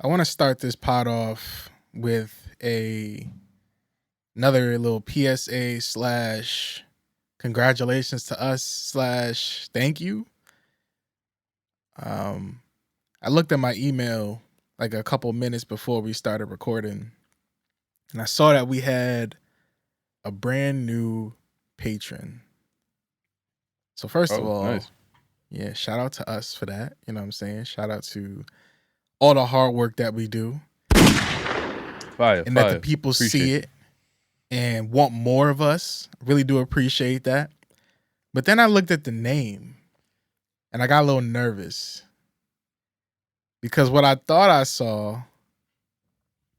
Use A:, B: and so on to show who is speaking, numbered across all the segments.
A: I want to start this pod off with another little PSA / congratulations to us / thank you. I looked at my email like a couple minutes before we started recording, and I saw that we had a brand new patron. So first of all,
B: nice.
A: Yeah, shout out to us for that. You know what I'm saying? Shout out to all the hard work that we do.
B: Fire,
A: and that the people see it and want more of us. I really do appreciate that. But then I looked at the name and I got a little nervous because what I thought I saw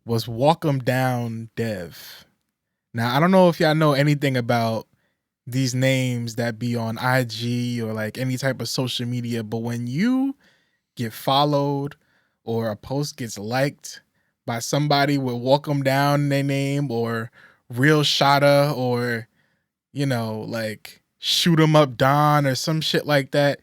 A: was Walk 'em Down Dev. Now, I don't know if y'all know anything about these names that be on IG or like any type of social media, but when you get followed or a post gets liked by somebody with Walk 'em Down in their name or Real Shotta or, you know, like Shoot 'em Up Don or some shit like that,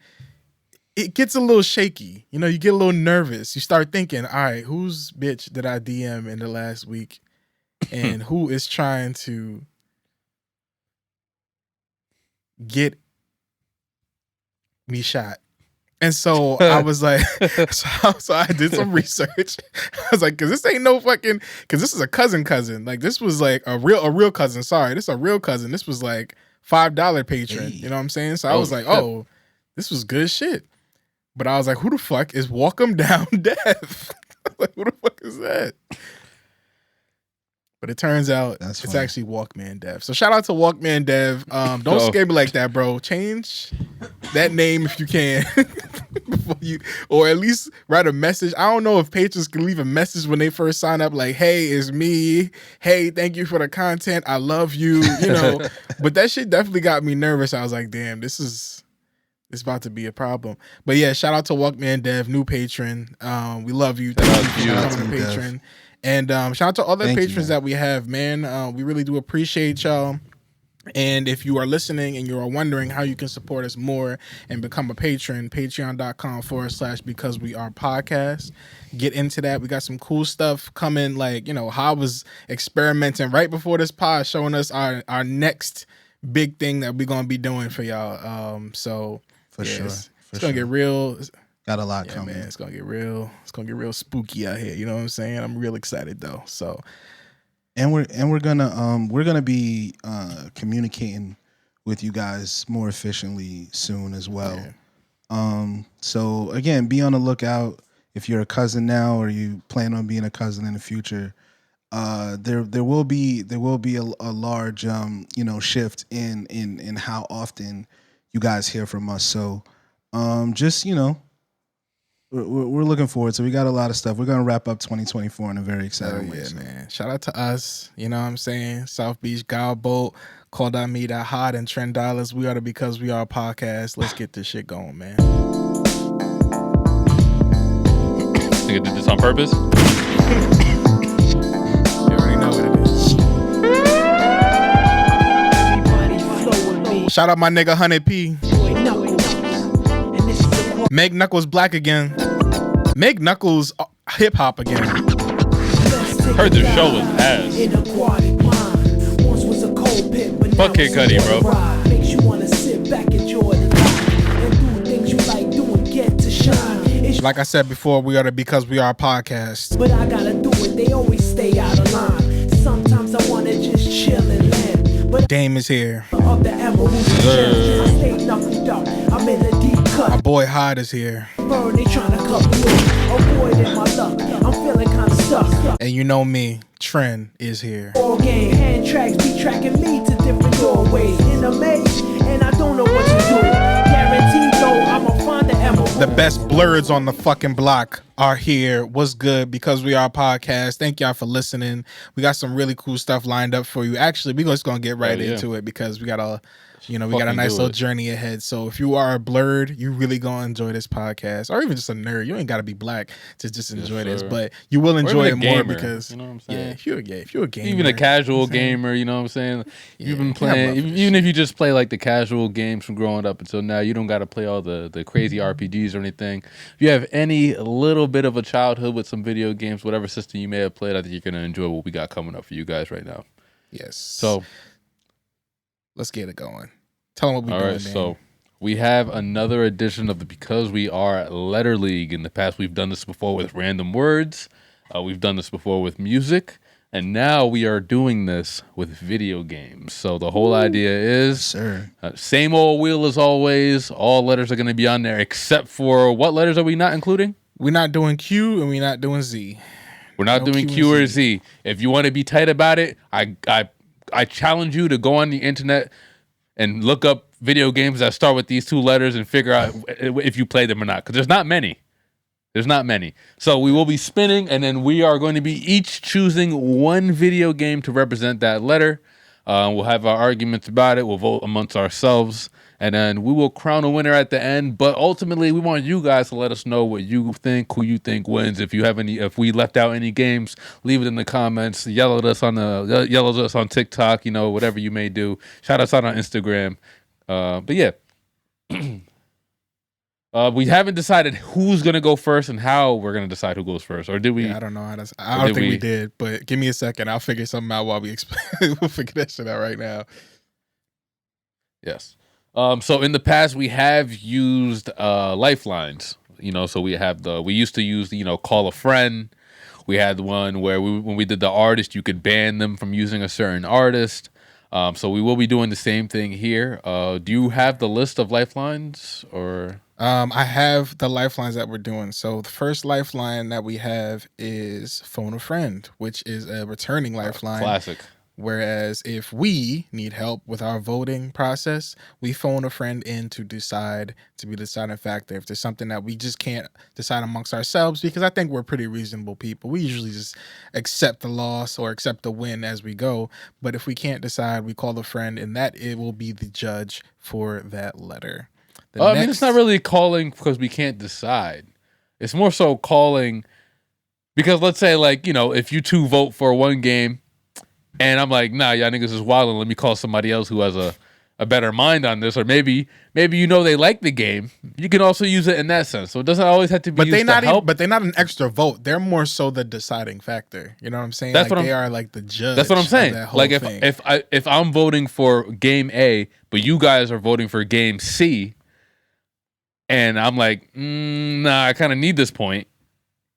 A: it gets a little shaky. You know, you get a little nervous. You start thinking, all right, whose bitch did I DM in the last week? And who is trying to get me shot? And so I was like, so I did some research. I was like, cause this ain't no fucking, cause this is a cousin. Like this was like a real cousin. Sorry, this is a real cousin. This was like $5 patron. You know what I'm saying? So I was like, oh, this was good shit. But I was like, who the fuck is Walk 'em Down Dev? Like, who the fuck is that? But it turns out it's actually Walkman Dev. So shout out to Walkman Dev. Don't scare me like that, bro. Change that name if you can. Before you, or at least write a message. I don't know if patrons can leave a message when they first sign up, like, hey, it's me. Hey, thank you for the content. I love you. You know. But that shit definitely got me nervous. I was like, damn, it's about to be a problem. But yeah, shout out to Walkman Dev, new patron. We love you. Thank you for becoming a patron. And shout out to all the patrons that we have, man. We really do appreciate y'all. And if you are listening and you are wondering how you can support us more and become a patron, patreon.com/BecauseWeArePodcast. Get into that. We got some cool stuff coming. Like, you know, how I was experimenting right before this pod, showing us our next big thing that we're going to be doing for y'all. So
C: for sure.
A: It's going to get real.
C: Got a lot coming.
A: Man, it's gonna get real spooky out here. You know what I'm saying? I'm real excited though. So,
C: and we're gonna be communicating with you guys more efficiently soon as well. Yeah. So again, be on the lookout. If you're a cousin now or you plan on being a cousin in the future, there will be a large shift in how often you guys hear from us. So just we're looking forward. So we got a lot of stuff. We're gonna wrap up 2024 in a very exciting way.
A: Yeah, man. Shout out to us. You know what I'm saying? South Beach, Boat, called on me that hot and Tren Dollars. We are the Because We Are podcast. Let's get this shit going, man.
B: Think I did this on purpose?
A: You already know what it is. Shout out my nigga 100P. Make Knuckles black again. Make Knuckles hip hop again.
B: Heard the show was ass. Fuck Kid Cudi, bro.
A: Like I said before, we are the Because We Are podcast.
D: But I gotta do it, they always stay out of line. Sometimes I wanna just chill and land. But
A: Dame is here.
D: Of the emerald, I stay knuckled up. I'm in the deep cut.
A: My boy Hod is here.
D: Burn, they tryna cut me off. Avoiding my luck. I'm feeling kinda stuck.
A: And you know me, Tren is here.
D: All game, hand tracks be tracking me to different doorways. In a maze, and I don't know what to do. Guaranteed though, I'ma find the emerald.
A: The best blurs on the fucking block are here. What's good? Because We Are podcast. Thank y'all for listening. We got some really cool stuff lined up for you. Actually, we're just gonna get right into it because we got a You know, we got a
B: Fucking
A: nice
B: do
A: little
B: it.
A: journey ahead. So if you are a blurred, you really gonna enjoy this podcast, or even just a nerd. You ain't gotta be black to just enjoy this,
B: sir.
A: but you will
B: Or
A: enjoy
B: even
A: it
B: a
A: more
B: gamer,
A: because
B: you know what I'm
A: yeah,
B: saying?
A: if you're a gamer,
B: Even a casual
A: you know what I'm saying?
B: gamer, you know what I'm saying? You've been
A: Yeah, I
B: playing,
A: love this
B: even if
A: shit.
B: you just play like the casual games from growing up until now, you don't got to play all the crazy RPGs or anything. If you have any little bit of a childhood with some video games, whatever system you may have played, I think you're going to enjoy what we got coming up for you guys right now.
A: Yes.
B: So,
A: let's get it going. Tell them what we're
B: all
A: doing.
B: right, so we have another edition of the Because We Are Letter League. In the past, we've done this before with random words. We've done this before with music. And now we are doing this with video games. So the whole idea is
C: Sir.
B: Same old wheel as always. All letters are going to be on there except for what letters are we not including?
A: we're not doing Q and we're not doing Z.
B: We're not
A: No
B: doing
A: Q
B: Q
A: and
B: or Z. If you want to be tight about it, I challenge you to go on the internet and look up video games that start with these two letters and figure out if you play them or not. Because there's not many. There's not many. So we will be spinning, and then we are going to be each choosing one video game to represent that letter. We'll have our arguments about it. We'll vote amongst ourselves, and then we will crown a winner at the end. But ultimately, we want you guys to let us know what you think, who you think wins. If you have any, if we left out any games, leave it in the comments. Yell at us on TikTok. You know, whatever you may do. Shout us out on Instagram. But yeah. We haven't decided who's gonna go first and how we're gonna decide who goes first, or did we?
A: Yeah, I don't know how to. I don't think we did, but give me a second. I'll figure something out while we explain. We'll figure that shit out right now.
B: Yes. So in the past, we have used lifelines. You know, so we used to use call a friend. We had the one where when we did the artist, you could ban them from using a certain artist. So we will be doing the same thing here. Do you have the list of lifelines or?
A: I have the lifelines that we're doing. So the first lifeline that we have is phone a friend, which is a returning lifeline.
B: Classic.
A: Whereas if we need help with our voting process, we phone a friend in to decide, to be the deciding factor. If there's something that we just can't decide amongst ourselves, because I think we're pretty reasonable people. We usually just accept the loss or accept the win as we go. But if we can't decide, we call a friend, and that it will be the judge for that letter.
B: I mean, it's not really calling because we can't decide. It's more so calling because let's say, like, if you two vote for one game and I'm like, nah, y'all niggas is wilding. Let me call somebody else who has a better mind on this. Or maybe they like the game. You can also use it in that sense. So it doesn't always have to be used to help.
A: But they're not an extra vote. They're more so the deciding factor. You know what I'm saying?
B: That's
A: they are like the judge.
B: That's what I'm saying.
A: That whole
B: Like
A: thing.
B: if I'm voting for game A, but you guys are voting for game C, and I'm like, nah, I kind of need this point.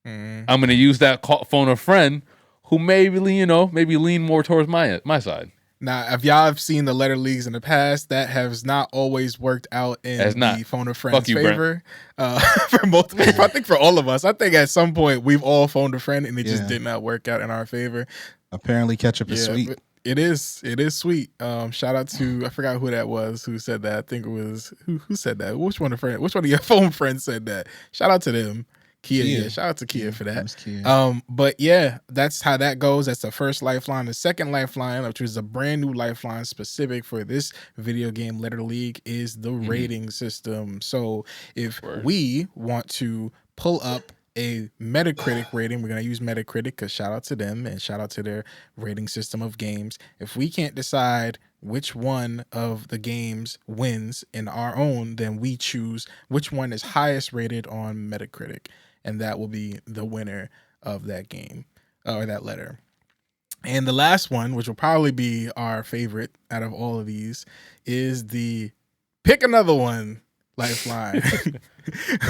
B: I'm going to use that phone a friend who maybe lean more towards my side.
A: Now, if y'all have seen the letter leagues in the past, that has not always worked out in the phone a friend's favor. For most, I think for all of us, I think at some point we've all phoned a friend and it just did not work out in our favor.
C: Apparently, ketchup is sweet.
A: It is sweet. Shout out to, I forgot who that was who said that. I think it was who said that. Which one of your phone friends said that? Shout out to them. Kia. Yeah, shout out to Kia for that. But yeah, that's how that goes. That's the first lifeline. The second lifeline, which is a brand new lifeline specific for this video game letter league, is the rating system. So if we want to pull up a Metacritic rating, we're going to use Metacritic because shout out to them and shout out to their rating system of games. If we can't decide which one of the games wins in our own, then we choose which one is highest rated on Metacritic, and that will be the winner of that game or that letter. And the last one, which will probably be our favorite out of all of these, is the pick another one lifeline,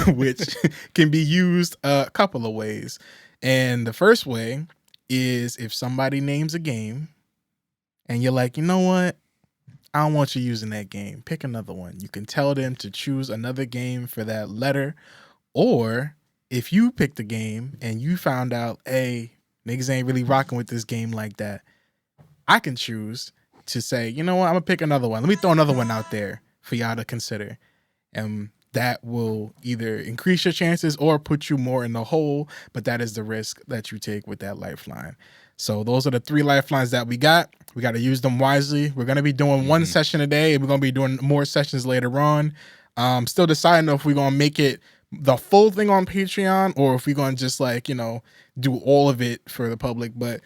A: which can be used a couple of ways. And the first way is if somebody names a game and you're like, you know what? I don't want you using that game. Pick another one. You can tell them to choose another game for that letter. Or if you picked a game and you found out, hey, niggas ain't really rocking with this game like that, I can choose to say, you know what? I'm going to pick another one. Let me throw another one out there for y'all to consider. And that will either increase your chances or put you more in the hole, but that is the risk that you take with that lifeline. So those are the 3 lifelines that we got. We got to use them wisely. We're going to be doing one session a day. We're going to be doing more sessions later on. Still deciding if we're going to make it the full thing on Patreon or if we're going to just like, do all of it for the public. But,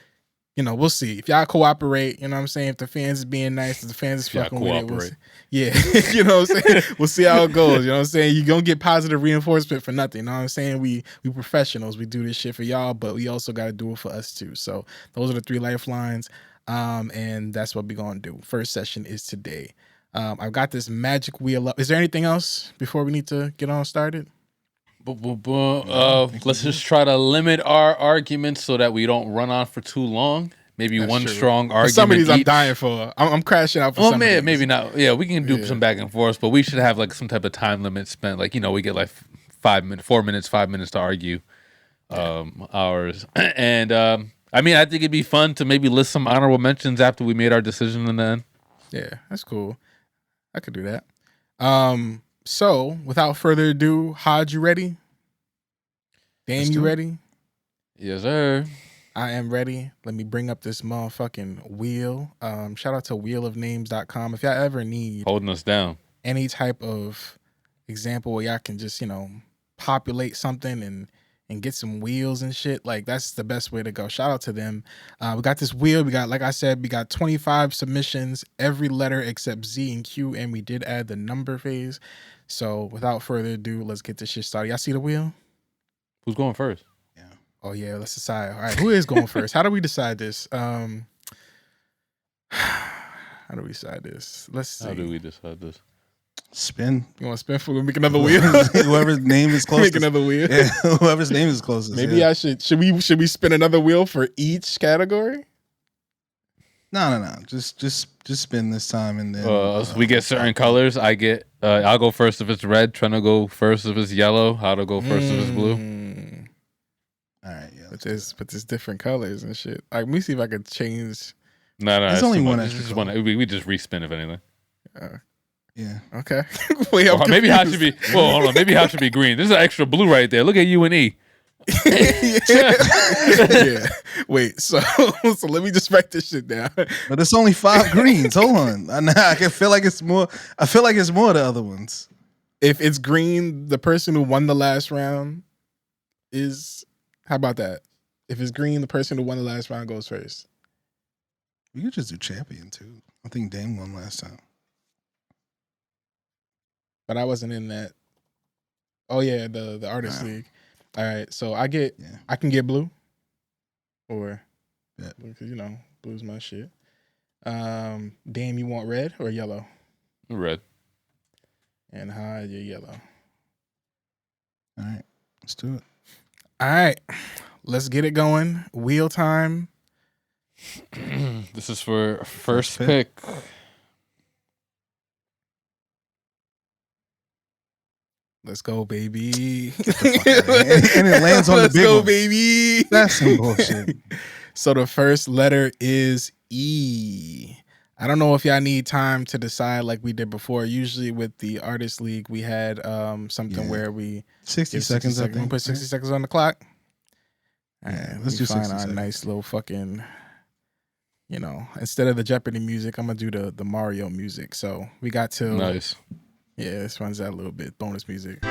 A: we'll see. If y'all cooperate, you know what I'm saying? If the fans is being nice, if the fans is fucking with it, we'll see. Yeah, you know what I'm saying? We'll see how it goes. You know what I'm saying? You're going to get positive reinforcement for nothing. You know what I'm saying? We professionals. We do this shit for y'all, but we also got to do it for us too. So those are the 3 lifelines. And that's what we're going to do. First session is today. I've got this magic wheel up. Is there anything else before we need to get on started?
B: Let's just try to limit our arguments so that we don't run on for too long. Maybe
A: That's
B: one
A: true.
B: strong argument.
A: Some of these I'm
B: each.
A: dying for. I'm crashing out for some of these.
B: Maybe not. Yeah, we can do some back and forth, but we should have like some type of time limit spent. Like, we get like 5 minutes to argue ours. And I think it'd be fun to maybe list some honorable mentions after we made our decision and then.
A: Yeah, that's cool. I could do that. So, without further ado, Hodge, you ready? Dan, you ready?
B: Yes, sir.
A: I am ready. Let me bring up this motherfucking wheel. Shout out to wheelofnames.com. If y'all ever need
B: Holding us down.
A: any type of example where y'all can just, populate something and get some wheels and shit, like that's the best way to go. Shout out to them. We got this wheel. We got, like I said, we got 25 submissions, every letter except Z and Q, and we did add the number phase. So without further ado, let's get this shit started. Y'all see the wheel?
B: Who's going first?
A: Oh yeah, let's decide. All right, who is going first? How do we decide this? How do we decide this? Let's see.
B: How do we decide this?
C: Spin.
A: You want to spin for? We make another wheel.
C: Whoever's name is closest.
A: Make another wheel.
C: Yeah, whoever's name is closest.
A: Maybe I should. Should we spin another wheel for each category?
C: No. Just spin this time and then.
B: So we get certain colors. I'll go first if it's red. Tren will go first if it's yellow. How to go first if it's blue.
C: All right, yeah.
A: But there's different colors and shit. Like, let me see if I could change.
B: No.
C: There's only one extra.
B: Just one. We just respin if anything.
C: Yeah.
A: Okay. Wait,
B: maybe how should be. Well, hold on. Maybe how should be green. There's an extra blue right there. Look at you and E.
C: Yeah.
A: Wait. So let me just write this shit down.
C: But it's only 5 greens. Hold on. I can feel like it's more. I feel like it's more the other ones.
A: If it's green, the person who won the last round is. How about that? If it's green, the person who won the last round goes first.
C: We could just do champion too. I think Dame won last time.
A: But I wasn't in that. Oh yeah, the artist league. All right, so I can get blue, or because blue's my shit. Damn, you want red or yellow?
B: Red.
A: And how you yellow?
C: All right, let's do it.
A: All right, let's get it going. Wheel time.
B: This is for first pick.
A: Let's go, baby.
C: And it lands on the big one. Let's
A: go, baby.
C: That's some bullshit.
A: So the first letter is E. I don't know if y'all need time to decide like we did before. Usually with the Artist League, we had something where we
C: 60 seconds. I think.
A: We put 60 seconds on the clock. All right,
C: let's do 60
A: find
C: seconds.
A: our nice little fucking, instead of the Jeopardy music, I'm gonna do the Mario music. So we got till
B: Nice.
A: Yeah, this runs out a little bit. Bonus music.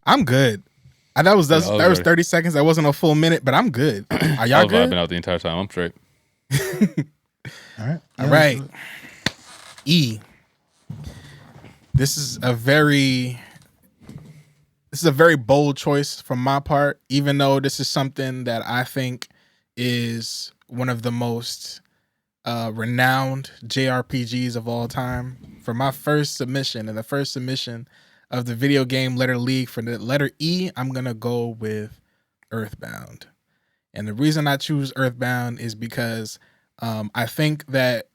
A: I'm good. That was 30 seconds. That wasn't a full minute, but I'm good. Are y'all good?
B: I've been out the entire time. I'm straight.
C: All
A: All right. E. This is a very bold choice from my part, even though this is something that I think is one of the most renowned JRPGs of all time. For my first submission and the first submission of the video game letter league for the letter E, I'm gonna go with Earthbound. And the reason I choose Earthbound is because I think that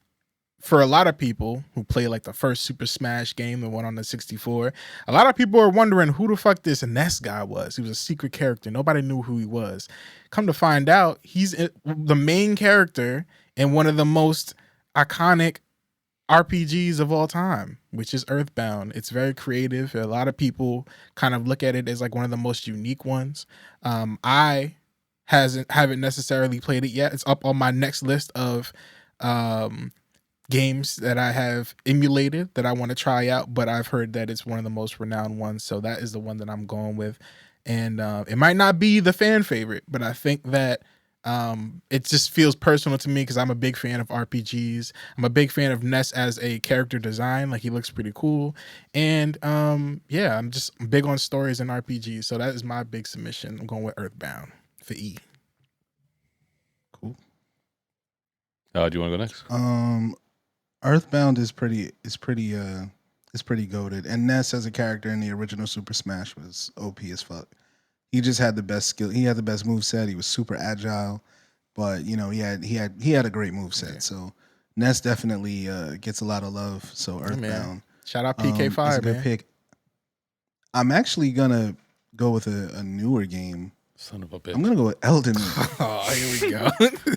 A: for a lot of people who play like the first Super Smash game, the one on the 64, a lot of people are wondering who the fuck this Ness guy was. He was a secret character. Nobody knew who he was. Come to find out, he's the main character in one of the most iconic RPGs of all time, which is Earthbound. It's very creative. A lot of people kind of look at it as like one of the most unique ones. I haven't necessarily played it yet. It's up on my next list of games that I have emulated that I want to try out, but I've heard that it's one of the most renowned ones, so that is the one that I'm going with. And it might not be the fan favorite, but I think that it just feels personal to me because I'm a big fan of RPGs. I'm a big fan of Ness as a character design. Like, he looks pretty cool. And yeah, I'm just big on stories and RPGs, so that is my big submission. I'm going with Earthbound for E.
C: Cool.
B: Do you want to go next?
C: Earthbound is pretty goated. And Ness as a character in the original Super Smash was OP as fuck. He just had the best skill. He had the best moveset. He was super agile, but you know, he had a great moveset. Yeah. So Ness definitely gets a lot of love. So Earthbound.
A: Man. Shout out PK5,
C: is a good pick. I'm actually gonna go with a newer game.
B: Son of a bitch.
C: I'm gonna go with Elden Ring.
A: Oh, here we go.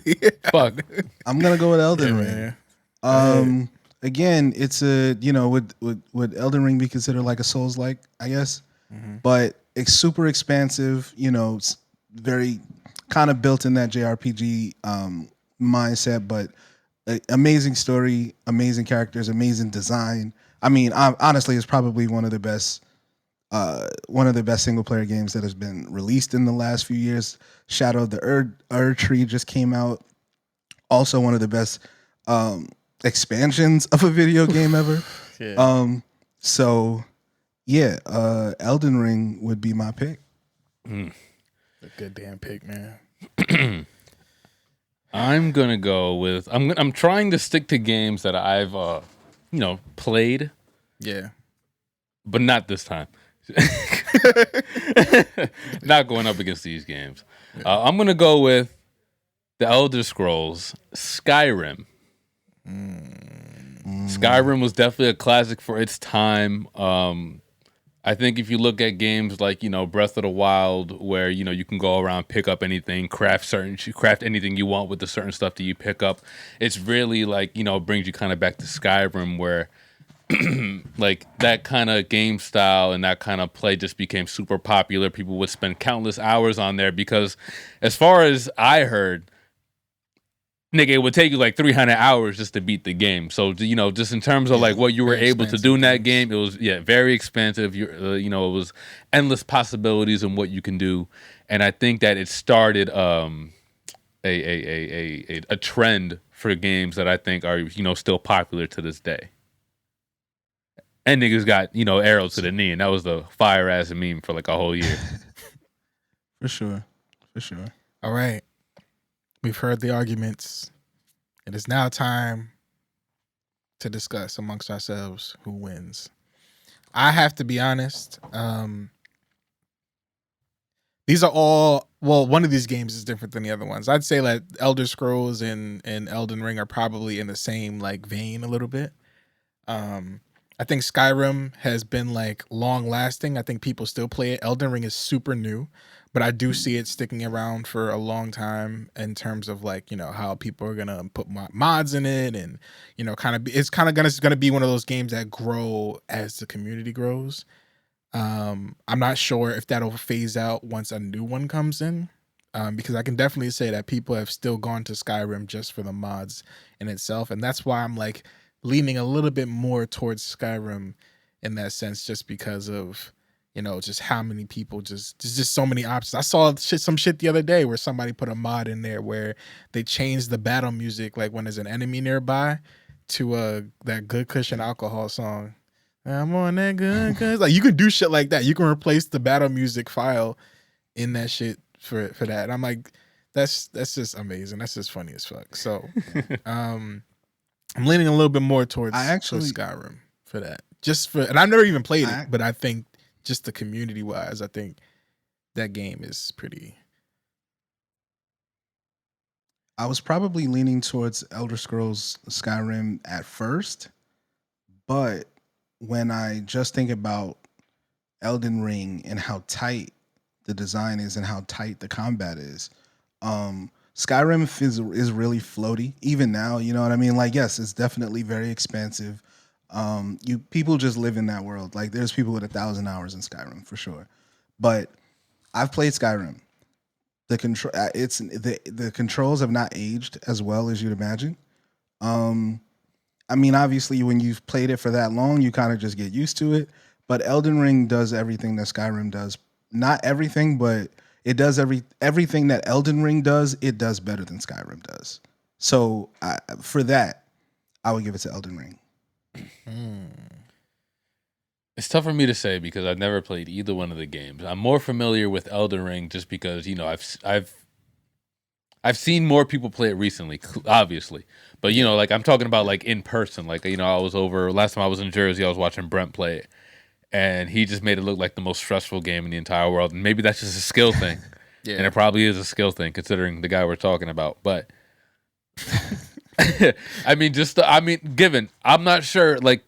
A: Yeah.
B: Fuck.
C: I'm gonna go with Elden Ring.
A: Man.
C: Again, it's a, you know, would Elden Ring be considered like a Souls-like, I guess? Mm-hmm. But it's super expansive, you know, it's very kind of built in that JRPG mindset, but amazing story, amazing characters, amazing design. I mean, honestly, it's probably one of the best single player games that has been released in the last few years. Shadow of the Erd Tree just came out. Also one of the best expansions of a video game ever. Yeah. So yeah, Elden Ring would be my pick.
A: A good damn pick, man.
B: I'm gonna go with I'm trying to stick to games that I've played.
A: Yeah.
B: But not this time. Not going up against these games. I'm gonna go with The Elder Scrolls Skyrim. Skyrim was definitely a classic for its time. I think if you look at games like, Breath of the Wild, where, you can go around, pick up anything, craft anything you want with the certain stuff that you pick up, it's really like, brings you kind of back to Skyrim, where like that kind of game style and that kind of play just became super popular. People would spend countless hours on there because, as far as I heard, nigga, it would take you like 300 hours just to beat the game. So, just in terms of like what you were able to do in that game, it was very expensive. It was endless possibilities in what you can do, and I think that it started a trend for games that I think are still popular to this day. And niggas got arrows to the knee, and that was the fire ass meme for like a whole year.
C: For sure.
A: All right. We've heard the arguments. It is now time to discuss amongst ourselves who wins. I have to be honest. These are all, one of these games is different than the other ones. I'd say like Elder Scrolls and Elden Ring are probably in the same like vein a little bit. I think Skyrim has been like long lasting. I think people still play it. Elden Ring is super new, but I do see it sticking around for a long time in terms of like, how people are going to put mods in it and, it's kind of going to be one of those games that grow as the community grows. I'm not sure if that'll phase out once a new one comes in, because I can definitely say that people have still gone to Skyrim just for the mods in itself. And that's why I'm like leaning a little bit more towards Skyrim in that sense, just because of, just how many people there's just so many options. I saw some shit the other day where somebody put a mod in there where they changed the battle music, like when there's an enemy nearby, to that Good Cushion Alcohol song. I'm on that good cushion. Like, you can do shit like that. You can replace the battle music file in that shit for that. And I'm like, That's just amazing. That's just funny as fuck. So, I'm leaning a little bit more towards Skyrim for that. And I've never even played it, but I think just the community wise, I think that game is pretty.
C: I was probably leaning towards Elder Scrolls Skyrim at first, but when I just think about Elden Ring and how tight the design is and how tight the combat is, Skyrim is really floaty even now. You know what I mean? Like, yes, it's definitely very expansive. People just live in that world. Like, there's people with 1,000 hours in Skyrim for sure. But I've played Skyrim. The controls have not aged as well as you'd imagine. I mean, obviously, when you've played it for that long, you kind of just get used to it. But Elden Ring does everything that Skyrim does. Not everything, but it does everything that Elden Ring does. It does better than Skyrim does. So for that, I would give it to Elden Ring.
B: It's tough for me to say because I've never played either one of the games. I'm more familiar with Elden Ring just because, you know, I've seen more people play it recently, obviously. But, you know, like I'm talking about like in person. Like, you know, last time I was in Jersey, I was watching Brent play it. And he just made it look like the most stressful game in the entire world. And maybe that's just a skill thing. Yeah. And it probably is a skill thing considering the guy we're talking about. But I mean, I'm not sure, like,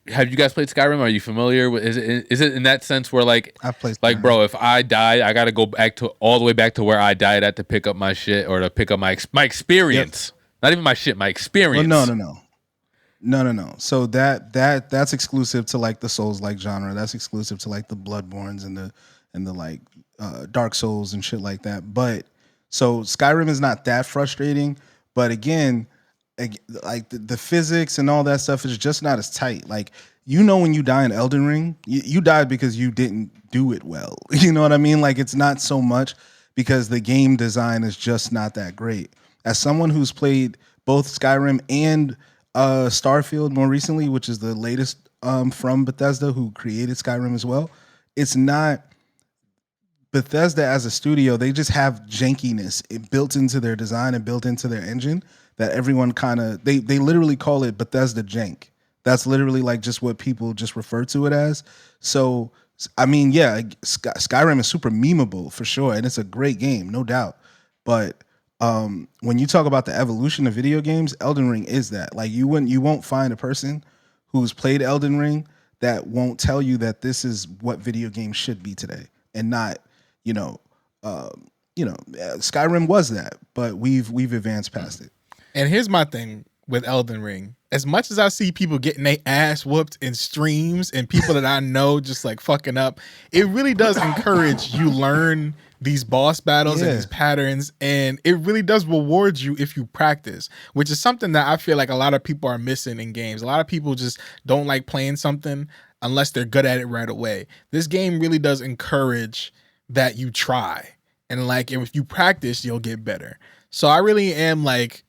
B: have you guys played Skyrim? Are you familiar with? Is it in that sense where like
C: I've played Skyrim.
B: Like, bro, if I die, I gotta go all the way back to where I died at to pick up my shit or to pick up my experience. Yep. Not even my shit, my experience.
C: Well, no. So that's exclusive to like the Souls-like genre. That's exclusive to like the Bloodborns and the like Dark Souls and shit like that. But so Skyrim is not that frustrating. But again, like the physics and all that stuff is just not as tight. Like, you know, when you die in Elden Ring, you died because you didn't do it well. You know what I mean? Like, it's not so much because the game design is just not that great. As someone who's played both Skyrim and Starfield more recently, which is the latest from Bethesda, who created Skyrim as well, it's not Bethesda as a studio. They just have jankiness built into their design and built into their engine that everyone kind of, they literally call it Bethesda jank. That's literally like just what people just refer to it as. So, I mean, yeah, Skyrim is super memeable for sure, and it's a great game, no doubt. But when you talk about the evolution of video games, Elden Ring is that. Like, you won't find a person who's played Elden Ring that won't tell you that this is what video games should be today, and not, Skyrim was that, but we've advanced past it.
A: And here's my thing with Elden Ring. As much as I see people getting their ass whooped in streams and people that I know just like fucking up, it really does encourage you learn these boss battles and these patterns, and it really does reward you if you practice, which is something that I feel like a lot of people are missing in games. A lot of people just don't like playing something unless they're good at it right away. This game really does encourage that you try, and like if you practice, you'll get better. So I really am like,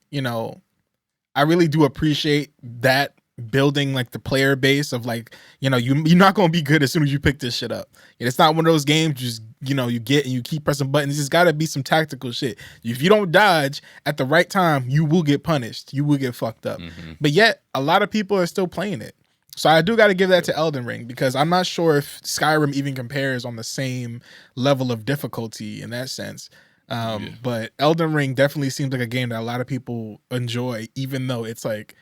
A: I really do appreciate that, building like the player base of like, you're not going to be good as soon as you pick this shit up. And it's not one of those games you just, you get and you keep pressing buttons. It's got to be some tactical shit. If you don't dodge at the right time, you will get punished. You will get fucked up. Mm-hmm. But yet a lot of people are still playing it. So I do got to give that to Elden Ring, because I'm not sure if Skyrim even compares on the same level of difficulty in that sense. But Elden Ring definitely seems like a game that a lot of people enjoy, even though it's like,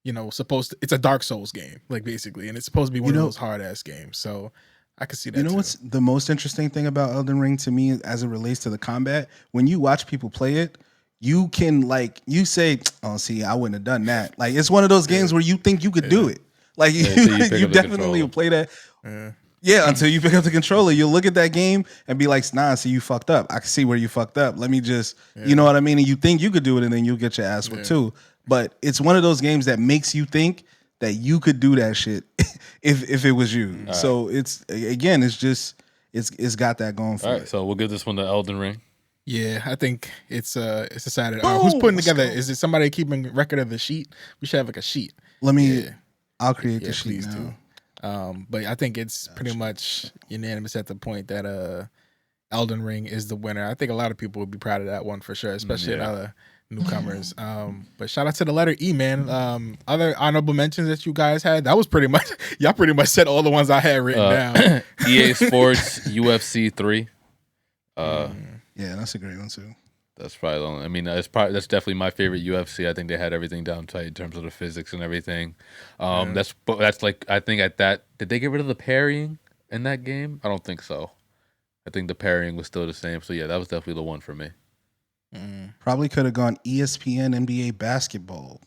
A: it's a Dark Souls game, like basically, and it's supposed to be one of those hard ass games. So I could see that.
C: What's the most interesting thing about Elden Ring to me as it relates to the combat? When you watch people play it, you can you say, "Oh, see, I wouldn't have done that." Like, it's one of those games where you think you could do it. Like, you definitely will play that. Yeah, until you pick up the controller, you'll look at that game and be like, "Nah, see, you fucked up. I can see where you fucked up. Let me just," you know what I mean? And you think you could do it, and then you'll get your ass whipped too. But it's one of those games that makes you think that you could do that shit if it was you. All so right. It's got that going for it.
B: All right, so we'll give this one to Elden Ring.
A: Yeah, I think it's decided. Who's putting together? Is it somebody keeping record of the sheet? We should have like a sheet.
C: I'll create the sheet now.
A: But I think it's pretty much unanimous at the point that Elden Ring is the winner. I think a lot of people would be proud of that one for sure, especially other newcomers. But shout out to the letter E, man. Other honorable mentions that you guys had, that was pretty much y'all pretty much said all the ones I had written down.
B: EA Sports UFC 3.
C: Yeah, that's a great one too.
B: That's probably the only, I mean, that's definitely my favorite UFC. I think they had everything down tight in terms of the physics and everything. That's like, I think at that, did they get rid of the parrying in that game? I don't think so. I think the parrying was still the same. So yeah, that was definitely the one for me.
C: Probably could have gone ESPN NBA basketball.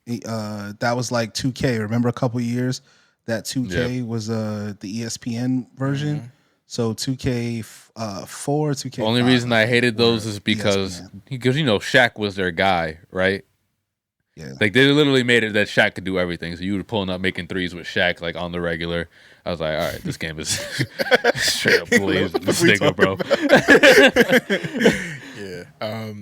C: That was like 2K. Remember a couple years that 2K was the ESPN version. So 2K 4, 2K.
B: Only reason I hated those is because you know Shaq was their guy, right?
C: Yeah.
B: Like they literally made it that Shaq could do everything. So you were pulling up making threes with Shaq like on the regular. I was like, all right, this game is straight up please this nigga, bro.
A: Yeah.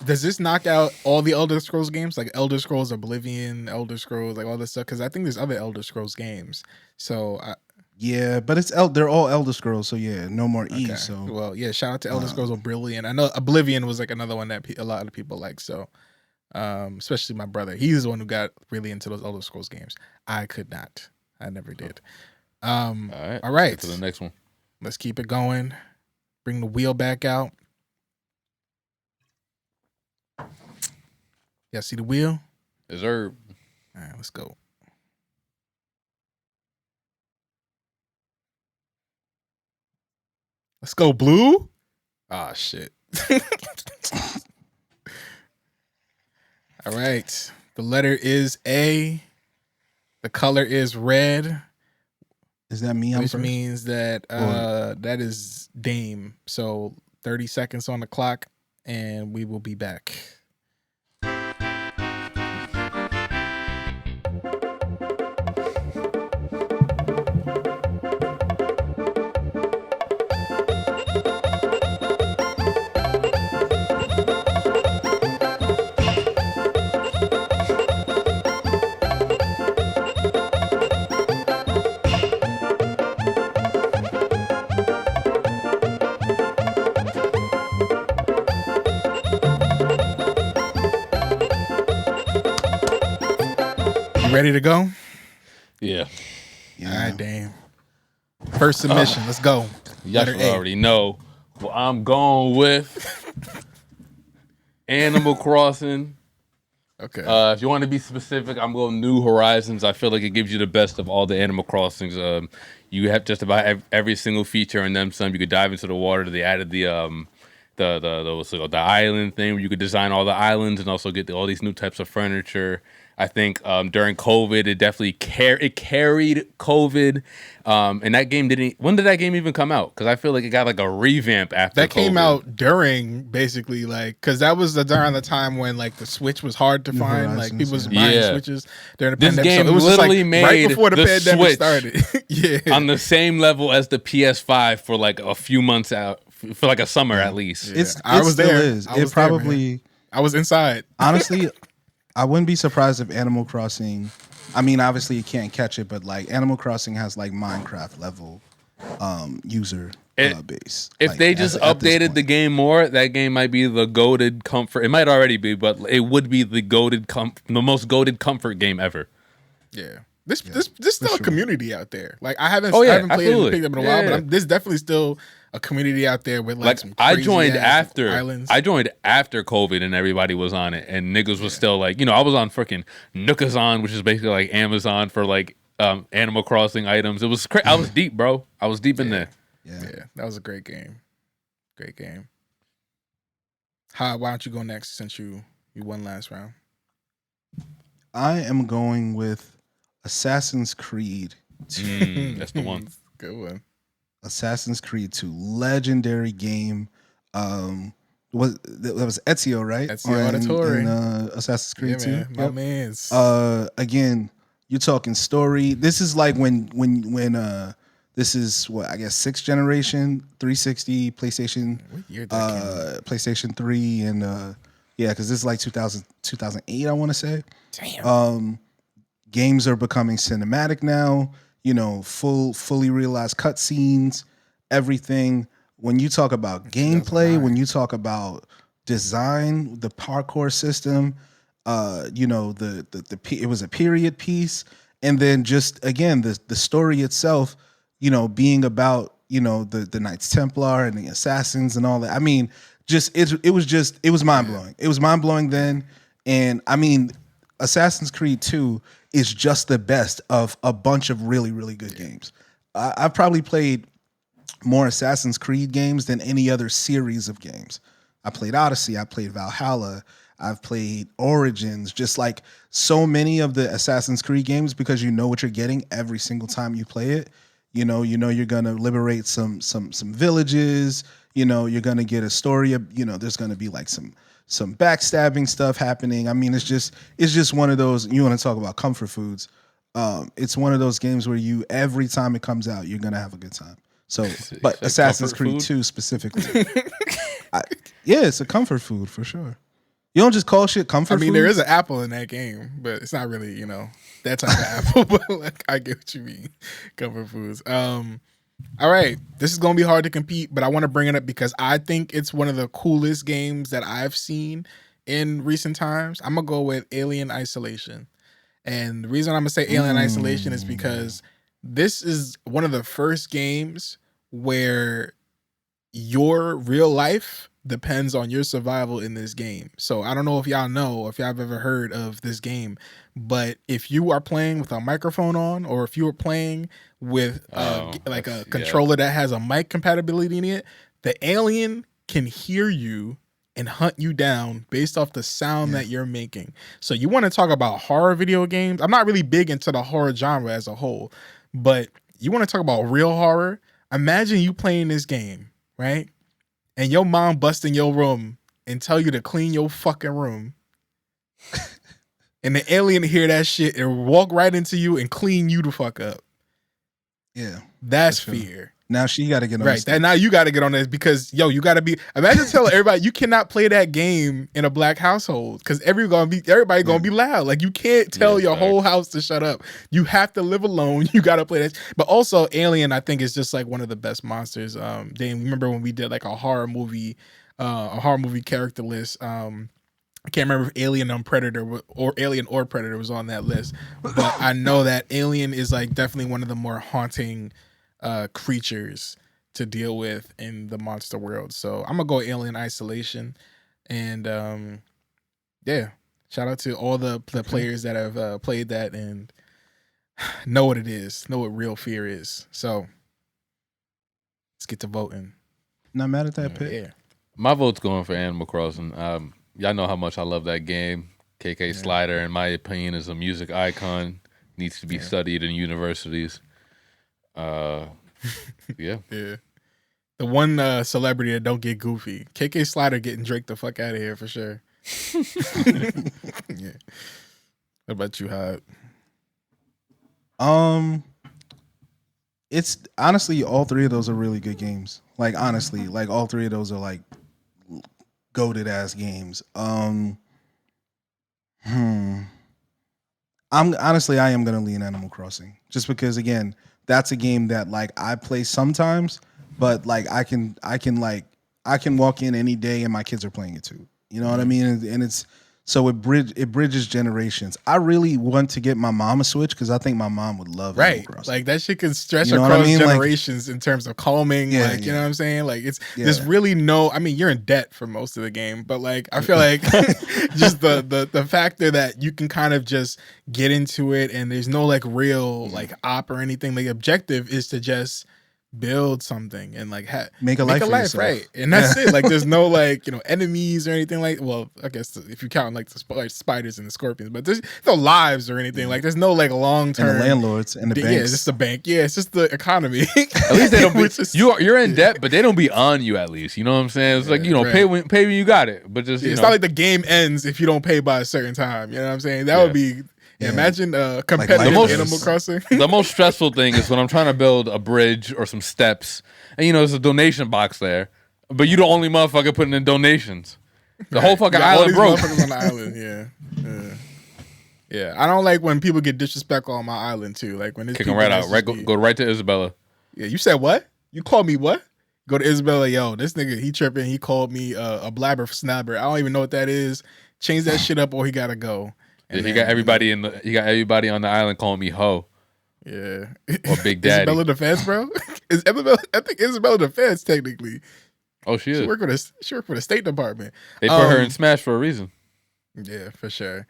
A: Does this knock out all the Elder Scrolls games, like Elder Scrolls Oblivion, Elder Scrolls, like all this stuff? Because I think there's other Elder Scrolls games. So
C: yeah, but they're all Elder Scrolls, so yeah, no more E.
A: okay.
C: So
A: well, yeah, shout out to Elder Scrolls Oblivion. I know Oblivion was like another one that a lot of people like. So, especially my brother, he's the one who got really into those Elder Scrolls games. I could not. I never did. All right.
B: Get to the next one.
A: Let's keep it going. Bring the wheel back out. Y'all see the wheel?
B: Is there?
A: All right, let's go. Let's go, blue. Ah, shit. All right. The letter is A. The color is red.
C: Is that me?
A: Which means that that is Dame. So 30 seconds on the clock, and we will be back. Ready to go?
B: Yeah.
A: All right, Dame. First submission. Let's go.
B: Y'all should already know. Well, I'm going with Animal Crossing.
A: Okay.
B: If you want to be specific, I'm going New Horizons. I feel like it gives you the best of all the Animal Crossings. You have just about every single feature in them. Some you could dive into the water. They added the island thing where you could design all the islands and also get all these new types of furniture. I think during COVID, it definitely carried COVID. And that game when did that game even come out? Because I feel like it got like a revamp after
A: that
B: COVID.
A: Came out during basically like, because that was during the time when like the Switch was hard to find. Like people was buying Switches during the pandemic.
B: Game
A: so it was
B: literally
A: just like
B: made
A: right before the pandemic
B: Switch
A: started. Yeah.
B: On the same level as the PS5 for like a few months out, for like a summer at least.
C: Yeah. I was there.
A: I was inside.
C: Honestly, I wouldn't be surprised if Animal Crossing, I mean, obviously you can't catch it, but like Animal Crossing has like Minecraft level user base.
B: If
C: like,
B: they just updated the game more, that game might be the goated comfort. It might already be, but it would be the the most goated comfort game ever.
A: Yeah. There's still a community out there. Like I haven't played it, picked up in a while, but there's definitely still a community out there with like some crazy
B: I joined after
A: islands.
B: I joined after COVID and everybody was on it, and niggas was still like, I was on freaking Nookazon, which is basically like Amazon for like Animal Crossing items. It was I was deep, bro. I was deep in there.
A: Yeah, that was a great game. Great game. Why don't you go next since you won last round?
C: I am going with Assassin's Creed 2.
B: That's the one.
A: Good one.
C: Assassin's Creed 2, legendary game. That was Ezio, right?
A: Ezio Auditore.
C: Assassin's Creed 2.
A: Man, my man's.
C: Again, you're talking story. This is like when this is what I guess 6th generation, 360, PlayStation, PlayStation 3, and because this is like 2008, I want to say.
A: Damn.
C: Games are becoming cinematic now. Fully realized cutscenes, everything. when you talk about gameplay, when you talk about design, the parkour system, you know, it was a period piece, and then just again the story itself, you know, being about, you know, the Knights Templar and the assassins and all that. I mean, just it was mind blowing. It was mind blowing then, and I mean, Assassin's Creed 2 is just the best of a bunch of really, really good games. I've probably played more Assassin's Creed games than any other series of games. I played Odyssey, I played Valhalla, I've played Origins, just like so many of the Assassin's Creed games, because you know what you're getting every single time you play it. You know you're gonna liberate some villages. You know you're gonna get a story. You know there's gonna be like some backstabbing stuff happening. I mean it's just one of those. You want to talk about comfort foods? It's one of those games where you every time it comes out you're gonna have a good time. So, but Assassin's Creed 2 specifically, yeah, it's a comfort food for sure. You don't just call shit comfort food.
A: I mean, there is an apple in that game, but it's not really, you know, that type of apple. But like, I get what you mean, comfort foods. All right, this is gonna be hard to compete, but I want to bring it up because I think it's one of the coolest games that I've seen in recent times. I'm gonna go with Alien Isolation, and the reason I'm gonna say Alien Isolation is because this is one of the first games where your real life depends on your survival in this game. So I don't know if y'all know, if y'all have ever heard of this game, but if you are playing with a microphone on, or if you are playing with like a controller that has a mic compatibility in it, the alien can hear you and hunt you down based off the sound that you're making. So you want to talk about horror video games? I'm not really big into the horror genre as a whole, but you want to talk about real horror? Imagine you playing this game, right? And your mom bust in your room and tell you to clean your fucking room. And the alien hear that shit and walk right into you and clean you the fuck up.
C: Yeah.
A: That's fear.
C: Now she got to get on
A: this. Right. Now you got to get on this because, yo, you got to be. Imagine telling everybody you cannot play that game in a black household because everybody gonna be loud. Like you can't tell your whole house to shut up. You have to live alone. You got to play that. But also, Alien, I think is just like one of the best monsters. Dan, remember when we did like a horror movie character list? I can't remember if Alien or Predator was on that list, but I know that Alien is like definitely one of the more haunting creatures to deal with in the monster world. So I'm gonna go Alien Isolation, and yeah, shout out to all the players that have played that and know what it is, know what real fear is. So let's get to voting.
C: Not mad at that pick.
A: Yeah,
B: my vote's going for Animal Crossing. Y'all know how much I love that game. KK Slider, in my opinion, is a music icon. Needs to be studied in universities. Yeah.
A: The one celebrity that don't get goofy. KK Slider getting Drake the fuck out of here for sure. Yeah. What about you, Hyde?
C: It's honestly all three of those are really good games. Like honestly, like all three of those are like goated ass games. I'm honestly I am gonna lean Animal Crossing just because again that's a game that like I play sometimes, but like I can walk in any day and my kids are playing it too. You know what I mean? And it's so it bridges generations. I really want to get my mom a Switch because I think my mom would love Animal Crossing.
A: Like that shit can stretch across generations in terms of calming. You know what I'm saying? Like there's really no. I mean, you're in debt for most of the game, but like I feel like just the factor that you can kind of just get into it and there's no like real like op or anything. The objective is to just build something and like
C: make a life,
A: right? And that's it. Like there's no like enemies or anything like. Well, I guess if you count like the spiders and the scorpions, but there's no lives or anything. Like there's no like long term
C: and the landlords and the banks.
A: Yeah, it's just the bank. Yeah, it's just the economy.
B: At least they don't be. You're in debt, but they don't be on you. At least you know what I'm saying. It's like pay when you got it, but just
A: it's not like the game ends if you don't pay by a certain time. You know what I'm saying? That would be. Yeah, imagine competitive Animal Crossing.
B: The most stressful thing is when I'm trying to build a bridge or some steps, and there's a donation box there, but you the only motherfucker putting in donations. The whole fucking island broke.
A: On the island, yeah. I don't like when people get disrespectful on my island too. Like when it's
B: kick them right out. Go right to Isabella.
A: Yeah, you said what? You called me what? Go to Isabella, yo, this nigga, he tripping. He called me a blabber snabber. I don't even know what that is. Change that shit up or he gotta go. And
B: he
A: then,
B: got everybody he got everybody on the island calling me ho.
A: Yeah.
B: Or Big Daddy.
A: Isabella Defense, bro? Is Isabella, I think Isabella Defense, technically.
B: Oh, she is.
A: She worked for the State Department.
B: They put her in Smash for a reason.
A: Yeah, for sure.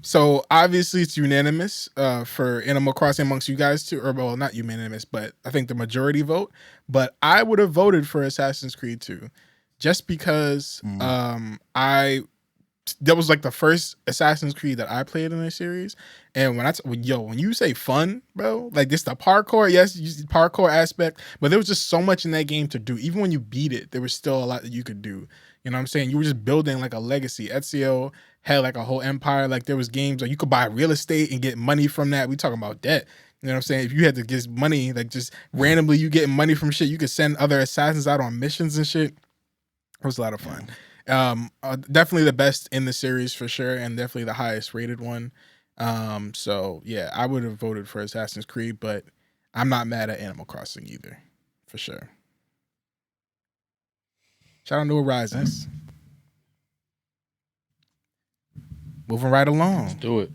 A: So obviously it's unanimous for Animal Crossing amongst you guys too, or well, not unanimous, but I think the majority vote. But I would have voted for Assassin's Creed 2, just because that was like the first Assassin's Creed that I played in the series. And when you say fun, bro, like this the parkour, yes, the parkour aspect, but there was just so much in that game to do. Even when you beat it, there was still a lot that you could do. You know what I'm saying? You were just building like a legacy. Ezio had like a whole empire. Like there was games like you could buy real estate and get money from that. We talking about debt. You know what I'm saying? If you had to get money, like just randomly you getting money from shit, you could send other assassins out on missions and shit. It was a lot of fun. Definitely the best in the series for sure, and definitely the highest rated one. So yeah, I would have voted for Assassin's Creed, but I'm not mad at Animal Crossing either, for sure. Shout out to Horizons. Moving right along.
B: Let's do it.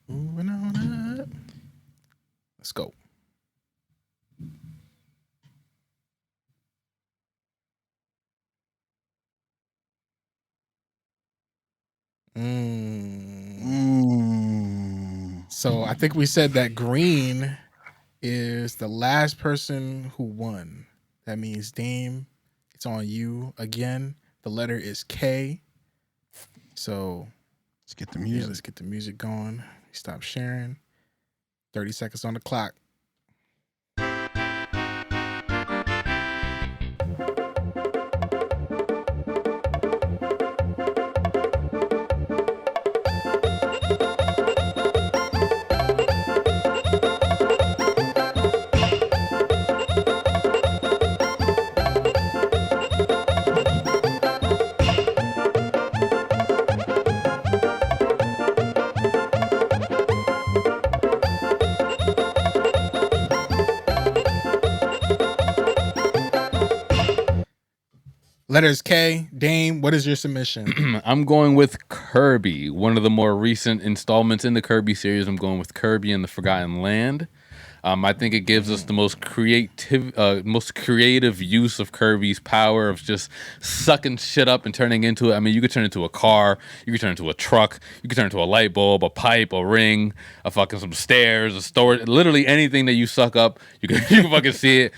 A: Moving on up. Let's go. So I think we said that green is the last person who won. That means Dame, it's on you again. The letter is K. So
C: let's get the music.
A: Yeah, let's get the music going. Stop sharing. 30 seconds on the clock. Letters K. Dame, what is your submission?
B: I'm going with Kirby, one of the more recent installments in the Kirby series. I'm going with Kirby and the Forgotten Land. I think it gives us the most creative use of Kirby's power of just sucking shit up and turning into it. I mean, you could turn it into a car, you could turn it into a truck, you could turn it into a light bulb, a pipe, a ring, some stairs, a storage, literally anything that you suck up, you can fucking see it.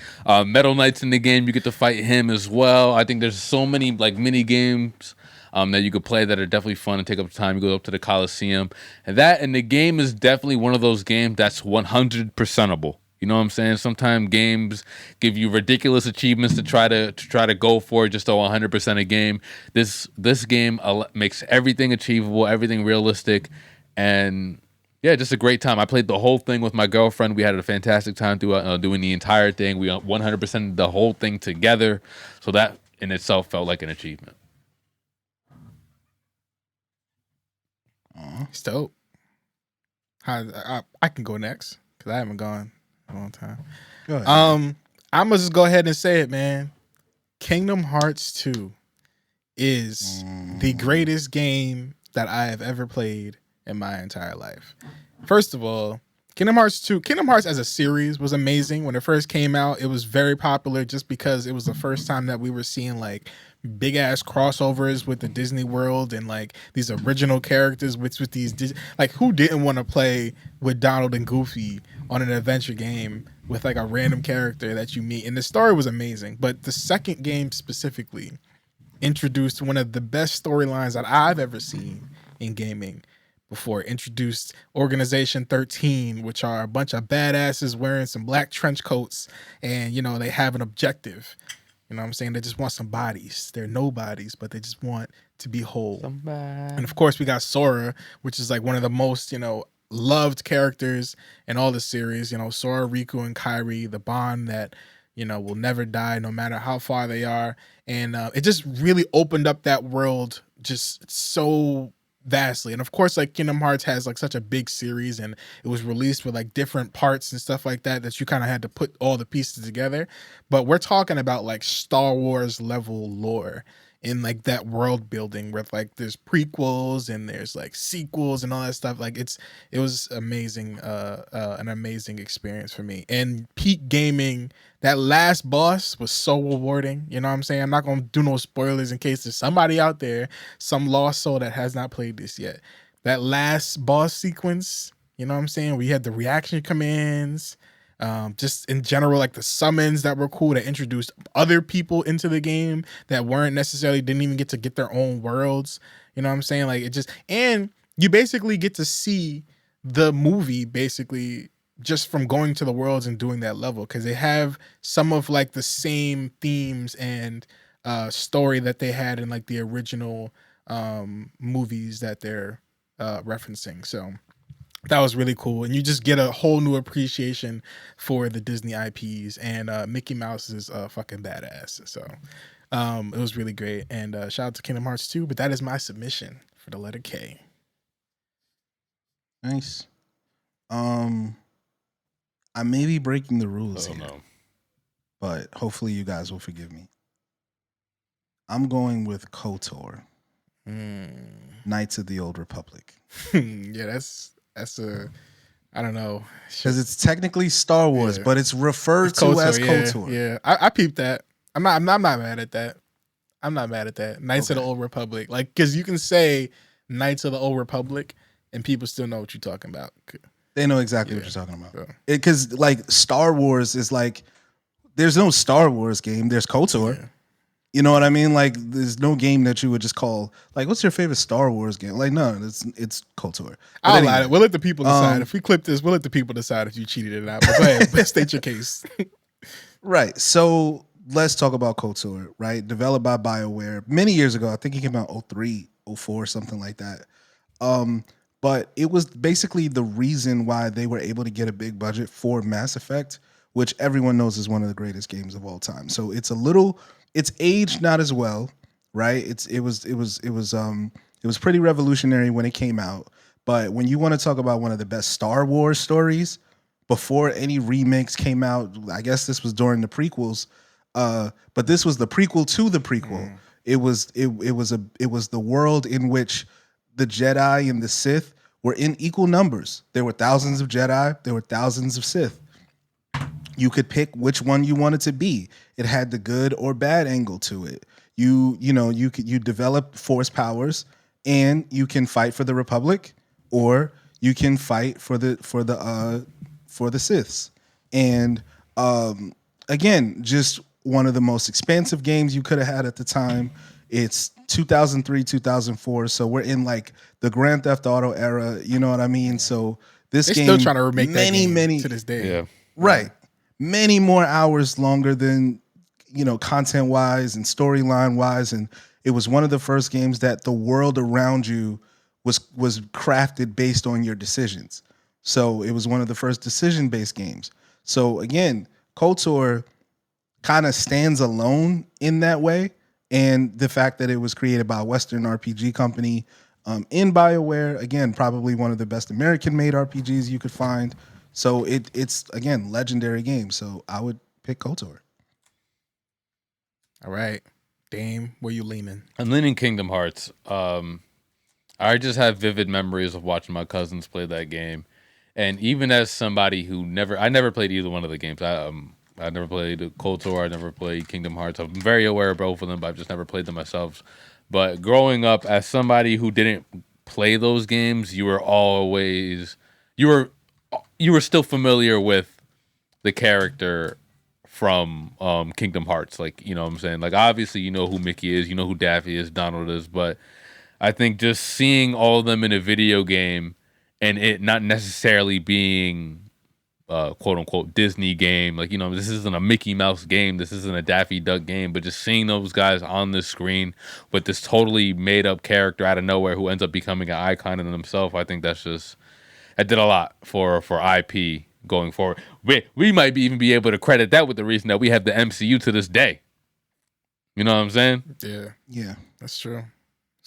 B: Metal Knight's in the game, you get to fight him as well. I think there's so many like mini games that you could play that are definitely fun and take up time. You go up to the Coliseum, and the game is definitely one of those games that's 100%able. You know what I'm saying? Sometimes games give you ridiculous achievements to try to go for just to 100% a game. This game makes everything achievable, everything realistic, and yeah, just a great time. I played the whole thing with my girlfriend. We had a fantastic time through doing the entire thing. We 100% the whole thing together, so that in itself felt like an achievement.
A: It's dope. I can go next because I haven't gone in a long time.
C: Go ahead.
A: I'm gonna just go ahead and say it, man. Kingdom Hearts 2 is the greatest game that I have ever played in my entire life. First of all, Kingdom Hearts as a series was amazing. When it first came out, it was very popular just because it was the first time that we were seeing like big ass crossovers with the Disney World and like these original characters with these like who didn't want to play with Donald and Goofy on an adventure game with like a random character that you meet. And the story was amazing, but the second game specifically introduced one of the best storylines that I've ever seen in gaming before. Introduced Organization 13, which are a bunch of badasses wearing some black trench coats, and you know they have an objective. You know what I'm saying? They just want some bodies. They're nobodies, but they just want to be whole.
B: Somebody.
A: And of course, we got Sora, which is like one of the most, loved characters in all the series. Sora, Riku, and Kairi, the bond that, will never die no matter how far they are. And it just really opened up that world just so vastly. And of course, like Kingdom Hearts has like such a big series, and it was released with like different parts and stuff like that you kind of had to put all the pieces together. But we're talking about like Star Wars level lore in like that world building with like there's prequels and there's like sequels and all that stuff. Like it was amazing, an amazing experience for me. And peak gaming, that last boss was so rewarding. You know what I'm saying? I'm not gonna do no spoilers in case there's somebody out there, some lost soul that has not played this yet. That last boss sequence, you know what I'm saying? We had the reaction commands. Just in general, like the summons that were cool that introduced other people into the game that weren't necessarily didn't even get to get their own worlds. You know what I'm saying? Like it just, and you basically get to see the movie basically just from going to the worlds and doing that level, because they have some of like the same themes and story that they had in like the original movies that they're referencing. So that was really cool, and you just get a whole new appreciation for the Disney IPs, and Mickey Mouse is fucking badass. So it was really great, and shout out to Kingdom Hearts 2. But that is my submission for the letter K.
C: Nice. I may be breaking the rules here, but hopefully you guys will forgive me. I'm going with KOTOR, Knights of the Old Republic.
A: Yeah, that's a, I don't know,
C: because it's technically Star Wars, but it's referred to
A: KOTOR,
C: as KOTOR.
A: Yeah, I peeped that. I'm not mad at that. I'm not mad at that. Knights of the Old Republic, like, because you can say Knights of the Old Republic and people still know what you're talking about.
C: They know exactly what you're talking about. Because like Star Wars is like, there's no Star Wars game. There's KOTOR. Yeah. You know what I mean? Like, there's no game that you would just call, like, what's your favorite Star Wars game? Like, no, it's KOTOR.
A: I'll lie. We'll let the people decide. If we clip this, we'll let the people decide if you cheated or not. But go ahead, state your case.
C: Right. So let's talk about KOTOR, right? Developed by BioWare many years ago. I think it came out 03, 04, something like that. But it was basically the reason why they were able to get a big budget for Mass Effect, which everyone knows is one of the greatest games of all time. So it's aged not as well, right? It was pretty revolutionary when it came out. But when you want to talk about one of the best Star Wars stories, before any remakes came out, I guess this was during the prequels, but this was the prequel to the prequel. It was the world in which the Jedi and the Sith were in equal numbers. There were thousands of Jedi, there were thousands of Sith. You could pick which one you wanted to be. It had the good or bad angle to it. You develop force powers, and you can fight for the Republic, or you can fight for the Siths. And again, just one of the most expansive games you could have had at the time. It's 2003, 2004, so we're in like the Grand Theft Auto era. You know what I mean? So this
A: They're
C: game,
A: still trying to remake
C: many
A: to this day.
B: Yeah.
C: Right. Many more hours longer than, content wise and storyline wise. And it was one of the first games that the world around you was crafted based on your decisions. So it was one of the first decision based games. So again, KOTOR kind of stands alone in that way. And the fact that it was created by a Western RPG company in BioWare, again, probably one of the best American made RPGs you could find. So it's again, legendary game. So I would pick KOTOR.
A: All right. Dame, where you leaning?
B: I'm leaning Kingdom Hearts. I just have vivid memories of watching my cousins play that game. And even as somebody who I never played either one of the games. I never played KOTOR. I never played Kingdom Hearts. I'm very aware of both of them, but I've just never played them myself. But growing up as somebody who didn't play those games, you were still familiar with the character from Kingdom Hearts. Like, you know what I'm saying? Like, obviously, you know who Mickey is, you know who Daffy is, Donald is, but I think just seeing all of them in a video game and it not necessarily being quote unquote Disney game, like, this isn't a Mickey Mouse game, this isn't a Daffy Duck game, but just seeing those guys on the screen with this totally made up character out of nowhere who ends up becoming an icon in himself, I think that did a lot for IP going forward. We might even be able to credit that with the reason that we have the MCU to this day. You know what I'm saying?
A: Yeah,
C: yeah,
A: that's true.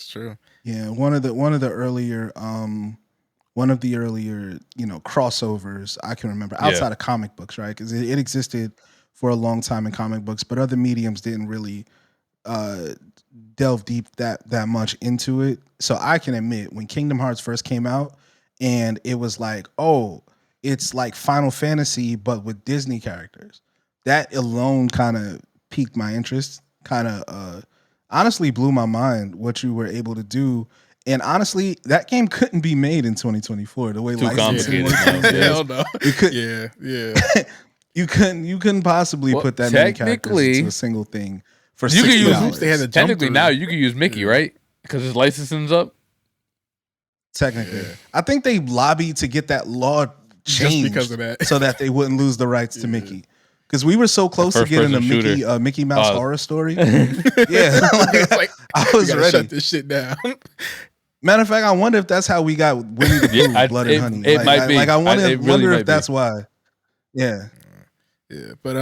A: It's true.
C: Yeah, one of the earlier crossovers I can remember outside of comic books, right? Because it existed for a long time in comic books, but other mediums didn't really delve deep that much into it. So I can admit when Kingdom Hearts first came out and it was like, oh, it's like Final Fantasy but with Disney characters. That alone kind of piqued my interest. Kind of honestly blew my mind what you were able to do. And honestly, that game couldn't be made in 2024. The way
B: Too
C: licensing
B: complicated.
C: works.
A: Hell no.
C: You could,
A: Yeah.
C: you couldn't possibly
B: Well,
C: put that many characters
B: technically,
C: into a single thing for
B: you can use
C: $60.
A: They had to jump
B: technically
A: through.
B: now you can use Mickey, right? Because his licensing's up.
C: Technically,
A: Yeah.
C: I think they lobbied to get that law changed
A: because of that.
C: so that they wouldn't lose the rights to Mickey. Because we were so close to getting a
B: first-person
C: Mickey Mouse
B: Oh.
C: horror story. Yeah,
A: It's like,
C: I
A: we
C: was
A: gotta
C: ready.
A: shut this shit down.
C: Matter of fact, I wonder if that's how we got Winnie the Pooh,
B: Yeah,
C: Blood
B: it-
C: and Honey.
B: it
C: Like,
B: might be.
C: I wonder,
B: It really
C: wonder
B: might
C: if that's why. Yeah.
A: Yeah, but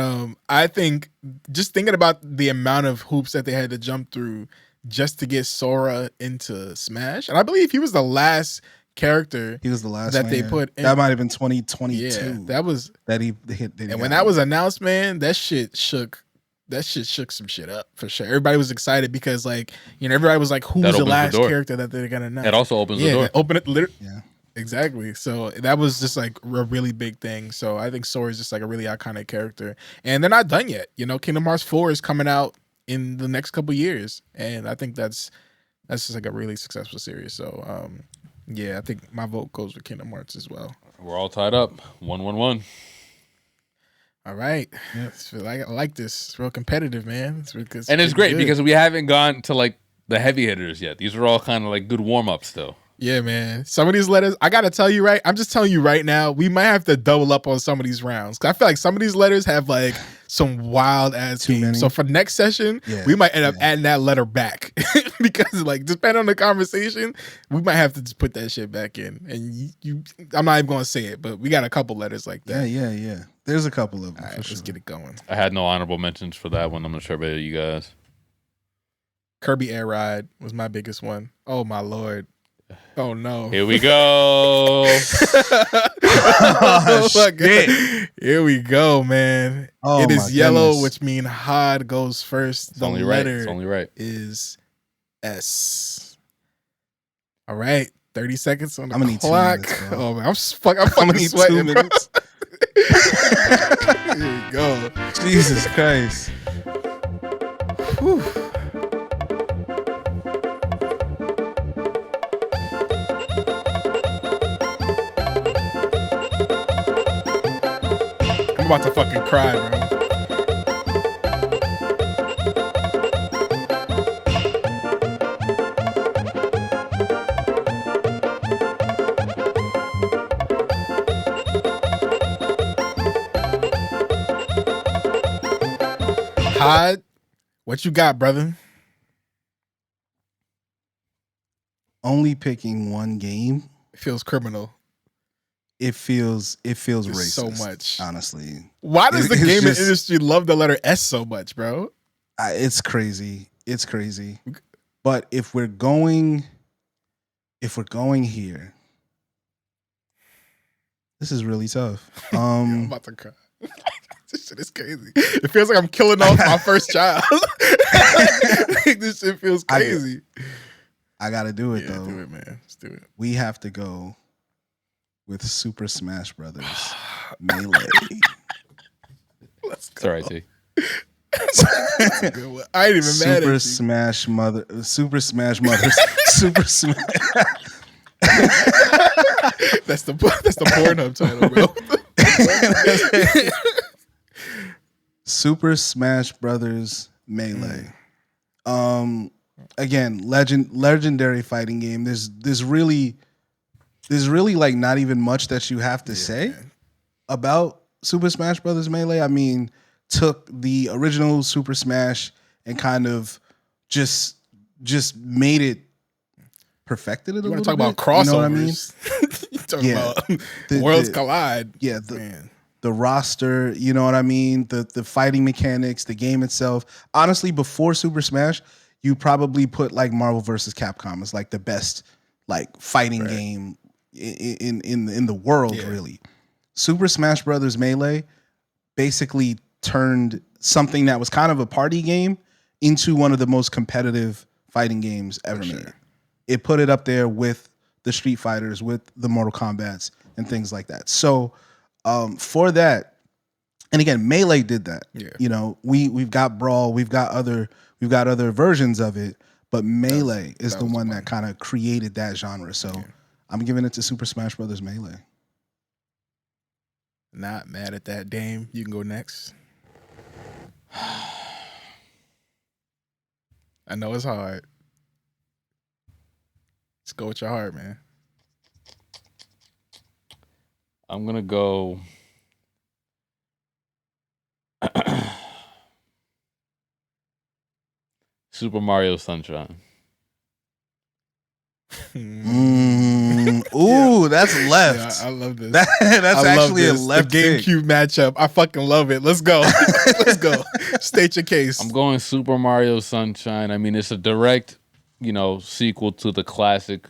A: I think just thinking about the amount of hoops that they had to jump through just to get Sora into Smash, and I believe he was the last character.
C: He was the last
A: That
C: one,
A: they
C: yeah.
A: put in.
C: That might have been 2022.
A: Yeah, that was.
C: that he hit.
A: And when that was announced, man, that shit shook some shit up for sure. Everybody was excited because, like, everybody was like, "Who's
B: That
A: the
B: opens the
A: last
B: door.
A: character that they're gonna announce?"
B: It also opens the
A: yeah,
B: door.
A: open it.
C: Yeah.
A: Exactly. So that was just like a really big thing. So I think Sora is just like a really iconic character, and they're not done yet. Kingdom Hearts 4 is coming out in the next couple years, and I think that's just like a really successful series. So yeah, I think my vote goes with Kingdom Hearts as well.
B: We're all tied up. 1-1-1.
A: All right. I like this. It's real competitive, man.
B: And it's great because we haven't gone to like the heavy hitters yet. These are all kind of like good warm ups though.
A: Yeah, man. Some of these letters, I gotta tell you, right? I'm just telling you right now, we might have to double up on some of these rounds. Cause I feel like some of these letters have like some wild ass
C: Too
A: themes.
C: many.
A: So for next session,
C: Yeah,
A: we might end up adding that letter back because, like, depending on the conversation, we might have to just put that shit back in. And I'm not even gonna say it, but we got a couple letters like that.
C: Yeah. There's a couple of them.
A: All right, let's get it going.
B: I had no honorable mentions for that one. I'm not sure about you guys.
A: Kirby Air Ride was my biggest one. Oh my lord. Oh no.
B: Here we go.
A: Oh, my God.
C: shit.
A: Here we go, man.
C: Oh,
A: it
C: my
A: is yellow,
C: goodness.
A: which means Hod goes first.
B: It's
A: The
B: only right.
A: letter
B: It's only right.
A: is S. All right. 30 seconds on the
C: I'm gonna need 2
A: clock.
C: minutes, bro.
A: Oh man, I'm
C: I'm gonna
A: fucking
C: need
A: sweating.
C: 2
A: bro.
C: minutes.
A: Here we go.
C: Jesus Christ.
A: Whew. I'm about to fucking cry, bro. Hod, what you got, brother?
C: Only picking one game,
A: It feels criminal.
C: it feels racist.
A: There's so much.
C: Honestly.
A: Why does the
C: It's
A: gaming
C: just-
A: industry love the letter S so much, bro?
C: It's crazy. It's crazy. But if we're going here, this is really tough.
A: I'm about to cry. This shit is crazy. It feels like I'm killing off my first child. This shit feels crazy.
C: I gotta do it
A: Yeah,
C: though.
A: do it, man. Let's do it.
C: We have to go with Super Smash Brothers Melee.
A: Let's
B: It's
A: go.
B: all right, T.
A: Good one. I ain't even mad at
C: Super
A: you.
C: Smash Mothers. Super Smash Smash.
A: That's the Pornhub title, bro.
C: Super Smash Brothers Melee. Again, legendary fighting game. There's really like not even much that you have to say about Super Smash Brothers Melee. I mean, took the original Super Smash and kind of just made it, perfected it a
A: You want
C: little
A: to talk about
C: bit.
A: crossovers?
C: You know what I mean?
A: You talking
C: Yeah.
A: about worlds collide?
C: Yeah,
A: Man.
C: the roster, you know what I mean? The fighting mechanics, the game itself. Honestly, before Super Smash, you probably put like Marvel versus Capcom as like the best like fighting game in the world, really. Super Smash Brothers Melee basically turned something that was kind of a party game into one of the most competitive fighting games ever made. It put it up there with the Street Fighters, with the Mortal Kombats and things like that. So for that, and again, Melee did that. Yeah. You know, we've got Brawl, we've got other versions of it, but Melee is the one that kind of created that genre. So I'm giving it to Super Smash Brothers Melee.
A: Not mad at that. Dame, you can go next. I know it's hard. Let's go with your heart, man.
B: I'm gonna go. Super Mario Sunshine.
C: Ooh, that's left.
A: Yeah, I love this.
C: That's actually a left
A: the GameCube matchup. I fucking love it. Let's go. Let's go. State your case.
B: I'm going Super Mario Sunshine. I mean, it's a direct, sequel to the classic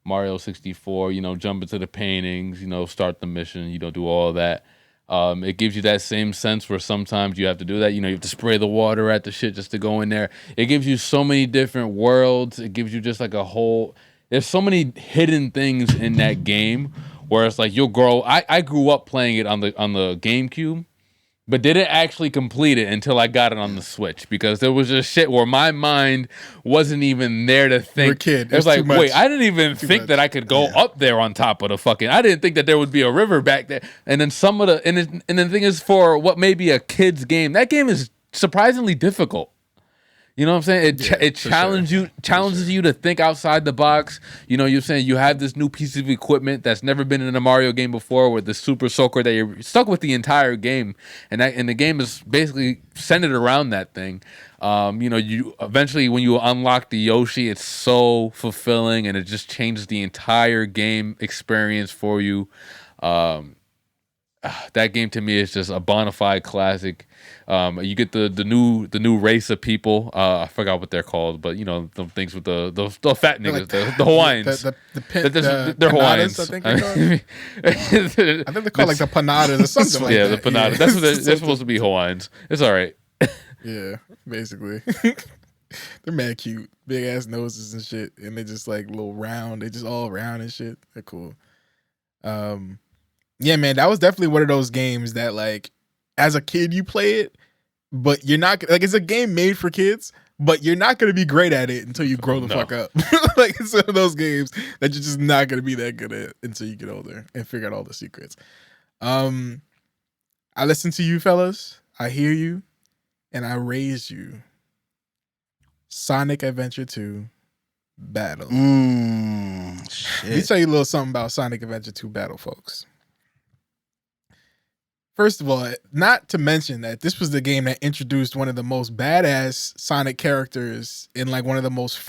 B: Mario 64. Jump into the paintings, start the mission, do all that. It gives you that same sense where sometimes you have to do that. You have to spray the water at the shit just to go in there. It gives you so many different worlds. It gives you just like a whole. There's so many hidden things in that game where it's like you'll grow. I grew up playing it on the GameCube, but didn't actually complete it until I got it on the Switch because there was just shit where my mind wasn't even there to think.
A: You're a kid.
B: It was like, wait, I didn't even think that I could go up there on top of the fucking. I didn't think that there would be a river back there. And then some of the and the thing is, for what may be a kid's game, that game is surprisingly difficult. You know what I'm saying? It challenges you to think outside the box. You're saying you have this new piece of equipment that's never been in a Mario game before with the Super Soaker that you're stuck with the entire game, and the game is basically centered around that thing. You eventually when you unlock the Yoshi, it's so fulfilling and it just changes the entire game experience for you. That game to me is just a bona fide classic. You get the new race of people. I forgot what they're called, but the things with the fat niggas, like the Hawaiians. They're Hawaiians. I think they're called. I think they're called like the Panadas or something like that. Yeah, the Panadas. Yeah. That's what they're supposed to be, Hawaiians. It's all right.
A: Yeah, basically. They're mad cute, big ass noses and shit, and they're just like little round. They just all round and shit. They're cool. Yeah, man, that was definitely one of those games that, like, as a kid, you play it, but you're not, like, it's a game made for kids, but you're not going to be great at it until you grow the fuck up. Like, it's one of those games that you're just not going to be that good at until you get older and figure out all the secrets. I listen to you, fellas. I hear you, and I raise you. Sonic Adventure 2 Battle.
C: Shit.
A: Let me tell you a little something about Sonic Adventure 2 Battle, folks. First of all, not to mention that this was the game that introduced one of the most badass Sonic characters in like one of the most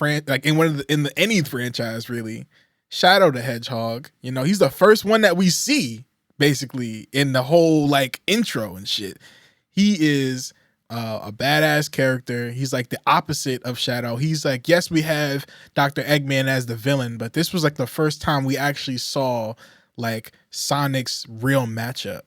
A: any franchise really, Shadow the Hedgehog. He's the first one that we see basically in the whole like intro and shit. He is a badass character. He's like the opposite of Shadow. He's like, yes, we have Dr. Eggman as the villain, but this was like the first time we actually saw like Sonic's real matchup.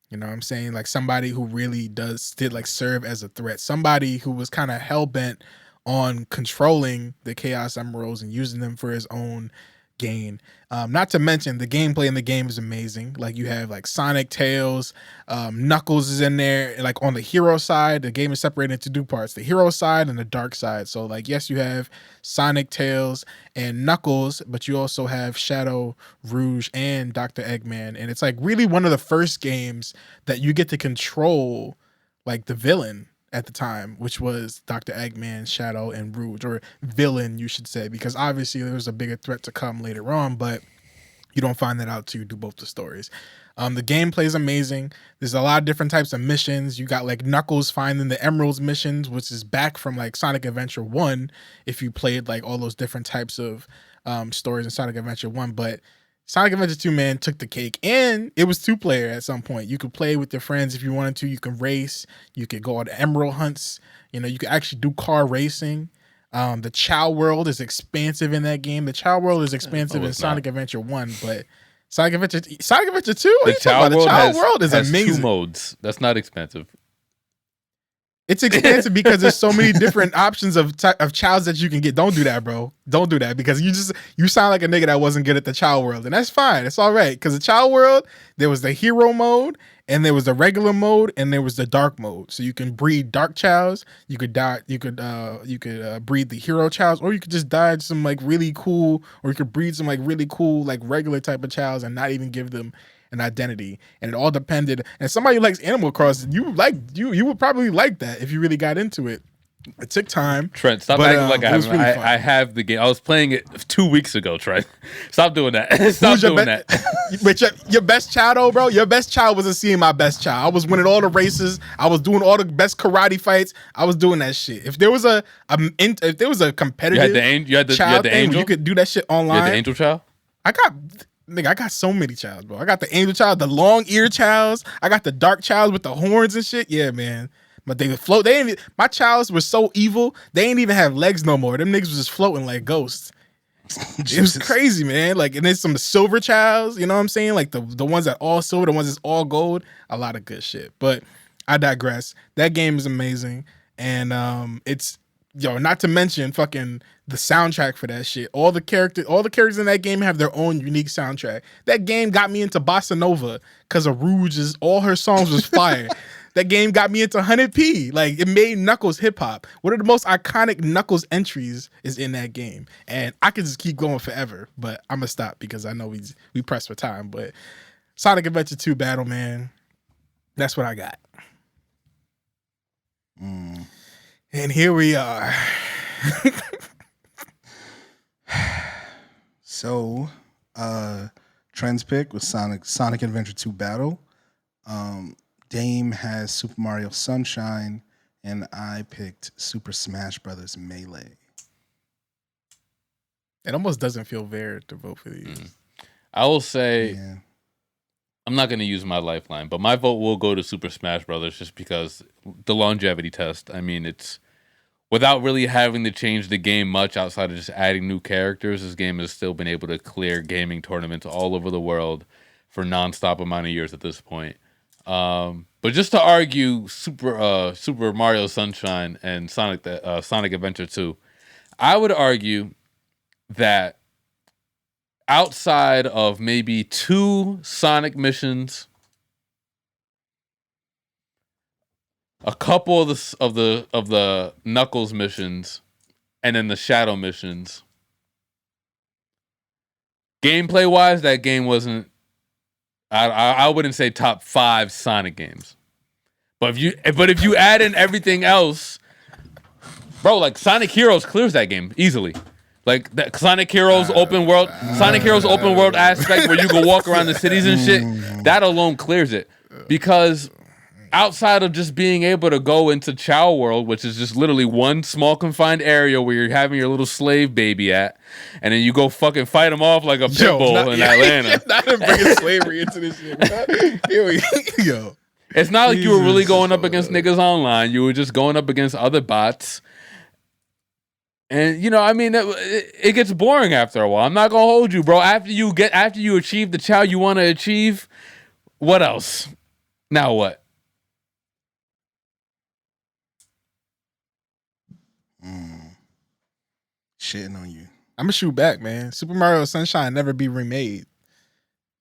A: You know what I'm saying? Like somebody who really did like serve as a threat. Somebody who was kind of hell-bent on controlling the Chaos Emeralds and using them for his own gain. Not to mention the gameplay in the game is amazing. Like you have like Sonic, Tails, Knuckles is in there. Like on the hero side, the game is separated into two parts, the hero side and the dark side. So like, yes, you have Sonic, Tails, and Knuckles, but you also have Shadow, Rouge, and Dr. Eggman. And it's like really one of the first games that you get to control like the villain at the time, which was Dr. Eggman, Shadow, and Rouge, or villain, you should say, because obviously there was a bigger threat to come later on, but you don't find that out till you do both the stories. The gameplay is amazing. There's a lot of different types of missions. You got like Knuckles finding the Emeralds missions, which is back from like Sonic Adventure 1, if you played like all those different types of stories in Sonic Adventure 1, but Sonic Adventure 2, man, took the cake. And it was 2-player at some point. You could play with your friends if you wanted to. You can race. You could go on emerald hunts. You could actually do car racing. The Chow world is expansive in that game. The Chow world is expansive in Sonic Adventure 1, but Sonic Adventure 2?
B: The Chow
A: world is
B: has
A: amazing.
B: 2 modes. That's not expensive.
A: It's expensive because there's so many different options of chows that you can get. Don't do that, bro. Don't do that because you sound like a nigga that wasn't good at the chow world, and that's fine. It's all right because the chow world, there was the hero mode, and there was the regular mode, and there was the dark mode. So you can breed dark chows. You could breed the hero chows, or you could just dodge some like really cool, or you could breed some like really cool like regular type of chows and not even give them an identity. And it all depended. And somebody who likes Animal Crossing, you would probably like that if you really got into it. It took time.
B: Trent, stop acting like I have the game. I was playing it 2 weeks ago, Trent. Stop doing that. Stop doing that.
A: But your best child, though, bro, your best child wasn't seeing my best child. I was winning all the races. I was doing all the best karate fights. I was doing that shit. If there was a competitive
B: you had the angel?
A: you could do that shit online.
B: You had the angel child?
A: I got so many childs, bro. I got the angel child, the long ear childs. I got the dark childs with the horns and shit. Yeah, man. But they would float. My childs were so evil. They ain't even have legs no more. Them niggas was just floating like ghosts. It was crazy, man. Like, and then some silver childs. You know what I'm saying? Like the ones that all silver, the ones that's all gold. A lot of good shit. But I digress. That game is amazing, and it's. Not to mention fucking the soundtrack for that shit. All the characters in that game have their own unique soundtrack. That game got me into Bossa Nova because of Rouge's. All her songs was fire. That game got me into 100p. Like, it made Knuckles hip hop. One of the most iconic Knuckles entries is in that game, and I could just keep going forever. But I'm gonna stop because I know we pressed for time. But Sonic Adventure 2 Battle, man, that's what I got. And here we are.
C: So, Trent's pick was Sonic Adventure 2 Battle. Dame has Super Mario Sunshine, and I picked Super Smash Brothers Melee.
A: It almost doesn't feel fair to vote for these.
B: I will say, I'm not going to use my lifeline, but my vote will go to Super Smash Brothers just because the longevity test. I mean, it's without really having to change the game much outside of just adding new characters. This game has still been able to clear gaming tournaments all over the world for nonstop amount of years at this point. But just to argue Super Mario Sunshine and Sonic Adventure 2, I would argue that outside of maybe 2 Sonic missions, a couple of the Knuckles missions, and then the Shadow missions, gameplay wise, that game wasn't. I wouldn't say top 5 Sonic games, but if you add in everything else, bro, like Sonic Heroes clears that game easily. Like that Sonic Heroes open world aspect where you can walk around the cities and shit, that alone clears it. Because outside of just being able to go into Chow World, which is just literally one small confined area where you're having your little slave baby at, and then you go fucking fight them off like a pit bull in Atlanta.
A: Not bringing slavery into this shit. Here we go.
B: It's not like you were really going up against niggas online. You were just going up against other bots. And, it gets boring after a while. I'm not going to hold you, bro. After you achieve the chow you want to achieve, what else? Now what?
C: Shitting on you.
A: I'm gonna shoot back, man. Super Mario Sunshine never be remade.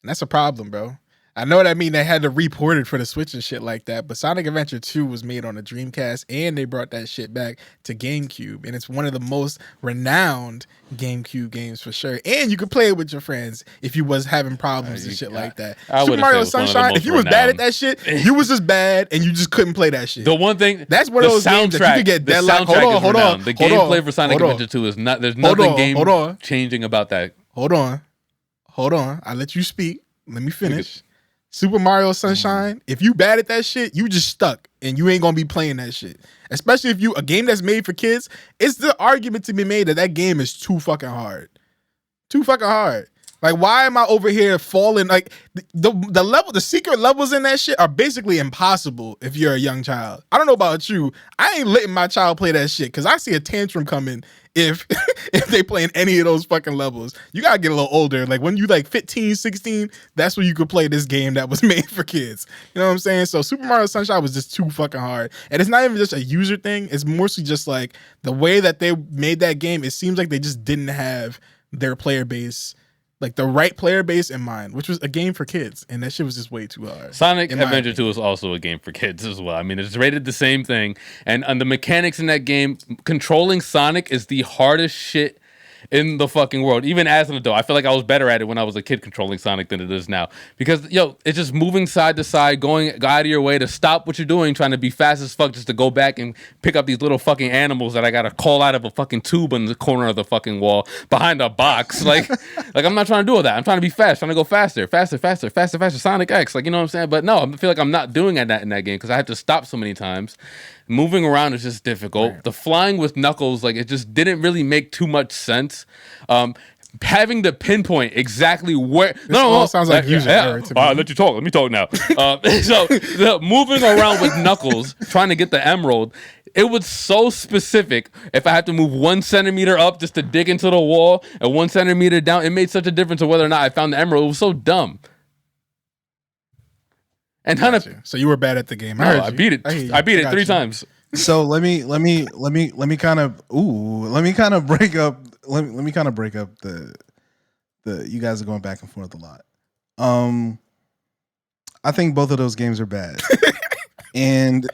A: And that's a problem, bro. I know that mean they had to report it for the Switch and shit like that, but Sonic Adventure 2 was made on the Dreamcast, and they brought that shit back to GameCube, and it's one of the most renowned GameCube games for sure. And you could play it with your friends if you was having problems and shit like that. Super Mario Sunshine, if you was bad at that shit, you was just bad, and you just couldn't play that shit.
B: The one thing,
A: that's one of those games that you could get deadlocked. Hold on.
B: The gameplay for Sonic Adventure 2 is not. There's nothing game changing about that.
A: Hold on. I let you speak. Let me finish. Super Mario Sunshine, if you bad at that shit, you just stuck and you ain't gonna be playing that shit. Especially if a game that's made for kids, it's the argument to be made that game is too fucking hard. Too fucking hard. Like, why am I over here falling? Like, the secret levels in that shit are basically impossible if you're a young child. I don't know about you. I ain't letting my child play that shit because I see a tantrum coming if if they play in any of those fucking levels. You gotta get a little older. Like when you like 15, 16, that's when you could play this game that was made for kids. You know what I'm saying? So Super Mario Sunshine was just too fucking hard. And it's not even just a user thing. It's mostly just like the way that they made that game. It seems like they just didn't have their player base, like the right player base in mind, which was a game for kids, and that shit was just way too hard.
B: Sonic Adventure 2 is also a game for kids as well. I mean, it's rated the same thing, and the mechanics in that game, controlling Sonic is the hardest shit in the fucking world. Even as an adult, I feel like I was better at it when I was a kid controlling Sonic than it is now. Because, it's just moving side to side, going out of your way to stop what you're doing, trying to be fast as fuck just to go back and pick up these little fucking animals that I gotta call out of a fucking tube in the corner of the fucking wall behind a box. Like I'm not trying to do all that. I'm trying to be fast, trying to go faster. Sonic X, like, you know what I'm saying? But no, I feel like I'm not doing that in that game because I had to stop so many times. Moving around is just difficult. Right. The flying with Knuckles, like, it just didn't really make too much sense. Having to pinpoint exactly where.
A: Sounds like user error to me.
B: I'll let you talk. Let me talk now. So moving around with Knuckles, trying to get the emerald, it was so specific. If I had to move 1 centimeter up just to dig into the wall and 1 centimeter down, it made such a difference of whether or not I found the emerald. It was so dumb. And
A: so you were bad at the game.
B: I beat it. I beat it 3 times.
C: So let me kind of break up the you guys are going back and forth a lot. I think both of those games are bad. And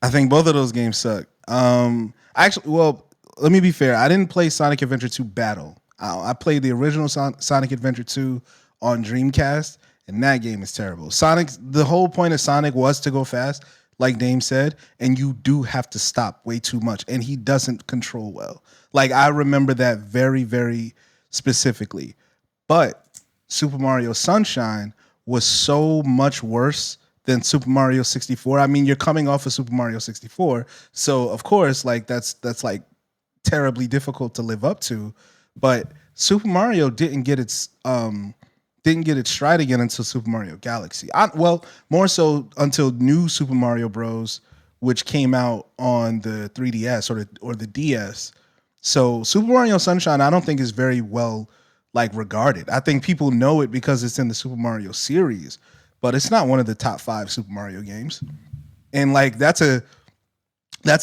C: I think both of those games suck. Actually, well, let me be fair. I didn't play Sonic Adventure 2 Battle. I played the original Sonic Adventure 2 on Dreamcast. And that game is terrible. The whole point of Sonic was to go fast, like Dame said, and you do have to stop way too much. And he doesn't control well. Like, I remember that very, very specifically. But Super Mario Sunshine was so much worse than Super Mario 64. I mean, you're coming off of Super Mario 64. So, of course, like, that's like terribly difficult to live up to. But Super Mario didn't get its stride again until Super Mario Galaxy. More so until New Super Mario Bros., which came out on the 3DS or the DS. So Super Mario Sunshine, I don't think is very well regarded. I think people know it because it's in the Super Mario series, but it's not one of the top 5 Super Mario games. And that's a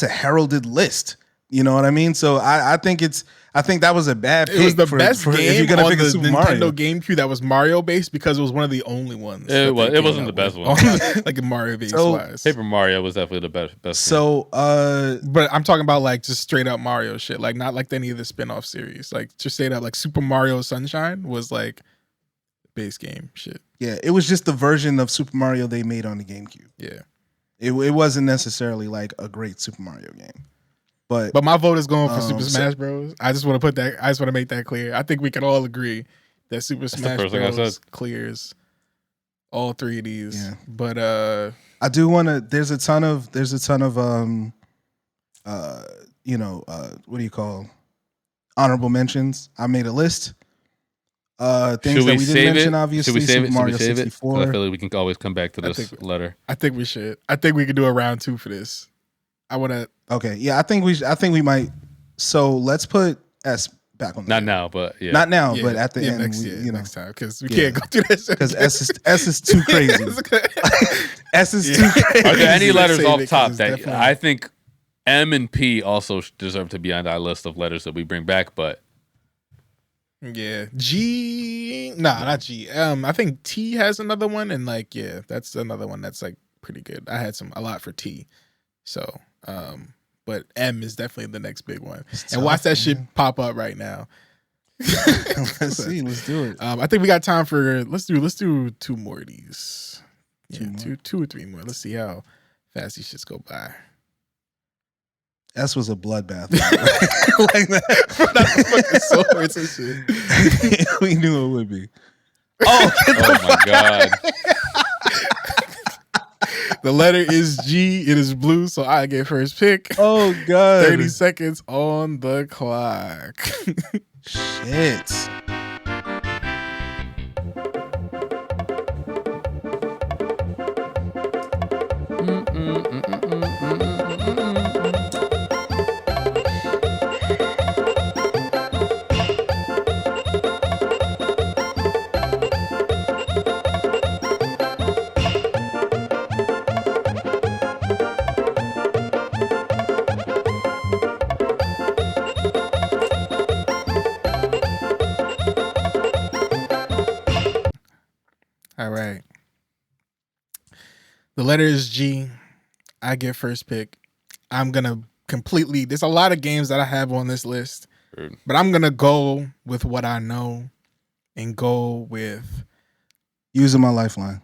C: heralded list. You know what I mean? So I think that was a bad pick.
A: It was the best game
C: if you're gonna
A: on
C: pick
A: the
C: a Super
A: Nintendo
C: Mario.
A: GameCube that was Mario based because it was one of the only ones.
B: It wasn't the best one.
A: Like Mario based wise.
B: Paper Mario was definitely the best.
C: So,
A: but I'm talking about just straight up Mario shit, not like any of the spin-off series. Like just straight up Super Mario Sunshine was base game shit.
C: Yeah, it was just the version of Super Mario they made on the GameCube.
A: Yeah,
C: it wasn't necessarily a great Super Mario game. But
A: my vote is going for Super Smash Bros. I just want to make that clear. I think we can all agree that Super Smash Bros. Clears all 3 of these.
C: Yeah.
A: But
C: I do want to. There's a ton of what do you call honorable mentions? I made a list. Things that we didn't mention, obviously. Super Mario 64.
B: I feel like we can always come back to this letter.
A: I think we should. I think we could do a round 2 for this. I want to.
C: Okay, yeah, I think we might. So let's put S back on.
B: Not now, but yeah.
C: Not now, but at the end,
A: next time, because we can't go through this.
C: Because S is too crazy. S is too crazy.
B: Are there any letters off top that I think M and P also deserve to be on that list of letters that we bring back? But
A: yeah, G. Nah, not G. I think T has another one, and that's another one that's pretty good. I had a lot for T, so. But M is definitely the next big one. And watch that shit pop up right now.
C: Let's see. Let's do it.
A: I think we got time for let's do 2 more of these. Two or 3 more. Let's see how fast these shits go by.
C: S was a bloodbath.
A: Like that. Swords and shit.
C: We knew it would be.
B: Oh my God.
A: The letter is G. It is blue, so I get first pick.
C: Oh, God.
A: 30 seconds on the clock.
C: Shit.
A: right. The letter is G. I get first pick. I'm gonna completely. There's a lot of games that I have on this list, but I'm gonna go with what I know and go with
C: Using my lifeline.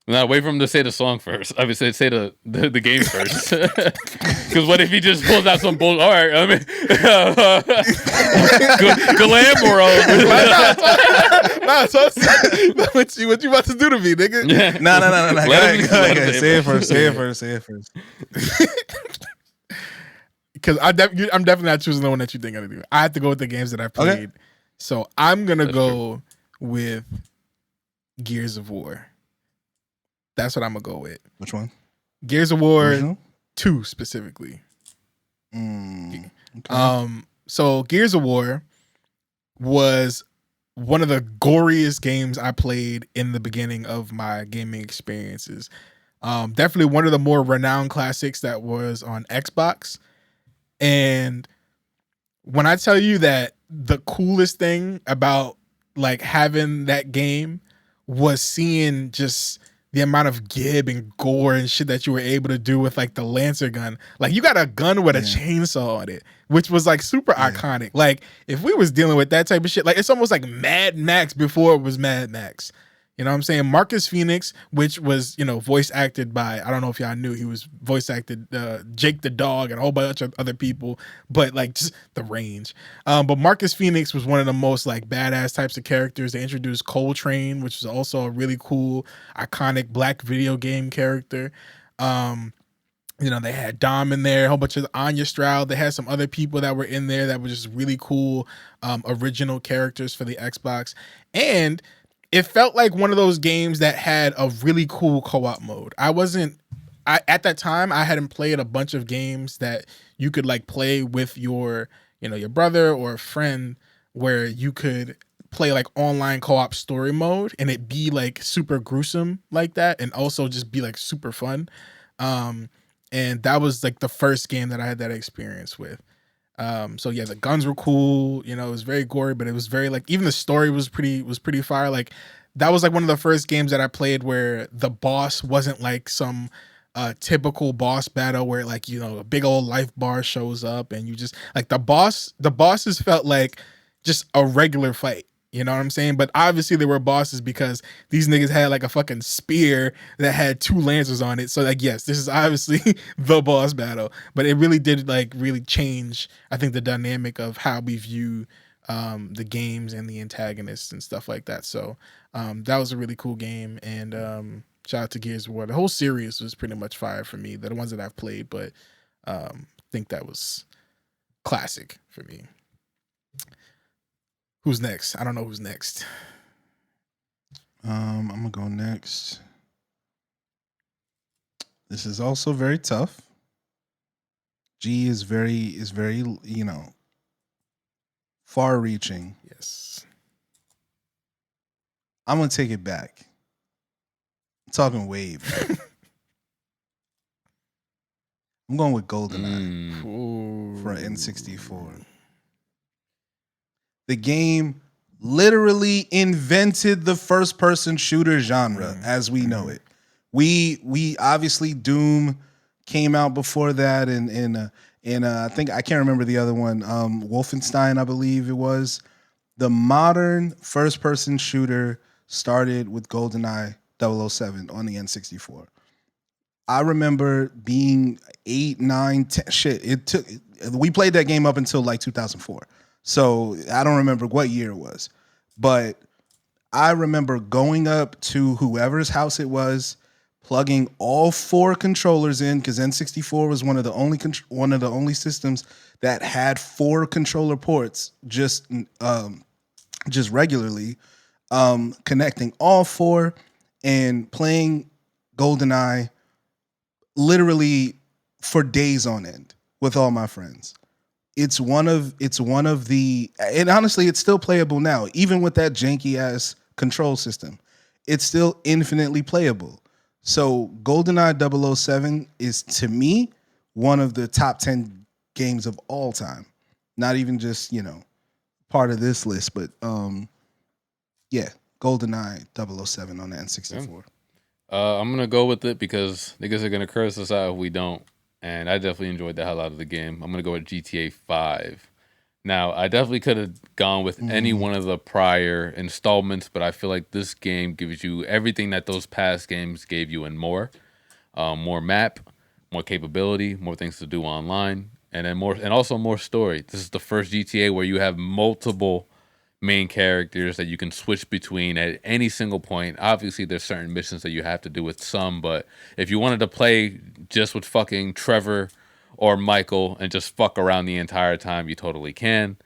B: Now wait for him to say the song first. I mean, say the game first. Because what if he just pulls out some bull? All right, I mean, Glam World.
A: what you about to do to me, nigga?
C: No. Go ahead. Say it first.
A: Because I'm definitely not choosing the one that you think I'm gonna do. I have to go with the games that I played.
C: Okay.
A: So I'm gonna go with Gears of War. That's what I'm gonna go with.
C: Which one?
A: Gears of War
C: Original?
A: 2 specifically.
C: Okay.
A: So Gears of War was one of the goriest games I played in the beginning of my gaming experiences. Definitely one of the more renowned classics that was on Xbox. And when I tell you that the coolest thing about like having that game was seeing just the amount of gib and gore and shit that you were able to do with like the Lancer gun. Like you got a gun with a chainsaw on it, which was like super iconic. Like if we was dealing with that type of shit, like it's almost like Mad Max before it was Mad Max. You know what I'm saying? Marcus Phoenix, which was, voice acted by, I don't know if y'all knew, he was voice acted Jake the Dog and a whole bunch of other people, but like just the range. But Marcus Phoenix was one of the most like badass types of characters. They introduced Coltrane, which was also a really cool, iconic black video game character. They had Dom in there, a whole bunch of Anya Stroud. They had some other people that were in there that were just really cool original characters for the Xbox. And it felt like one of those games that had a really cool co-op mode. At that time, I hadn't played a bunch of games that you could like play with your brother or a friend where you could play like online co-op story mode and it be like super gruesome like that and also just be like super fun. And that was like the first game that I had that experience with. So yeah, the guns were cool, it was very gory, but it was very like, even the story was pretty fire. Like that was like one of the first games that I played where the boss wasn't like some typical boss battle where like, a big old life bar shows up and you just like the bosses felt like just a regular fight. You know what I'm saying? But obviously they were bosses because these niggas had like a fucking spear that had 2 lancers on it. So like, yes, this is obviously the boss battle, but it really did like really change, I think, the dynamic of how we view the games and the antagonists and stuff like that. So that was a really cool game. And shout out to Gears of War. The whole series was pretty much fire for me. They're the ones that I've played, but I think that was classic for me. Who's next? I don't know who's next.
C: I'm gonna go next. This is also very tough. G is very far reaching.
A: Yes.
C: I'm gonna take it back. I'm talking way back. I'm going with GoldenEye for N64. The game literally invented the first-person shooter genre as we know it. We obviously Doom came out before that, and I think I can't remember the other one. Wolfenstein, I believe it was. The modern first-person shooter started with GoldenEye 007 on the N64. I remember being 8, 9, 10. We played that game up until like 2004. So I don't remember what year it was, but I remember going up to whoever's house it was, plugging all 4 controllers in because N64 was one of the only systems that had 4 controller ports just regularly, connecting all 4 and playing GoldenEye literally for days on end with all my friends. It's one of the, and honestly, it's still playable now, even with that janky ass control system. It's still infinitely playable. So GoldenEye 007 is, to me, one of the top 10 games of all time. Not even just, part of this list, but yeah, GoldenEye 007 on the N64.
B: I'm gonna go with it because niggas are gonna curse us out if we don't, and I definitely enjoyed the hell out of the game. I'm gonna go with GTA 5. Now, I definitely could have gone with any one of the prior installments, but I feel like this game gives you everything that those past games gave you and more. More map, more capability, more things to do online, and then also more story. This is the first GTA where you have multiple main characters that you can switch between at any single point. Obviously, there's certain missions that you have to do with some, but if you wanted to play just with fucking Trevor or Michael and just fuck around the entire time, you totally can.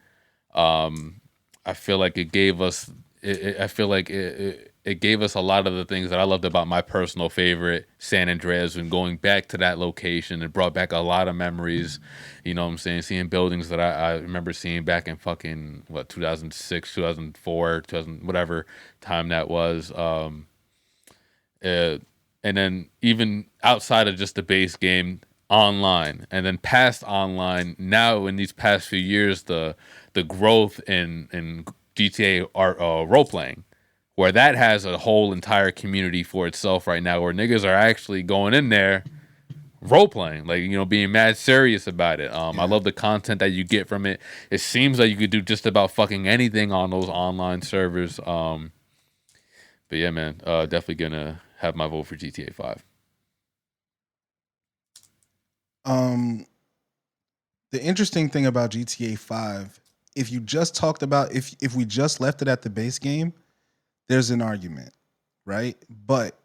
B: I feel like it gave us. It gave us a lot of the things that I loved about my personal favorite, San Andreas, and going back to that location. It brought back a lot of memories. You know what I'm saying? Seeing buildings that I remember seeing back in fucking 2006, 2004, 2000 whatever time that was. And then even outside of just the base game, online, and then past online. Now in these past few years, the growth in GTA role playing, where that has a whole entire community for itself right now, where niggas are actually going in there role playing, like, you know, being mad serious about it. I love the content that you get from it. It seems like you could do just about fucking anything on those online servers. But yeah, man, definitely gonna have my vote for GTA 5.
C: The interesting thing about GTA 5, if you just talked about if we just left it at the base game, there's an argument, right? But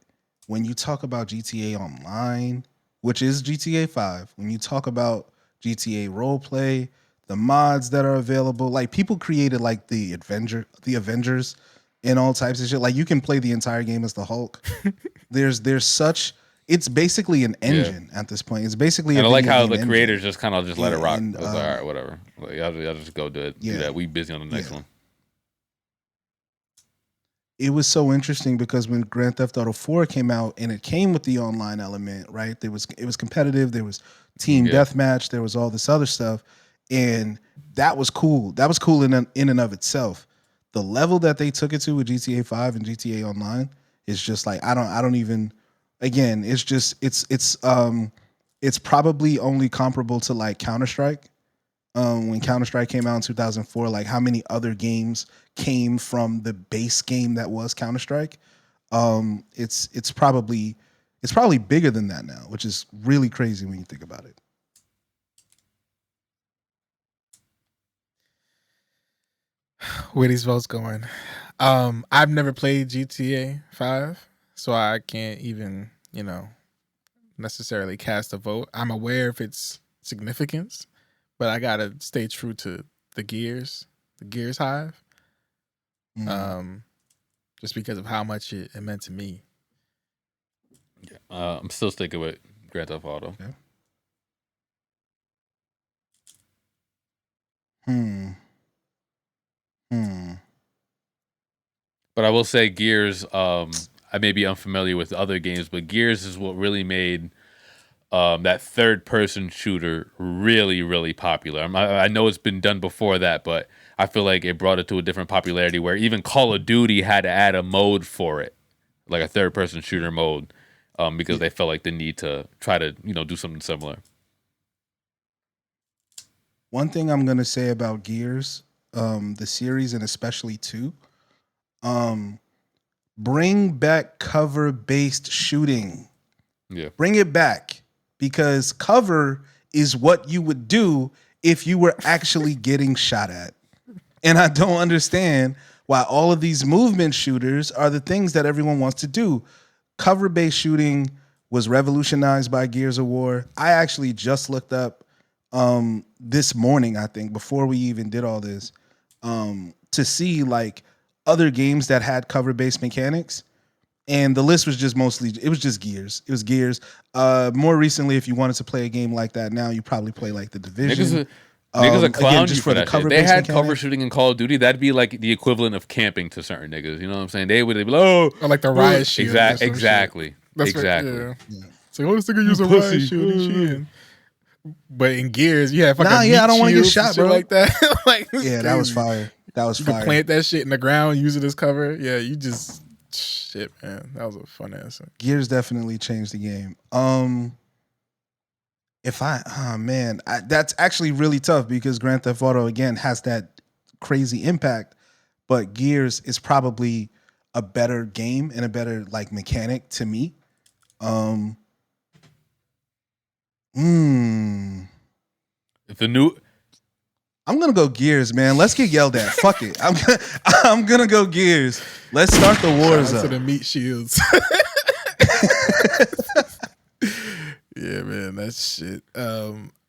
C: when you talk about GTA Online, which is GTA 5, when you talk about GTA roleplay, the mods that are available, like people created like the Avengers and all types of shit. Like you can play the entire game as the Hulk. There's such, it's basically an engine at this point. It's basically
B: and
C: a
B: I like how the
C: engine.
B: creators just kind of just let it rock.
C: And,
B: It was like, all right, whatever. Like, y'all just go do that. We busy on the next one.
C: It was so interesting because when Grand Theft Auto 4 came out and it came with the online element, right? It was competitive. There was team deathmatch. There was all this other stuff, and that was cool. That was cool in and of itself. The level that they took it to with GTA 5 and GTA Online is just like I don't even. Again, it's just it's probably only comparable to like Counter-Strike. When Counter-Strike came out in 2004, like how many other games came from the base game that was Counter-Strike? It's probably bigger than that now, which is really crazy when you think about it.
A: Where these votes going? I've never played GTA 5, so I can't even, necessarily cast a vote. I'm aware of its significance, but I gotta stay true to the Gears hive. Just because of how much it meant to me.
B: Yeah, I'm still sticking with Grand Theft Auto.
C: Okay.
B: But I will say Gears, I may be unfamiliar with other games, but Gears is what really made that third-person shooter really, really popular. I know it's been done before that, but I feel like it brought it to a different popularity where even Call of Duty had to add a mode for it, like a third-person shooter mode, because they felt like the need to try to, do something similar.
C: One thing I'm going to say about Gears, the series and especially 2, bring back cover-based shooting.
B: Yeah.
C: Bring it back, because cover is what you would do if you were actually getting shot at. And I don't understand why all of these movement shooters are the things that everyone wants to do. Cover-based shooting was revolutionized by Gears of War. I actually just looked up this morning, I think, before we even did all this, to see like other games that had cover-based mechanics. And the list was just it was just Gears. It was Gears. More recently, if you wanted to play a game like that now, you probably play like The Division.
B: Niggas are clown you for that shit. They had
C: mechanic.
B: cover shooting in Call of Duty. That'd be like the equivalent of camping to certain niggas. You know what I'm saying? They would be like,
A: or like the riot shield.
B: Exactly. Exactly.
A: What, yeah. So this nigga use a riot shield and shit. But in Gears, you had fucking
C: I don't want to get shot, bro.
A: like that.
C: That was fire. That was
A: You
C: fire.
A: can plant that shit in the ground, use it as cover. Yeah, you just shit, man. That was a fun answer.
C: Gears definitely changed the game. That's actually really tough because Grand Theft Auto again has that crazy impact, but Gears is probably a better game and a better like mechanic to me.
B: If the new
C: I'm gonna go Gears, man. Let's get yelled at. Fuck it. I'm gonna go Gears. Let's start the wars
A: Shout out
C: up.
A: to the meat shields. Yeah, man, that's shit.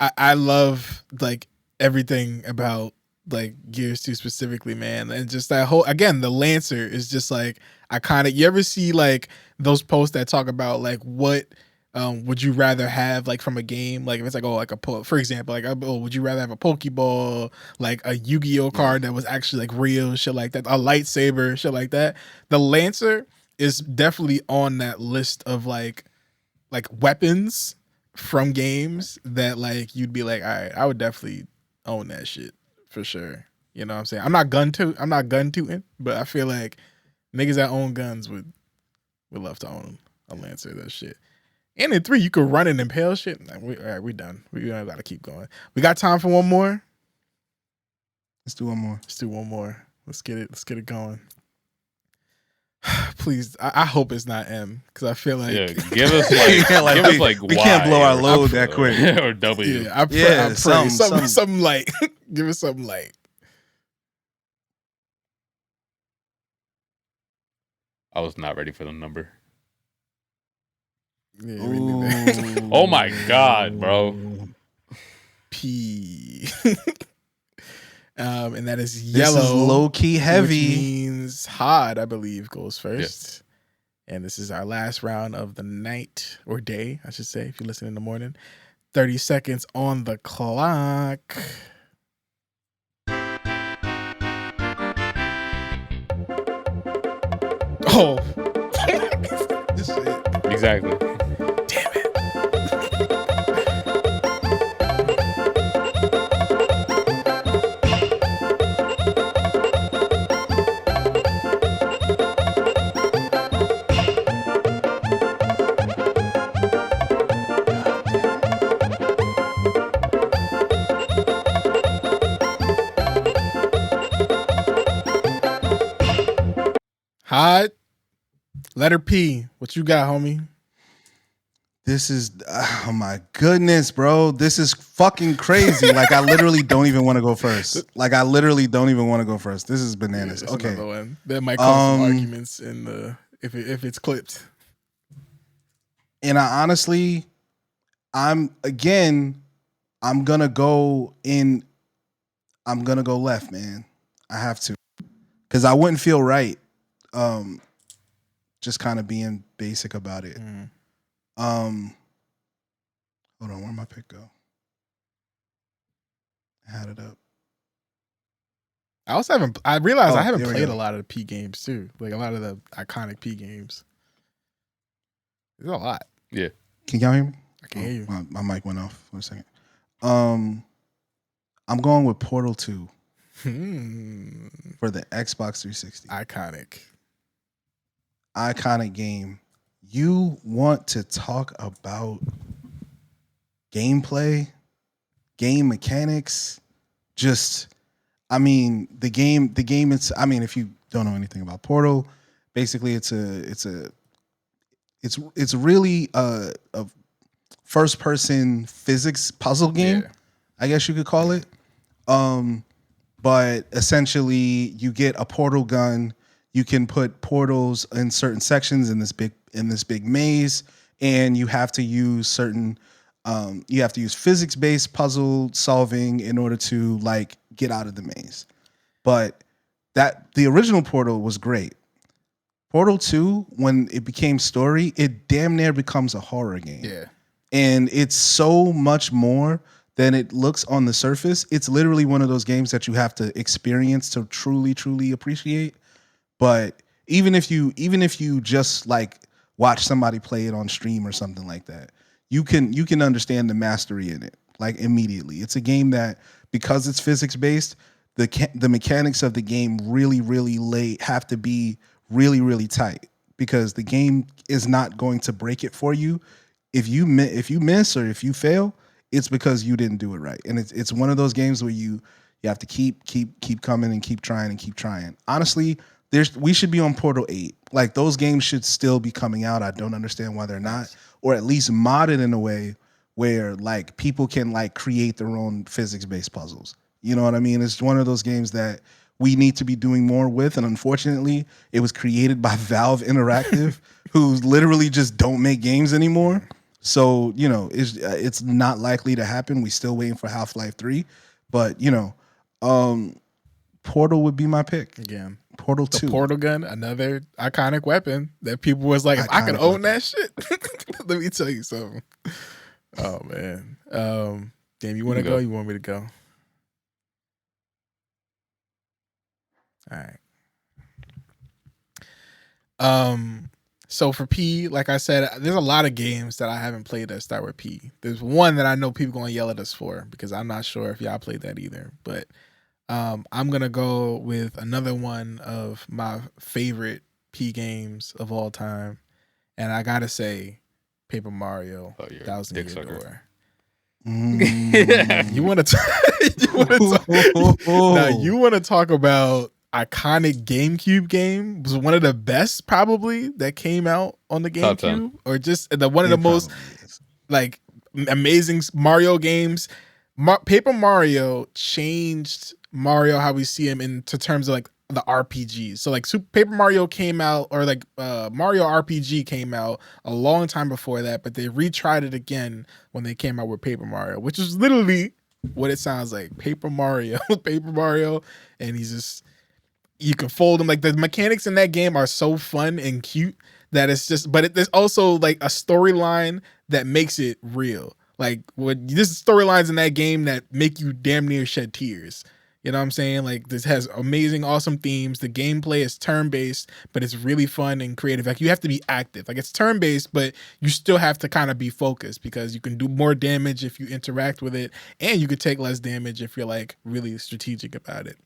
A: I love like everything about like Gears 2 specifically, man. And just that whole, again, the Lancer is just like iconic. You ever see like those posts that talk about like what would you rather have like from a game? Like if it's like, oh, like for example, like, oh, would you rather have a Pokeball, like a Yu-Gi-Oh card that was actually like real, shit like that, a lightsaber, shit like that. The Lancer is definitely on that list of like weapons from games that like you'd be like, all right, I would definitely own that shit for sure. You know what I'm saying? I'm not gun tooting, but I feel like niggas that own guns would love to own a Lancer. That shit. And in 3, you could run and impale shit. All right, we done. We gotta keep going. We got time for one more.
C: Let's do one more.
A: Let's do one more. Let's get it going. Please, I hope it's not M because I feel like
B: give us like
C: we
B: Y
C: can't blow our
B: or-
C: load that quick.
B: or W.
A: yeah, I pray
C: something.
A: something light. Give us something light.
B: I was not ready for the number.
A: Yeah, we knew that.
B: Oh my god, bro.
A: P. And that is yellow.
C: This is low key heavy.
A: Which means Hod, I believe, goes first. Yeah. And this is our last round of the night or day, I should say, if you listen in the morning. 30 seconds on the clock. Oh. This is it.
B: Exactly.
A: Damn it. Hot. Letter P. What you got, homie?
C: This is, oh my goodness, bro. This is fucking crazy. Like, I literally don't even want to go first. This is bananas.
A: Yeah,
C: okay.
A: Another one. That might cause some arguments in the if it's clipped.
C: And I honestly, I'm gonna go left, man. I have to. Because I wouldn't feel right. Just kind of being basic about it. Hold on, where'd my pick go? I had it up.
A: I realized I haven't
C: here we
A: played
C: go.
A: a lot of the P games too. Like a lot of the iconic P games. There's a lot.
B: Yeah.
C: Can y'all hear me?
A: I can hear you.
C: My mic went off for a second. I'm going with Portal 2 for the Xbox 360. Iconic game. You want to talk about gameplay, game mechanics, the game it's if you don't know anything about Portal, basically it's really a first person physics puzzle game.
A: Yeah.
C: I guess you could call it. But essentially you get a portal gun. You can put portals in certain sections in this big maze, and you have to use physics-based puzzle solving in order to like get out of the maze. But the original Portal was great. Portal 2, when it became story, it damn near becomes a horror game.
A: Yeah.
C: And it's so much more than it looks on the surface. It's literally one of those games that you have to experience to truly, truly appreciate. But even if you just like watch somebody play it on stream or something like that, you can understand the mastery in it like immediately. It's a game that, because it's physics based, the mechanics of the game really have to be really tight, because the game is not going to break it for you. If you miss or if you fail, it's because you didn't do it right. And it's one of those games where you have to keep coming and keep trying. Honestly, we should be on Portal 8. Like, those games should still be coming out. I don't understand why they're not, or at least modded in a way where like people can like create their own physics-based puzzles. You know what I mean? It's one of those games that we need to be doing more with, and unfortunately, it was created by Valve Interactive, who literally just don't make games anymore. So, you know, it's not likely to happen. We're still waiting for Half-Life 3, but you know, Portal would be my pick.
A: Again,
C: Portal 2.
A: Portal gun, another iconic weapon that people was like, if I could own that shit, let me tell you something. Oh man. Damn, you want to go? You want me to go? All right. So for P, like I said, there's a lot of games that I haven't played that start with P. There's one that I know people gonna yell at us for, because I'm not sure if y'all played that either. But I'm gonna go with another one of my favorite P games of all time, and I gotta say, Paper Mario, 1000 Year Door. You want to you want to talk about iconic GameCube game? It was one of the best probably that came out on the GameCube, or just one of the most like amazing Mario games. Paper Mario changed Mario how we see him into terms of like the RPGs. So like Paper Mario came out, or like Mario RPG came out a long time before that, but they retried it again when they came out with Paper Mario, which is literally what it sounds like. Paper Mario, and he's just, you can fold him. Like, the mechanics in that game are so fun and cute that it's just, but there's also like a storyline that makes it real. Like, there's storylines in that game that make you damn near shed tears. You know what I'm saying? Like, this has amazing, awesome themes. The gameplay is turn-based, but it's really fun and creative. Like, you have to be active. Like, it's turn-based, but you still have to kind of be focused, because you can do more damage if you interact with it, and you could take less damage if you're, like, really strategic about it.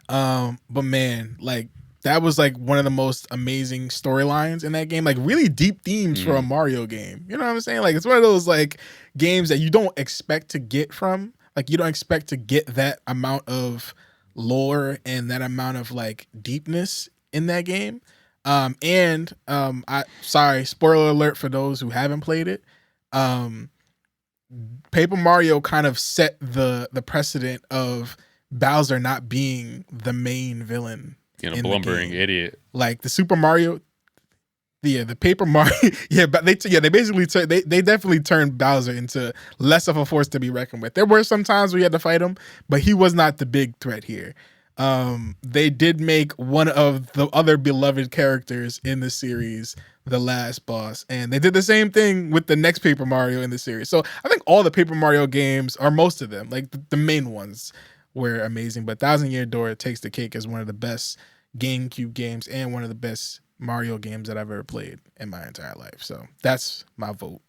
A: But man, like, that was, like, one of the most amazing storylines in that game. Like, really deep themes for a Mario game. You know what I'm saying? Like, it's one of those, like, games that you don't expect to get from. Like, you don't expect to get that amount of lore and that amount of like deepness in that game. Sorry, spoiler alert for those who haven't played it. Paper Mario kind of set the precedent of Bowser not being the main villain.
B: You know, blumbering idiot.
A: Like the Super Mario. The Paper Mario, but they basically they definitely turned Bowser into less of a force to be reckoned with. There were some times we had to fight him, but he was not the big threat here. They did make one of the other beloved characters in the series the last boss, and they did the same thing with the next Paper Mario in the series. So I think all the Paper Mario games, or most of them, like the main ones, were amazing. But 1000 Year Door takes the cake as one of the best GameCube games and one of the best Mario games that I've ever played in my entire life. So that's my vote.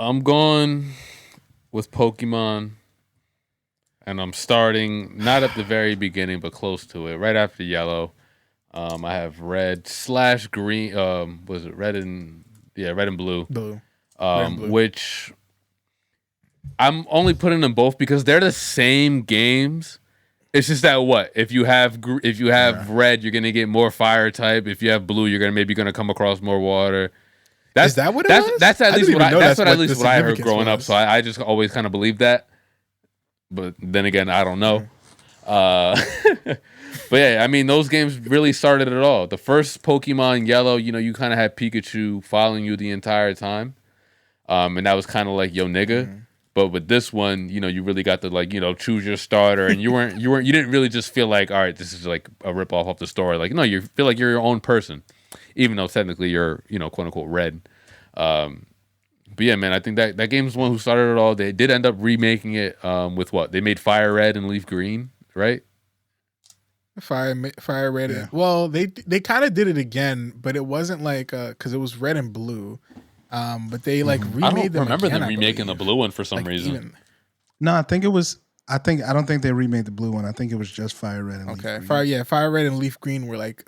B: I'm going with Pokemon, and I'm starting not at the very beginning, but close to it, right after Yellow. I have Red/Green. Was it Red and Blue?
A: Blue.
B: Which I'm only putting them both because they're the same games. It's just that if you have red, you're gonna get more fire type. If you have blue, you're maybe gonna come across more water.
A: Is that what it was?
B: That's at least what I heard growing up. So I just always kind of believed that. But then again, I don't know. But yeah, I mean, those games really started it all. The first Pokemon Yellow, you kind of had Pikachu following you the entire time, and that was kind of like yo nigga. Mm-hmm. But with this one, you really got to choose your starter, and you didn't really just feel like, all right, this is like a rip off of the story. Like, no, you feel like you're your own person, even though technically you're, quote unquote red. But yeah, man, I think that game's one who started it all. They did end up remaking it with what? They made Fire Red and Leaf Green, right?
A: Fire Red. Yeah. Well, they kind of did it again, but it wasn't like because it was Red and Blue. But they remade them.
B: I don't remember them remaking the blue one for some reason.
C: No, I think it was. I don't think they remade the blue one. I think it was just Fire Red and Leaf Green.
A: Fire Red and Leaf Green were like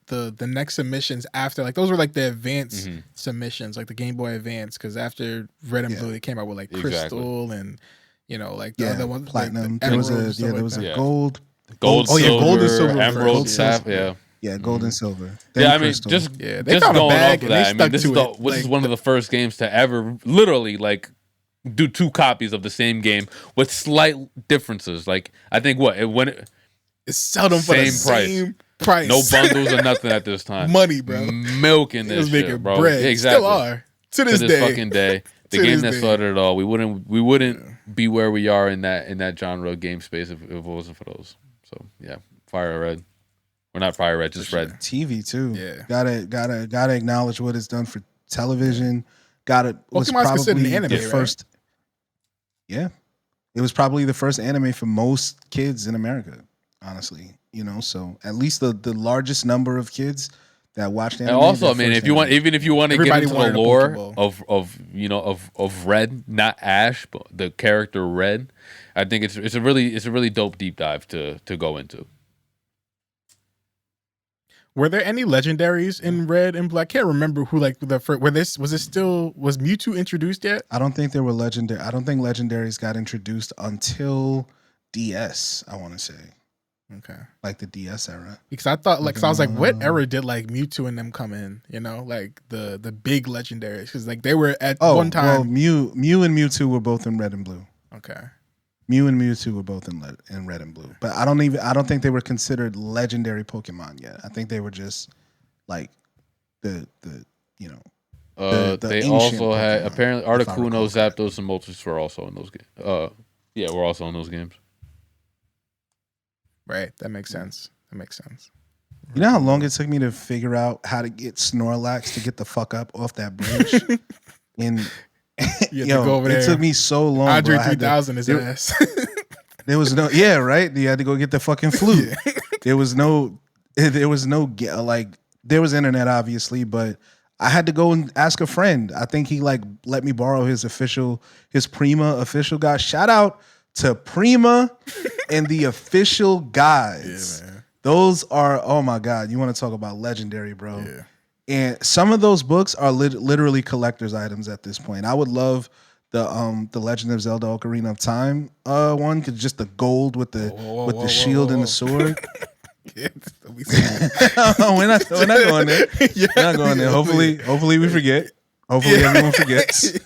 A: the next submissions after, like those were like the advanced
B: Mm-hmm.
A: submissions, like the Game Boy Advance, because after Red and Blue they came out with like Crystal and like the other ones,
C: Platinum.
A: like
C: There was
A: a
C: a gold.
B: Gold,
A: oh, yeah,
B: silver,
A: gold and silver
B: emerald,
A: first.
B: sap,
C: Yeah, gold and silver.
B: Yeah,
C: Then
B: I mean,
C: Crystal.
B: just
A: they
B: just
A: found a
B: going
A: bag
B: off of
A: and they
B: that. I mean, this is
A: stuck to it.
B: this is one of the first games to ever literally like do 2 copies of the same game with slight differences. Like I think
A: it's seldom for the same price.
B: no bundles or nothing at this time.
A: Money, bro.
B: Milking
A: It
B: this
A: was making
B: shit, bro.
A: bread.
B: Exactly.
A: Still are to this day.
B: Fucking day. The
A: To
B: game
A: this
B: that
A: day.
B: started it all. We wouldn't be where we are in that genre of game space if it wasn't for those. So yeah, Fire Red. We're not Fire Red, just Red.
C: TV too.
A: Yeah.
C: Gotta acknowledge what it's done for television. Was
A: Pokemon's considered
C: probably
A: an anime,
C: the
A: right?
C: first. Yeah, it was probably the first anime for most kids in America. Honestly, so at least the largest number of kids that watched anime.
B: And also, I
C: their
B: mean,
C: first
B: if you want,
C: anime.
B: even if you want to get
A: Everybody
B: into the
A: wanted a
B: lore
A: Pokeball.
B: of Red, not Ash, but the character Red, I think it's a really dope deep dive to go into.
A: Were there any legendaries in Red and Black? I can't remember who like the first. Was Mewtwo introduced yet?
C: I don't think there were legendary. I don't think legendaries got introduced until DS. I want to say
A: Okay,
C: like the DS era.
A: because I thought like, so I was like, what era did like Mewtwo and them come in? Like the big legendaries, because like they were at one time.
C: Well, Mew and Mewtwo were both in Red and Blue.
A: Okay,
C: Mew and Mewtwo were both in Red and Blue, but I don't think they were considered legendary Pokemon yet. I think they were just like the the
B: They
C: ancient
B: also had
C: Pokemon,
B: apparently
C: if I
B: Articuno,
C: recall correctly.
B: Zapdos, and Moltres were also in those games. Yeah, we're also in those games.
A: right. That makes sense.
C: You know how long it took me to figure out how to get Snorlax to get the fuck up off that bridge?
A: You have to go over there.
C: It took me so long.
A: Andre
C: bro. I had to-
A: 3000 his ass.
C: There was no, yeah, right. You had to go get the fucking flute. There was no, there was internet obviously, but I had to go and ask a friend. I think he like let me borrow his Prima official guide. Shout out to Prima and the official guides.
A: Yeah, man.
C: Those are, oh my God, you want to talk about legendary, bro.
A: Yeah.
C: And some of those books are literally collector's items at this point. I would love the Legend of Zelda Ocarina of Time one, cause just the gold with the shield and the sword. We're not going there.
A: Yeah.
C: We're not going there. Hopefully we forget. Hopefully everyone forgets.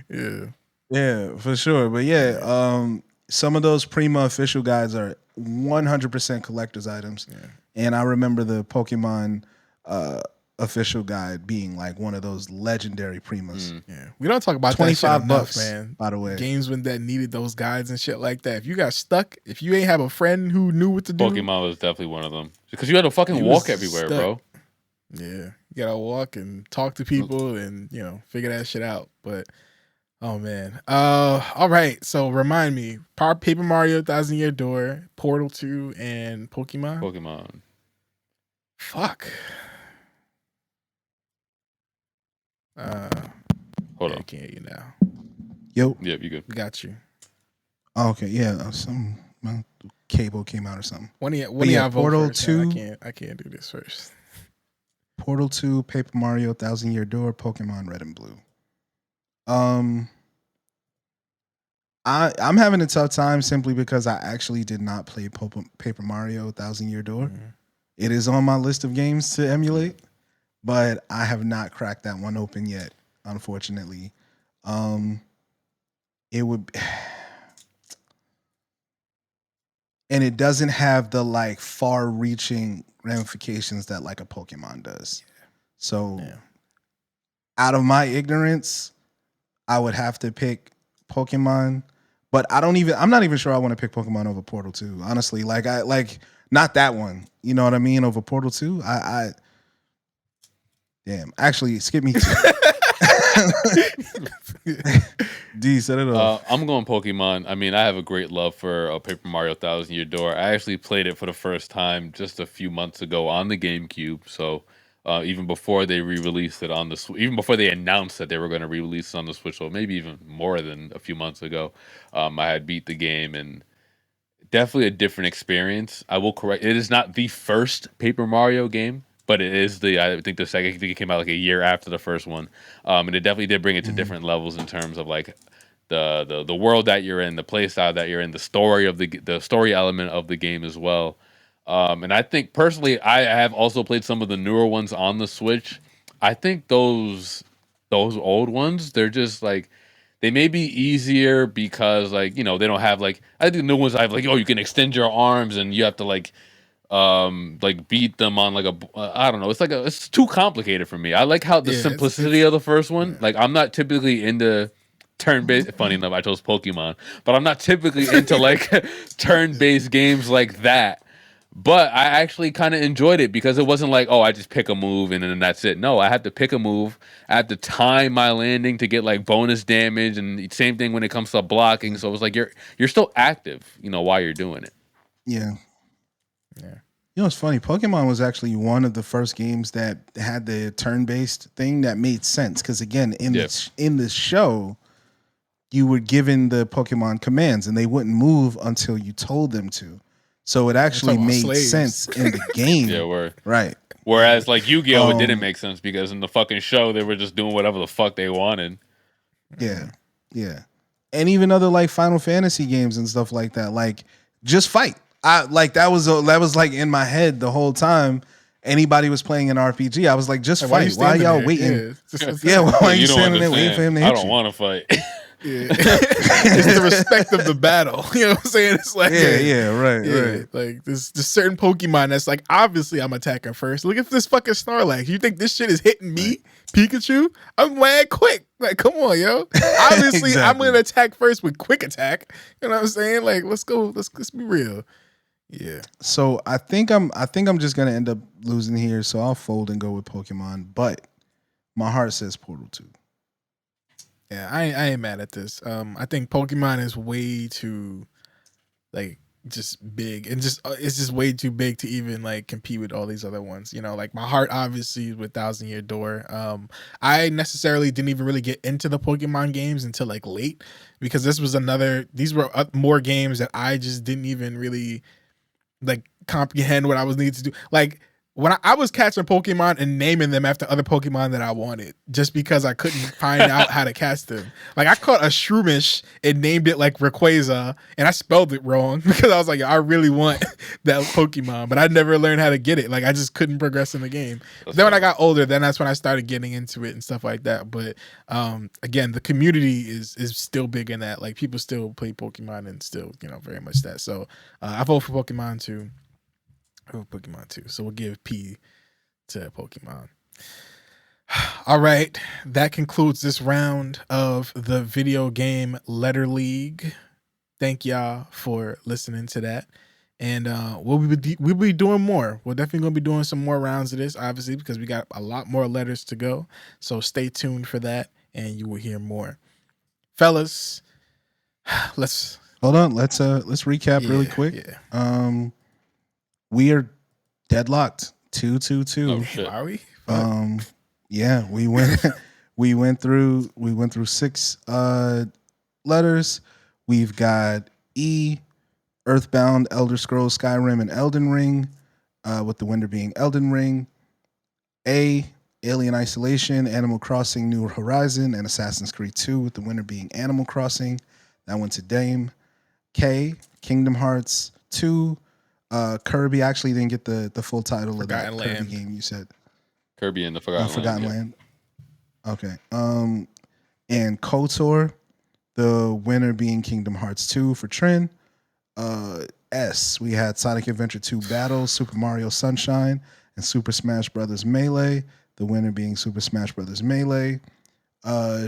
A: Yeah.
C: Yeah, for sure. But yeah, some of those Prima official guides are 100% collector's items.
A: Yeah.
C: And I remember the Pokemon official guide being like one of those legendary Primas.
A: Yeah, we don't talk about
C: $25
A: that shit enough, man.
C: by the way.
A: Games when that needed those guides and shit like that. If you got stuck, if you ain't have a friend who knew what to do,
B: Pokemon was definitely one of them because you had to fucking
A: He
B: walk
A: was
B: everywhere,
A: stuck.
B: bro.
A: yeah, you gotta walk and talk to people and figure that shit out. But oh man, all right. So remind me, Paper Mario, 1000 Year Door, Portal 2, and
B: Pokemon.
A: Fuck.
B: Hold
A: I
B: on.
A: can't hear you now.
C: Yo.
B: Yep, you good.
A: We got you.
C: Oh, okay, yeah. Some cable came out or something.
A: One of
C: yeah,
A: y'all vote
C: Portal
A: first, man.
C: 2.
A: I can't do this first.
C: Portal 2, Paper Mario, 1000 Year Door, Pokemon Red and Blue. I'm having a tough time simply because I actually did not play Paper Mario, 1000 Year Door.
A: Mm-hmm.
C: It is on my list of games to emulate, but I have not cracked that one open yet, unfortunately. It would, and it doesn't have the like far-reaching ramifications that like a Pokemon does. So, out of my ignorance, I would have to pick Pokemon, but I'm not even sure I want to pick Pokemon over Portal 2. Honestly, not that one. You know what I mean? Over Portal 2. Damn. Actually, skip me 2. D, set it off.
B: I'm going Pokemon. I mean, I have a great love for Paper Mario 1000 Year Door. I actually played it for the first time just a few months ago on the GameCube. So even before they re-released it on the even before they announced that they were going to re-release it on the Switch, so maybe even more than a few months ago. I had beat the game, and definitely a different experience. I will correct, it is not the first Paper Mario game, but it is I think the second. I think it came out like a year after the first one, and it definitely did bring it to different levels in terms of like the world that you're in, the play style that you're in, the story of the story element of the game as well. And I think personally, I have also played some of the newer ones on the Switch. I think those old ones, they're just like, they may be easier because like, you know, they don't have like, I think the new ones have like, oh, you can extend your arms and you have to like beat them on like I don't know, it's too complicated for me. I like how the simplicity of the first one. Like, I'm not typically into turn-based. Funny enough, I chose Pokemon, but I'm not typically into like turn-based games like that. But I actually kind of enjoyed it because it wasn't like, oh, I just pick a move and then that's it. No, I had to pick a move. I had to time my landing to get like bonus damage, and same thing when it comes to blocking. So it was like you're still active, you know, while you're doing it.
C: Yeah. You know, it's funny. Pokemon was actually one of the first games that had the turn-based thing that made sense. Because again, in the show, you were given the Pokemon commands, and they wouldn't move until you told them to. So it actually made sense in the game.
B: Yeah,
C: right.
B: Whereas like Yu-Gi-Oh, it didn't make sense because in the fucking show they were just doing whatever the fuck they wanted.
C: Yeah, yeah, and even other like Final Fantasy games and stuff like that. Like, just fight. I like that was like in my head the whole time. Anybody was playing an RPG, I was like, just fight. Why y'all waiting? Why are you standing there waiting for him to hit you?
B: I don't want to fight.
A: Yeah. It's the respect of the battle. You know what I'm saying? It's like,
C: right.
A: Like there's certain Pokemon that's like, obviously I'm attacking first. Look at this fucking Snorlax. You think this shit is hitting me, Pikachu? I'm mad quick. Like, come on, yo. Obviously, exactly. I'm gonna attack first with quick attack. You know what I'm saying? Like, let's go. Let's be real. Yeah.
C: So I think I'm just gonna end up losing here. So I'll fold and go with Pokemon. But my heart says Portal 2.
A: Yeah, I ain't mad at this. I think Pokemon is way too, like, just big, and just it's just way too big to even like compete with all these other ones. You know, like my heart obviously is with Thousand Year Door. I necessarily didn't even really get into the Pokemon games until like late, because these were more games that I just didn't even really like comprehend what I was needing to do. Like, when I was catching Pokemon and naming them after other Pokemon that I wanted, just because I couldn't find out how to catch them. Like, I caught a Shroomish and named it like Rayquaza, and I spelled it wrong because I was like, I really want that Pokemon, but I never learned how to get it. Like, I just couldn't progress in the game. Then when I got older, that's when I started getting into it and stuff like that. But again, the community is still big in that. Like, people still play Pokemon and still, you know, very much that. So I vote for Pokemon 2. Pokemon 2. So we'll give P to Pokemon. All right. That concludes this round of the video game letter league. Thank y'all for listening to that. And we'll be doing more. We're definitely going to be doing some more rounds of this, obviously, because we got a lot more letters to go. So stay tuned for that, and you will hear more. Fellas, let's
C: hold on. Let's recap really quick.
A: Yeah.
C: We are deadlocked 2-2-2.
B: Oh shit!
A: Are we?
C: Yeah, we went through 6 letters. We've got E, Earthbound, Elder Scrolls, Skyrim, and Elden Ring, with the winner being Elden Ring. A, Alien Isolation, Animal Crossing, New Horizon, and Assassin's Creed 2, with the winner being Animal Crossing. That went to Dame. K, Kingdom Hearts 2. Kirby actually didn't get the full title
A: Forgotten
C: of that
A: Land.
C: Kirby game you said.
B: Kirby and the Forgotten
C: Land. Okay. And KOTOR, the winner being Kingdom Hearts 2 for Tren. S, we had Sonic Adventure 2 Battle, Super Mario Sunshine, and Super Smash Bros. Melee, the winner being Super Smash Bros. Melee.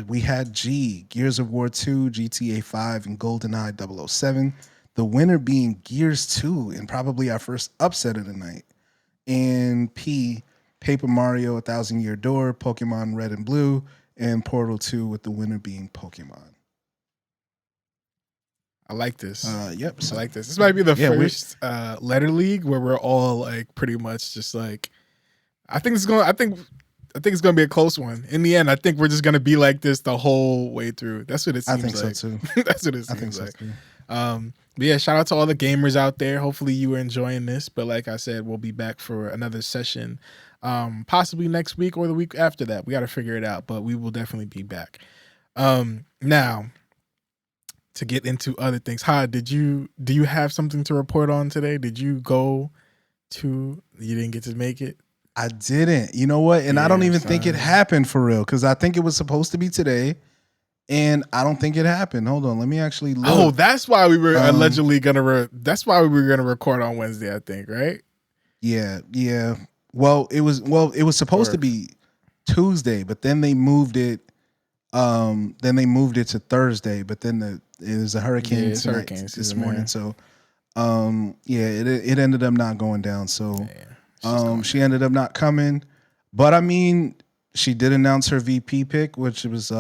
C: We had G, Gears of War 2, GTA 5, and GoldenEye 007. The winner being Gears 2, and probably our first upset of the night. And P, Paper Mario, 1,000 Year Door, Pokemon Red and Blue, and Portal 2, with the winner being Pokemon.
A: I like this.
C: Yep.
A: I like this. This might be the first letter league where we're all like pretty much just like I think it's gonna be a close one. In the end, I think we're just gonna be like this the whole way through. That's what it seems like.
C: I think so too.
A: That's what it
C: I think
A: seems
C: so
A: like.
C: too.
A: But yeah, shout out to all the gamers out there. Hopefully you were enjoying this. But like I said, we'll be back for another session, possibly next week or the week after that. We got to figure it out, but we will definitely be back. Now, to get into other things, do you have something to report on today? Did you go to? You didn't get to make it.
C: I didn't. You know what? And I don't even think it happened for real because I think it was supposed to be today. And I don't think it happened. Hold on, let me actually look.
A: Oh, that's why we were allegedly gonna. That's why we were gonna record on Wednesday, I think, right?
C: Yeah. Well, it was supposed to be Tuesday, but then they moved it. Then they moved it to Thursday, but then it was a hurricane this morning. Man. So, it ended up not going down. So, she ended up not coming. But I mean, she did announce her VP pick, which was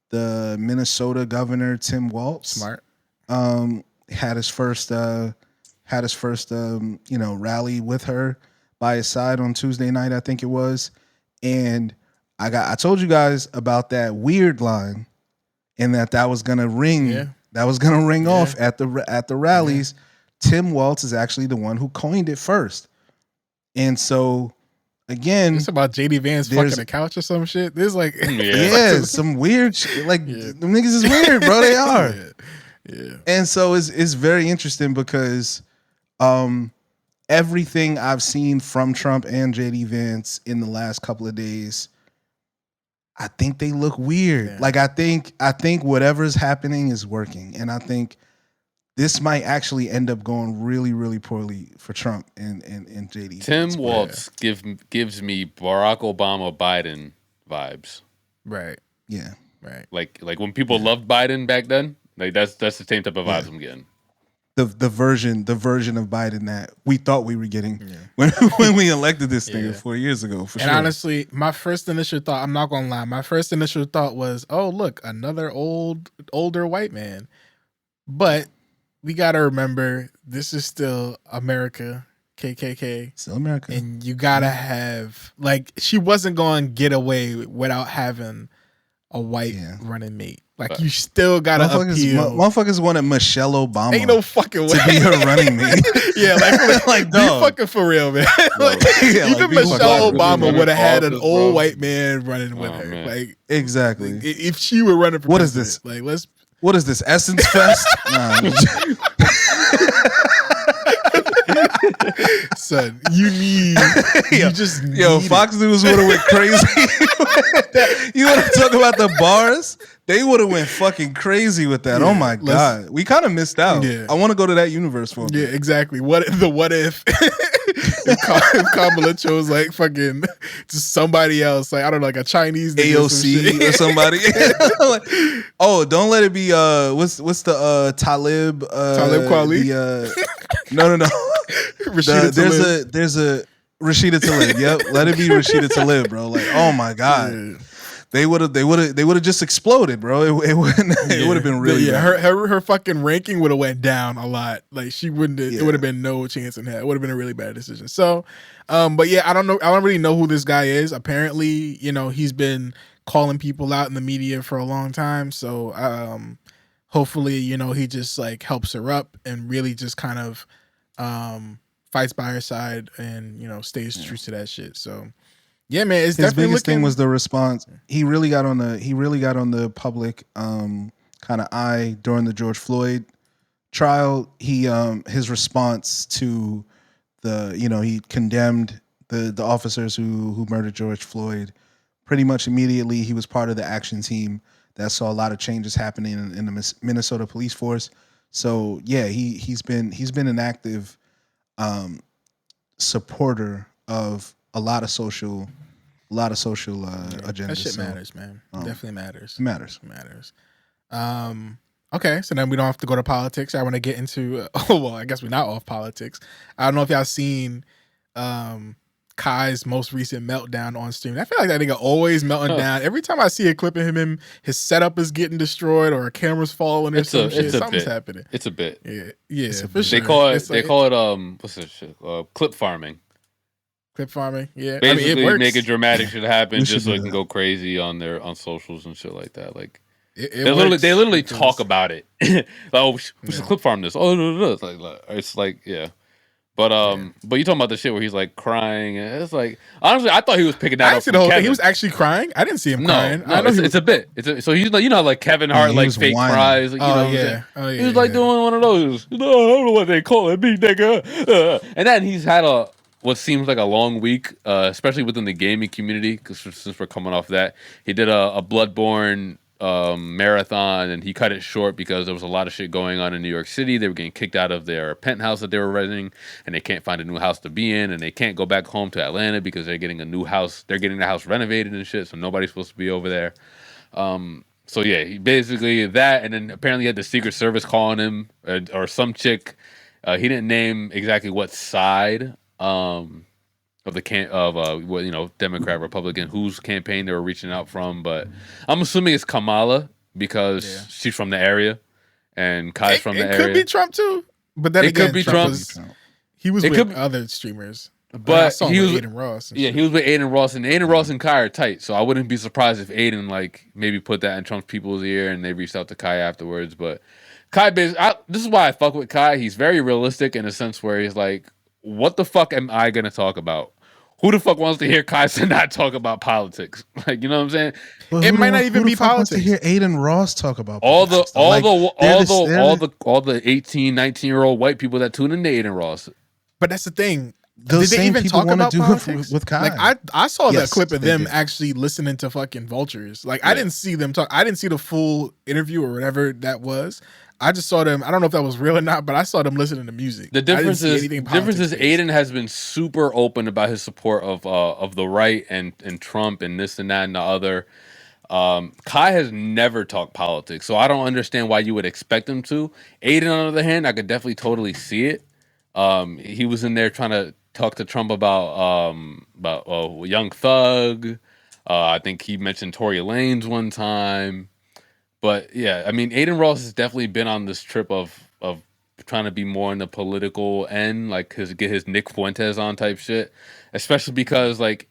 C: the Minnesota governor Tim Walz.
A: Smart.
C: Had his first rally with her by his side on Tuesday night, I think it was. And I told you guys about that weird line and that was gonna ring. Yeah. That was gonna ring off at the rallies. Yeah. Tim Walz is actually the one who coined it first. And so again,
A: it's about JD Vance fucking a couch or some shit. There's like
C: some weird shit. Like them niggas is weird, bro. They are. Yeah. And so it's very interesting because everything I've seen from Trump and JD Vance in the last couple of days, I think they look weird. Yeah. Like I think whatever's happening is working. And I think this might actually end up going really, really poorly for Trump and JD.
B: Tim Walz gives me Barack Obama Biden vibes.
A: Right.
C: Yeah.
A: Right.
B: Like when people loved Biden back then, like that's the same type of vibes I'm getting.
C: The version of Biden that we thought we were getting when we elected this thing 4 years ago. For
A: and honestly, my first initial thought, I'm not gonna lie, my first initial thought was, oh look, another older white man. But we gotta remember, this is still America, KKK.
C: Still America.
A: And you gotta have, like, she wasn't going to get away without having a white running mate. Like, you still gotta appeal.
C: Motherfuckers wanted Michelle Obama.
A: Ain't no fucking way.
C: To be her running mate.
A: like be fucking for real, man. Even Michelle Obama would have had an old white man running with her. Man. Like,
C: exactly.
A: If she were running for president,
C: is this?
A: Like,
C: what is this, Essence Fest?
A: Son, you just need
C: Fox News would have went crazy. You want to talk about the bars? They would have went fucking crazy with that. Oh my God. We kind of missed out. Yeah. I want to go to that universe for me.
A: Yeah, exactly. What if Kamala chose like fucking just somebody else, like I don't know, like a Chinese
C: AOC or somebody. Like, oh, don't let it be what's the Talib
A: Kweli?
C: No.
A: There's
C: a Rashida Tlaib. Yep, let it be Rashida Tlaib, bro. Like, oh my God. Yeah. They would have just exploded, bro. It would have been really bad.
A: Her fucking ranking would have went down a lot. Like she wouldn't. It would have been no chance in hell. It would have been a really bad decision. So, but yeah, I don't know. I don't really know who this guy is. Apparently, he's been calling people out in the media for a long time. So, hopefully, he just like helps her up and really just kind of fights by her side and stays true to that shit. So. Yeah, man. It's
C: his biggest thing was the response. He really got on the public kind of eye during the George Floyd trial. He his response to he condemned the officers who murdered George Floyd pretty much immediately. He was part of the action team that saw a lot of changes happening in the Minnesota police force. So yeah, he's been an active supporter of a lot of social agendas.
A: That shit matters, man. Definitely matters.
C: It matters.
A: Okay, so then we don't have to go to politics. I want to get into. I guess we're not off politics. I don't know if y'all seen Kai's most recent meltdown on stream. I feel like that nigga always melting down. Every time I see a clip of him, his setup is getting destroyed or a camera's falling or some shit. Something's happening.
B: It's a bit.
A: Yeah, for sure.
B: They call it what's this shit? Clip farming.
A: Clip farming. Yeah.
B: Basically,
A: I mean, it works.
B: making dramatic shit happen
C: We
B: just
C: should
B: so
C: do
B: it can
C: that.
B: go crazy on socials and shit like that. Like
A: It
B: they literally
A: works
B: talk
A: because-
B: about it. Like, oh, we should clip farm this. Oh, no. It's like yeah. But but you talking about the shit where he's like crying and it's like honestly, I thought he was picking that
A: I
B: up
A: didn't see
B: from
A: the whole
B: Kevin.
A: thing. He was actually crying. I didn't see him crying. I
B: No,
A: know he
B: it's a bit. So he's like, like Kevin Hart,
C: he
B: like
C: was
B: fake
C: whining.
B: cries. Like, you know what I'm saying? He was like doing one of those. I don't know what they call it, me nigga. And then he's had what seems like a long week, especially within the gaming community. Because since we're coming off that, he did a Bloodborne marathon, and he cut it short because there was a lot of shit going on in New York City. They were getting kicked out of their penthouse that they were renting, and they can't find a new house to be in, and they can't go back home to Atlanta because they're getting a new house. They're getting the house renovated and shit, so nobody's supposed to be over there. So yeah, he basically that, and then apparently he had the Secret Service calling him or some chick. He didn't name exactly what side of the Democrat, Republican, whose campaign they were reaching out from, but I'm assuming it's Kamala because she's from the area, and Kai's from the area.
A: It could be Trump too, but then
B: It
A: again,
B: could be Trump.
A: He was
B: It
A: with
B: could-
A: other streamers,
B: But
A: I saw him
B: he
A: with
B: was
A: Aiden Ross. and
B: Yeah,
A: shit.
B: he was with Aiden Ross, and Aiden Ross and Kai are tight. So I wouldn't be surprised if Aiden like maybe put that in Trump's people's ear, and they reached out to Kai afterwards. But Kai, this is why I fuck with Kai. He's very realistic in a sense where he's like, "What the fuck am I gonna talk about? Who the fuck wants to hear Kai Cenat talk about politics? Like, you know what I'm saying?
C: But
A: It
C: who
A: might
C: the-
A: not
C: who
A: even
C: the
A: be
C: fuck wants to
A: politics.
C: hear Aiden Ross talk about
B: All the
C: politics, though? Like,
B: all the 18, 19-year-old white people that tune into Aiden Ross.
A: But that's the thing.
C: those
A: Did they
C: same
A: even
C: people
A: talk
C: want to
A: about
C: do
A: politics?
C: it with Kai.
A: Like I saw
C: Yes,
A: that clip of
C: they
A: them
C: did.
A: actually listening to fucking vultures. Like I
B: Yeah.
A: didn't see them talk. I didn't see the full interview or whatever that was. I just saw them. I don't know if that was real or not, but I saw them listening to music.
B: The
A: I didn't
B: difference
A: see
B: is
A: anything
B: Aiden has been super open about his support of the right and Trump and this and that and the other. Kai has never talked politics, so I don't understand why you would expect him to. Aiden, on the other hand, I could definitely totally see it. He was in there trying to talk to Trump about Young Thug. I think he mentioned Tory Lanez one time. But yeah, I mean, Aiden Ross has definitely been on this trip of trying to be more in the political end, like get his Nick Fuentes on type shit. Especially because like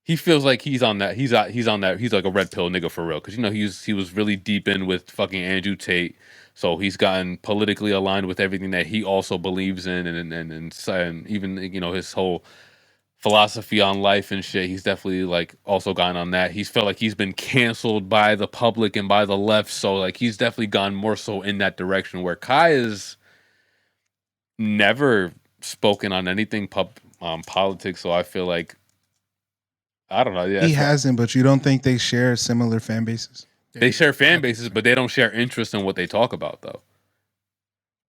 B: he feels like he's on that. He's on that. He's like a red pill nigga for real. Because he was really deep in with fucking Andrew Tate, so he's gotten politically aligned with everything that he also believes in, and even his whole philosophy on life and shit. He's definitely like also gone on that. He's felt like he's been canceled by the public and by the left, so like he's definitely gone more so in that direction. Where Kai is never spoken on anything politics, so I feel like I don't know. Yeah,
C: he hasn't, but you don't think they share similar fan bases?
B: They share fan bases, but they don't share interest in what they talk about, though.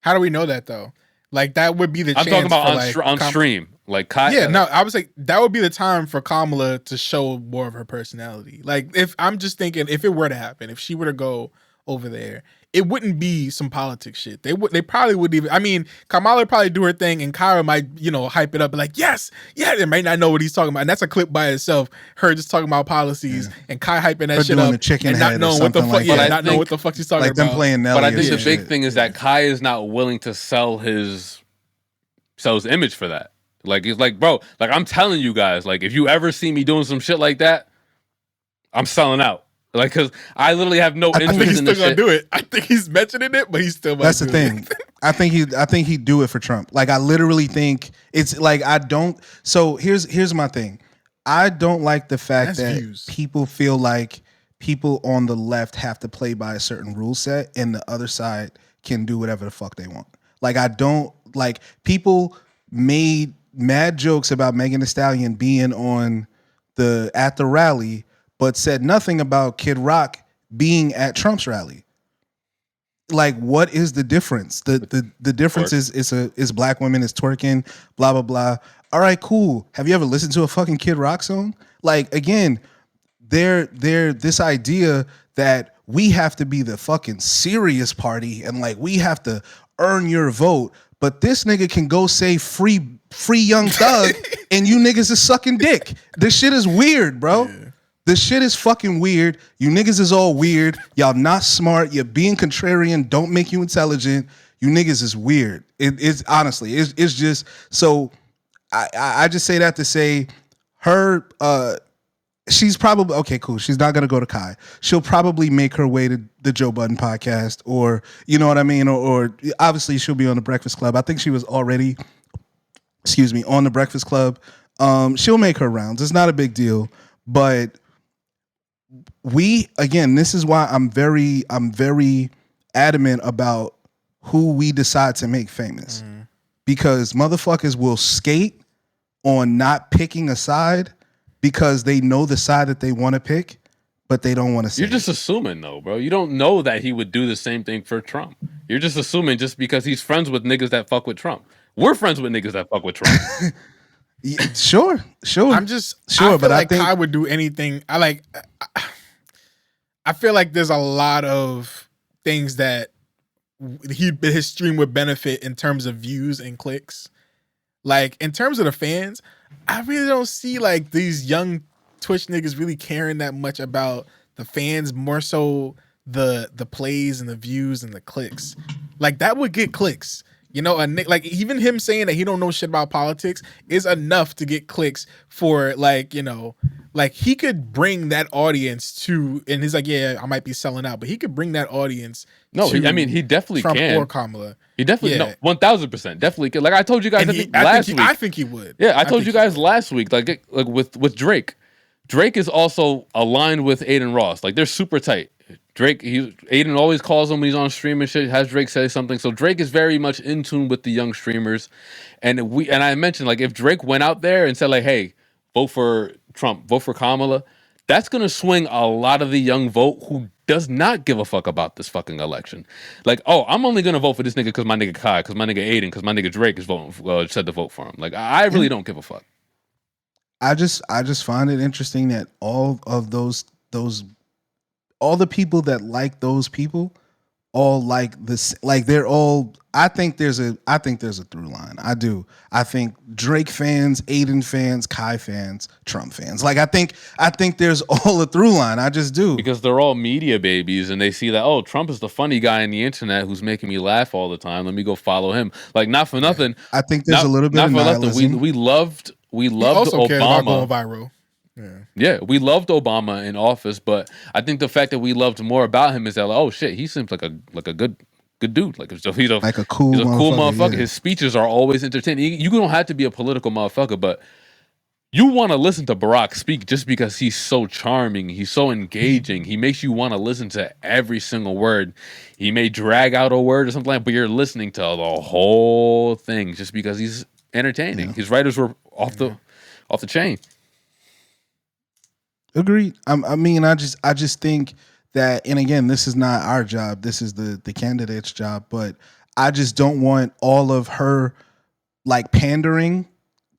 A: How do we know that though? Like that would be the.
B: I'm talking
A: chance
B: about
A: for,
B: on stream, like Kai.
A: Yeah, no, I was like that would be the time for Kamala to show more of her personality. Like if I'm just thinking, if it were to happen, if she were to go over there, it wouldn't be some politics shit. They probably wouldn't even. I mean, Kamala would probably do her thing, and Kyra might hype it up, like yes, yeah. They might not know what he's talking about, and that's a clip by itself. Her just talking about policies, and Kai hyping that
C: Or
A: shit
C: doing
A: up,
C: the chicken
A: and not
C: head or
A: knowing what the
C: something
A: fuck,
C: like
A: yeah,
C: that.
A: not knowing what the fuck she's talking
C: Like
A: about.
C: them playing Nelly.
B: But I
C: or
B: think the
C: some
B: big
C: shit.
B: thing is that Kai is not willing to sell his image for that. Like it's like, bro, like I'm telling you guys, like if you ever see me doing some shit like that, I'm selling out. Like, cause I literally have no
A: I think
B: interest
A: he's
B: in
A: still
B: this
A: gonna
B: shit.
A: do it. I think he's mentioning it, but he's still.
C: That's the thing. I think he'd do it for Trump. Like I literally think it's like I don't. So here's my thing. I don't like the fact
A: That's
C: that
A: views.
C: people feel like people on the left have to play by a certain rule set, and the other side can do whatever the fuck they want. Like I don't like people made mad jokes about Megan Thee Stallion being at the rally, but said nothing about Kid Rock being at Trump's rally. Like, what is the difference? The difference is black women is twerking, blah blah blah. All right, cool. Have you ever listened to a fucking Kid Rock song? Like, again, they're this idea that we have to be the fucking serious party and like we have to earn your vote. But this nigga can go say free Young Thug and you niggas is sucking dick. This shit is weird, bro. Yeah. This shit is fucking weird. You niggas is all weird. Y'all not smart. You're being contrarian. Don't make you intelligent. You niggas is weird. It's honestly, it's just so I just say that to say her. She's probably okay. Cool. She's not gonna go to Kai. She'll probably make her way to the Joe Budden podcast, or you know what I mean, or obviously she'll be on the Breakfast Club. I think she was already, on the Breakfast Club. She'll make her rounds. It's not a big deal, but this is why I'm very adamant about who we decide to make famous, because motherfuckers will skate on not picking a side because they know the side that they want to pick, but they don't want to say.
B: You're just assuming, though, bro. You don't know that he would do the same thing for Trump. You're just assuming just because he's friends with niggas that fuck with Trump. We're friends with niggas that fuck with Trump.
C: Yeah, sure.
A: I'm just sure, but I think Kai would do anything. I feel like there's a lot of things that his stream would benefit in terms of views and clicks. Like in terms of the fans, I really don't see like these young Twitch niggas really caring that much about the fans, more so the plays and the views and the clicks. Like that would get clicks. You know, like even him saying that he don't know shit about politics is enough to get clicks for like, you know, like he could bring that audience to, and he's like, yeah, I might be selling out, but he could bring that audience.
B: No, he definitely
A: Trump
B: can.
A: Or Kamala.
B: He definitely, no, 1000% definitely can. Like I told you guys, last week.
A: I think he would.
B: Yeah, I told you guys last week, like with Drake. Drake is also aligned with Arin Ross. Like they're super tight. Drake, Aiden always calls him when he's on stream and shit. Has Drake say something? So Drake is very much in tune with the young streamers, and I mentioned like if Drake went out there and said like, "Hey, vote for Trump, vote for Kamala," that's gonna swing a lot of the young vote who does not give a fuck about this fucking election. Like, oh, I'm only gonna vote for this nigga because my nigga Kai, because my nigga Aiden, because my nigga Drake is voting, said to vote for him. Like, I really don't give a fuck.
C: I just find it interesting that all the people that like those people all like this, like they're all. I think there's a through line. I do. I think Drake fans, Aiden fans, Kai fans, Trump fans. Like I think there's all a through line. I just do,
B: because they're all media babies and they see that, oh, Trump is the funny guy on the internet who's making me laugh all the time. Let me go follow him. Like not for nothing.
C: I think there's a little bit of nihilism.
B: We loved
A: also
B: Obama.
A: Going viral.
B: Yeah, we loved Obama in office, but I think the fact that we loved more about him is that, like, oh shit, he seems like a good dude. Like he's a
C: cool
B: motherfucker.
C: Yeah.
B: His speeches are always entertaining. You don't have to be a political motherfucker, but you want to listen to Barack speak just because he's so charming. He's so engaging. He makes you want to listen to every single word. He may drag out a word or something like that, but you're listening to the whole thing just because he's entertaining. Yeah. His writers were off the chain.
C: Agreed. I just think that, and again, this is not our job. This is the candidate's job. But I just don't want all of her like pandering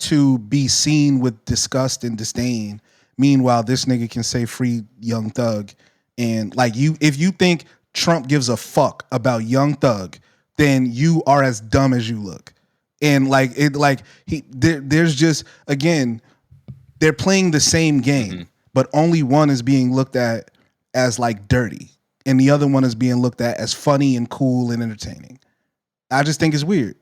C: to be seen with disgust and disdain. Meanwhile, this nigga can say free Young Thug, and like if you think Trump gives a fuck about Young Thug, then you are as dumb as you look. And like there's just, again, they're playing the same game. Mm-hmm. But only one is being looked at as like dirty, and the other one is being looked at as funny and cool and entertaining. I just think it's weird.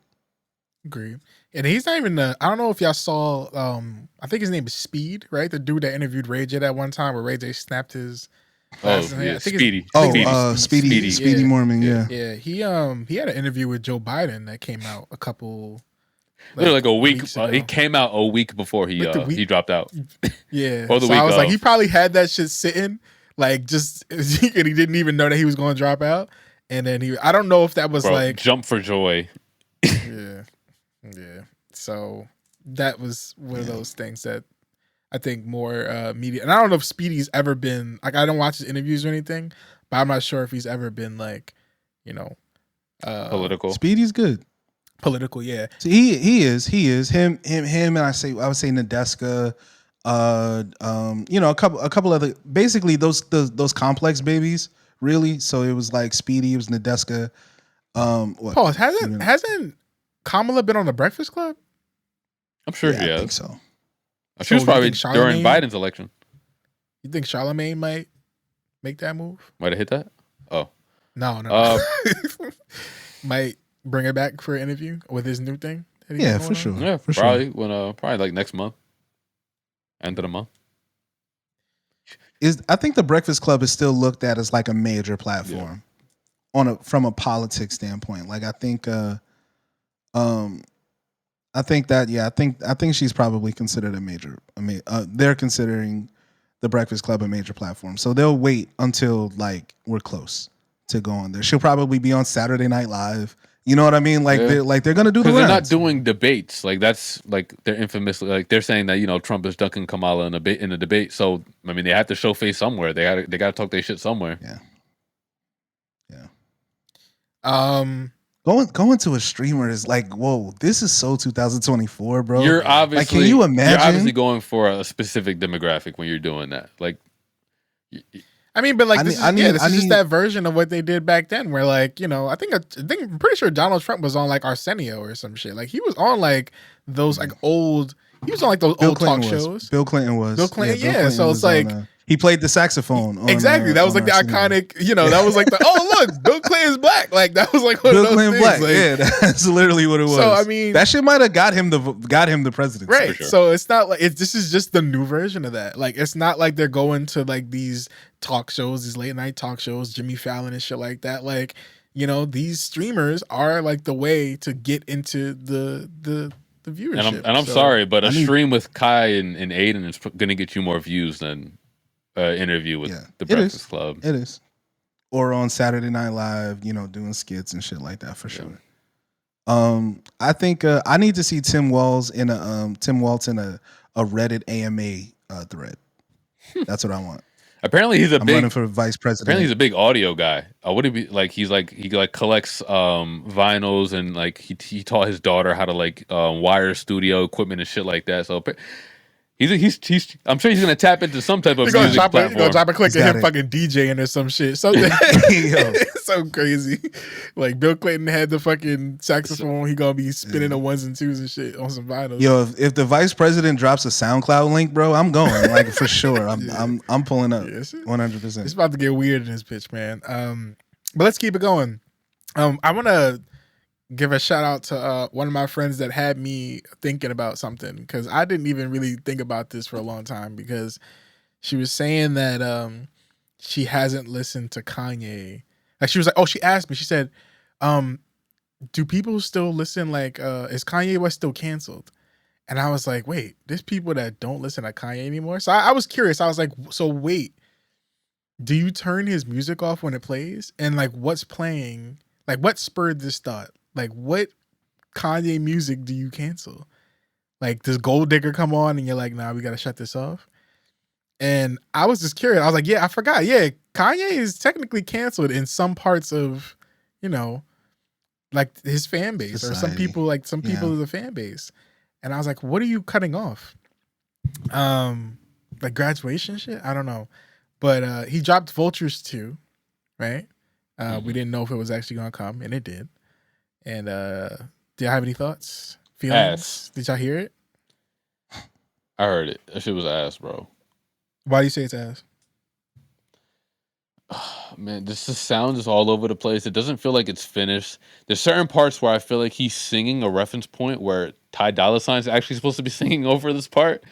A: Agree. And he's not even I don't know if y'all saw, I think his name is Speed, right? The dude that interviewed Ray J that one time where Ray J snapped his.
B: Speedy.
C: Speedy Mormon. Yeah.
A: Yeah. He had an interview with Joe Biden that came out a couple.
B: Like a week. It came out a week before he dropped out.
A: Yeah.
B: Or the
A: so
B: week
A: I was
B: of.
A: like, he probably had that shit sitting, like just, and he didn't even know that he was going to drop out. And then I don't know if that was like
B: jump for joy.
A: Yeah. So that was one of those things that I think more media. And I don't know if Speedy's ever been like, I don't watch his interviews or anything, but I'm not sure if he's ever been like, you know,
B: political.
C: Speedy's good.
A: Political, yeah.
C: So he is him, and I would say Nadeska, you know, a couple other, basically those complex babies, really. So it was like Speedy, it was Nadeska.
A: Pause. Hasn't Kamala been on the Breakfast Club?
B: I'm sure
C: she has. I think so.
B: She was probably during Biden's election.
A: You think Charlamagne might make that move?
B: Might have hit that? Oh.
A: No. Might bring her back for an interview with his new thing that he
C: Yeah,
A: got
C: for
A: going on?
C: sure.
B: Yeah,
C: for
B: probably
C: sure.
B: when probably like next month, end of the month.
C: I think the Breakfast Club is still looked at as like a major platform from a politics standpoint. Like I think I think she's probably considered a major. They're considering the Breakfast Club a major platform, so they'll wait until like we're close to go on there. She'll probably be on Saturday Night Live. You know what I mean? Like they're gonna do the
B: because they're not
C: rounds.
B: doing debates. Like that's like they're infamously like they're saying that Trump is ducking Kamala in a debate. So I mean they have to show face somewhere. They got to talk their shit somewhere.
C: Yeah.
A: Um,
C: Going to a streamer is like, whoa, this is so 2024, bro.
B: You're obviously
C: like, can you imagine?
B: You're obviously going for a specific demographic when you're doing that. Like,
A: I mean, but like this is just
C: need
A: that version of what they did back then, where like I think I'm pretty sure Donald Trump was on like Arsenio or some shit. Like he was on like those like old. He was on like those
C: Bill
A: old
C: Clinton
A: talk
C: was.
A: shows.
C: Bill Clinton was.
A: Bill Clinton,
C: Bill
A: yeah.
C: Clinton
A: So it's
C: was
A: like
C: he played the saxophone.
A: Exactly. That was like the iconic. That was like the look, Bill Clinton's black. Like that was like one
C: Bill
A: of those
C: Clinton
A: things.
C: black.
A: Like,
C: Yeah, that's literally what it was.
A: So I mean,
C: that shit might have got him the presidency.
A: right.
B: sure.
A: So it's not like this is just the new version of that. Like it's not like they're going to like these talk shows, these late night talk shows, Jimmy Fallon and shit like that. Like these streamers are like the way to get into the viewership.
B: and I'm sorry, but a stream with Kai and Aiden is gonna get you more views than an interview with the Breakfast Club.
C: It is. Or on Saturday Night Live, doing skits and shit like that for sure. I think I need to see Tim Walz in a Reddit AMA thread. That's what I want.
B: Apparently he's
C: I'm running for vice president.
B: Apparently he's a big audio guy. Would it be like he collects vinyls and like he taught his daughter how to like wire studio equipment and shit like that. So he's I'm sure he's gonna tap into some type of music platform.
A: You're gonna drop a click of him fucking DJing or some shit. Something it's so crazy. Like Bill Clinton had the fucking saxophone. He gonna be spinning the ones and twos and shit on some vinyls.
C: Yo, if the vice president drops a SoundCloud link, bro, I'm going like for sure. I'm pulling up 100%.
A: It's about to get weird in this pitch, man. But let's keep it going. I want to give a shout out to one of my friends that had me thinking about something, because I didn't even really think about this for a long time, because she was saying that she hasn't listened to Kanye. Like she was like, she asked me, she said, do people still listen? Like, is Kanye West still canceled? And I was like, wait, there's people that don't listen to Kanye anymore. So I was curious. I was like, so wait, do you turn his music off when it plays? And like, what's playing? Like, what spurred this thought? Like, what Kanye music do you cancel? Like, does Gold Digger come on and you're like, nah, we got to shut this off? And I was just curious. I was like, yeah, I forgot. Yeah, Kanye is technically canceled in some parts of, like his fan base. Society. Or some people, of the fan base. And I was like, what are you cutting off? Like graduation shit? I don't know. But he dropped Vultures 2, right? We didn't know if it was actually going to come, and it did. And do y'all have any thoughts? Feelings?
B: Ass.
A: Did y'all hear it?
B: I heard it. That shit was ass, bro.
A: Why do you say it's ass?
B: Man, this sound is all over the place. It doesn't feel like it's finished. There's certain parts where I feel like he's singing a reference point where Ty Dolla Sign's actually supposed to be singing over this part,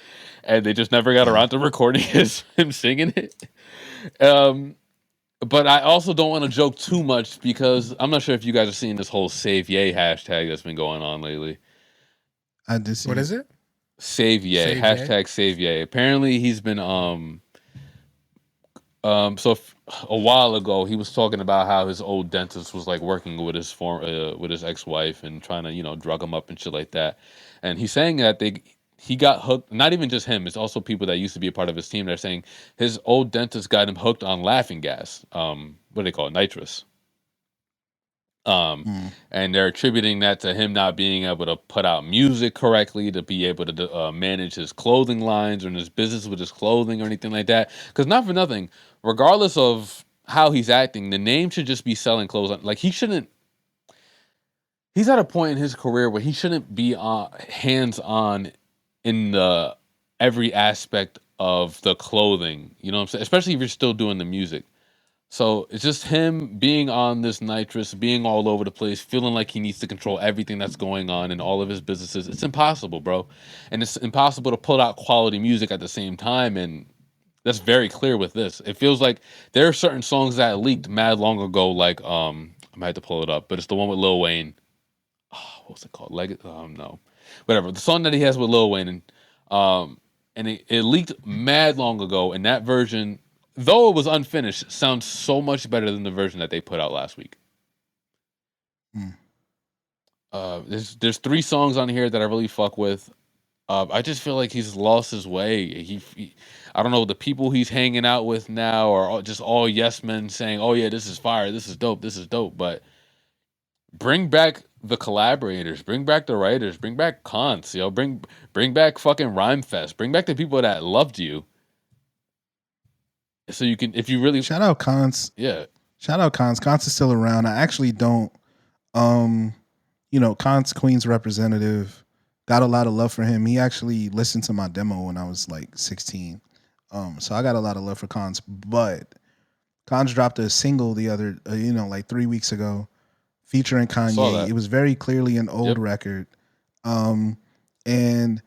B: and they just never got around to recording him singing it. But I also don't want to joke too much, because I'm not sure if you guys are seeing this whole Save Ye hashtag that's been going on lately.
C: I did see.
A: What is it?
B: Save Ye. Hashtag Save Ye. Apparently he's been so a while ago he was talking about how his old dentist was like working with his with his ex-wife and trying to drug him up and shit like that. And he's saying that he got hooked. Not even just him, it's also people that used to be a part of his team. They're saying his old dentist got him hooked on laughing gas. What do they call it? Nitrous. And they're attributing that to him not being able to put out music correctly, to be able to manage his clothing lines or in his business with his clothing or anything like that. Because not for nothing, regardless of how he's acting, the name should just be selling clothes. Like he shouldn't. He's at a point in his career where he shouldn't be hands-on in the every aspect of the clothing. You know what I'm saying? Especially if you're still doing the music. So it's just him being on this nitrous, being all over the place, feeling like he needs to control everything that's going on in all of his businesses. It's impossible, bro. And it's impossible to put out quality music at the same time. And that's very clear with this. It feels like there are certain songs that leaked mad long ago, like I might have to pull it up, but it's the one with Lil Wayne. Oh, what's it called? No. Whatever. The song that he has with Lil Wayne and it leaked mad long ago, and that version, though it was unfinished, sounds so much better than the version that they put out last week. There's 3 songs on here that I really fuck with. I just feel like he's lost his way. I don't know, the people he's hanging out with now are just all yes men saying, "Oh yeah, this is fire, this is dope, this is dope." But bring back the collaborators, bring back the writers, bring back Kants, bring back fucking Rhyme Fest, bring back the people that loved you. So you can, if you really
C: shout out Kants.
B: Yeah.
C: Shout out Kants. Kants is still around. I actually don't Kants Queens representative, got a lot of love for him. He actually listened to my demo when I was like 16. So I got a lot of love for Kants, but Kants dropped a single the other like 3 weeks ago featuring Kanye. It was very clearly an old record. And I'm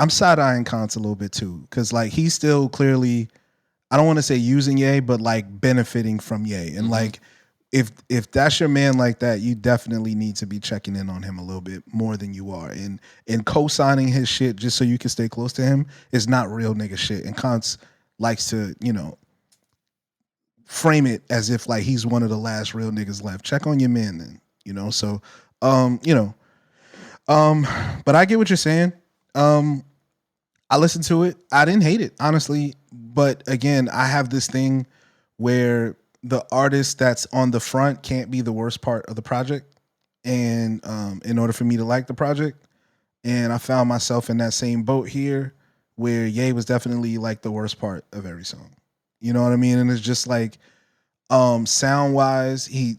C: side-eyeing Kants a little bit too, because like he's still clearly, I don't want to say using Ye, but like benefiting from Ye. And like if that's your man like that, you definitely need to be checking in on him a little bit more than you are. And co-signing his shit just so you can stay close to him is not real nigga shit. And Kants likes to, frame it as if like he's one of the last real niggas left. Check on your man then, so but I get what you're saying. I listened to it. I didn't hate it, honestly. But again, I have this thing where the artist that's on the front can't be the worst part of the project. And in order for me to like the project. And I found myself in that same boat here where Ye was definitely like the worst part of every song. You know what I mean? And it's just like sound wise, he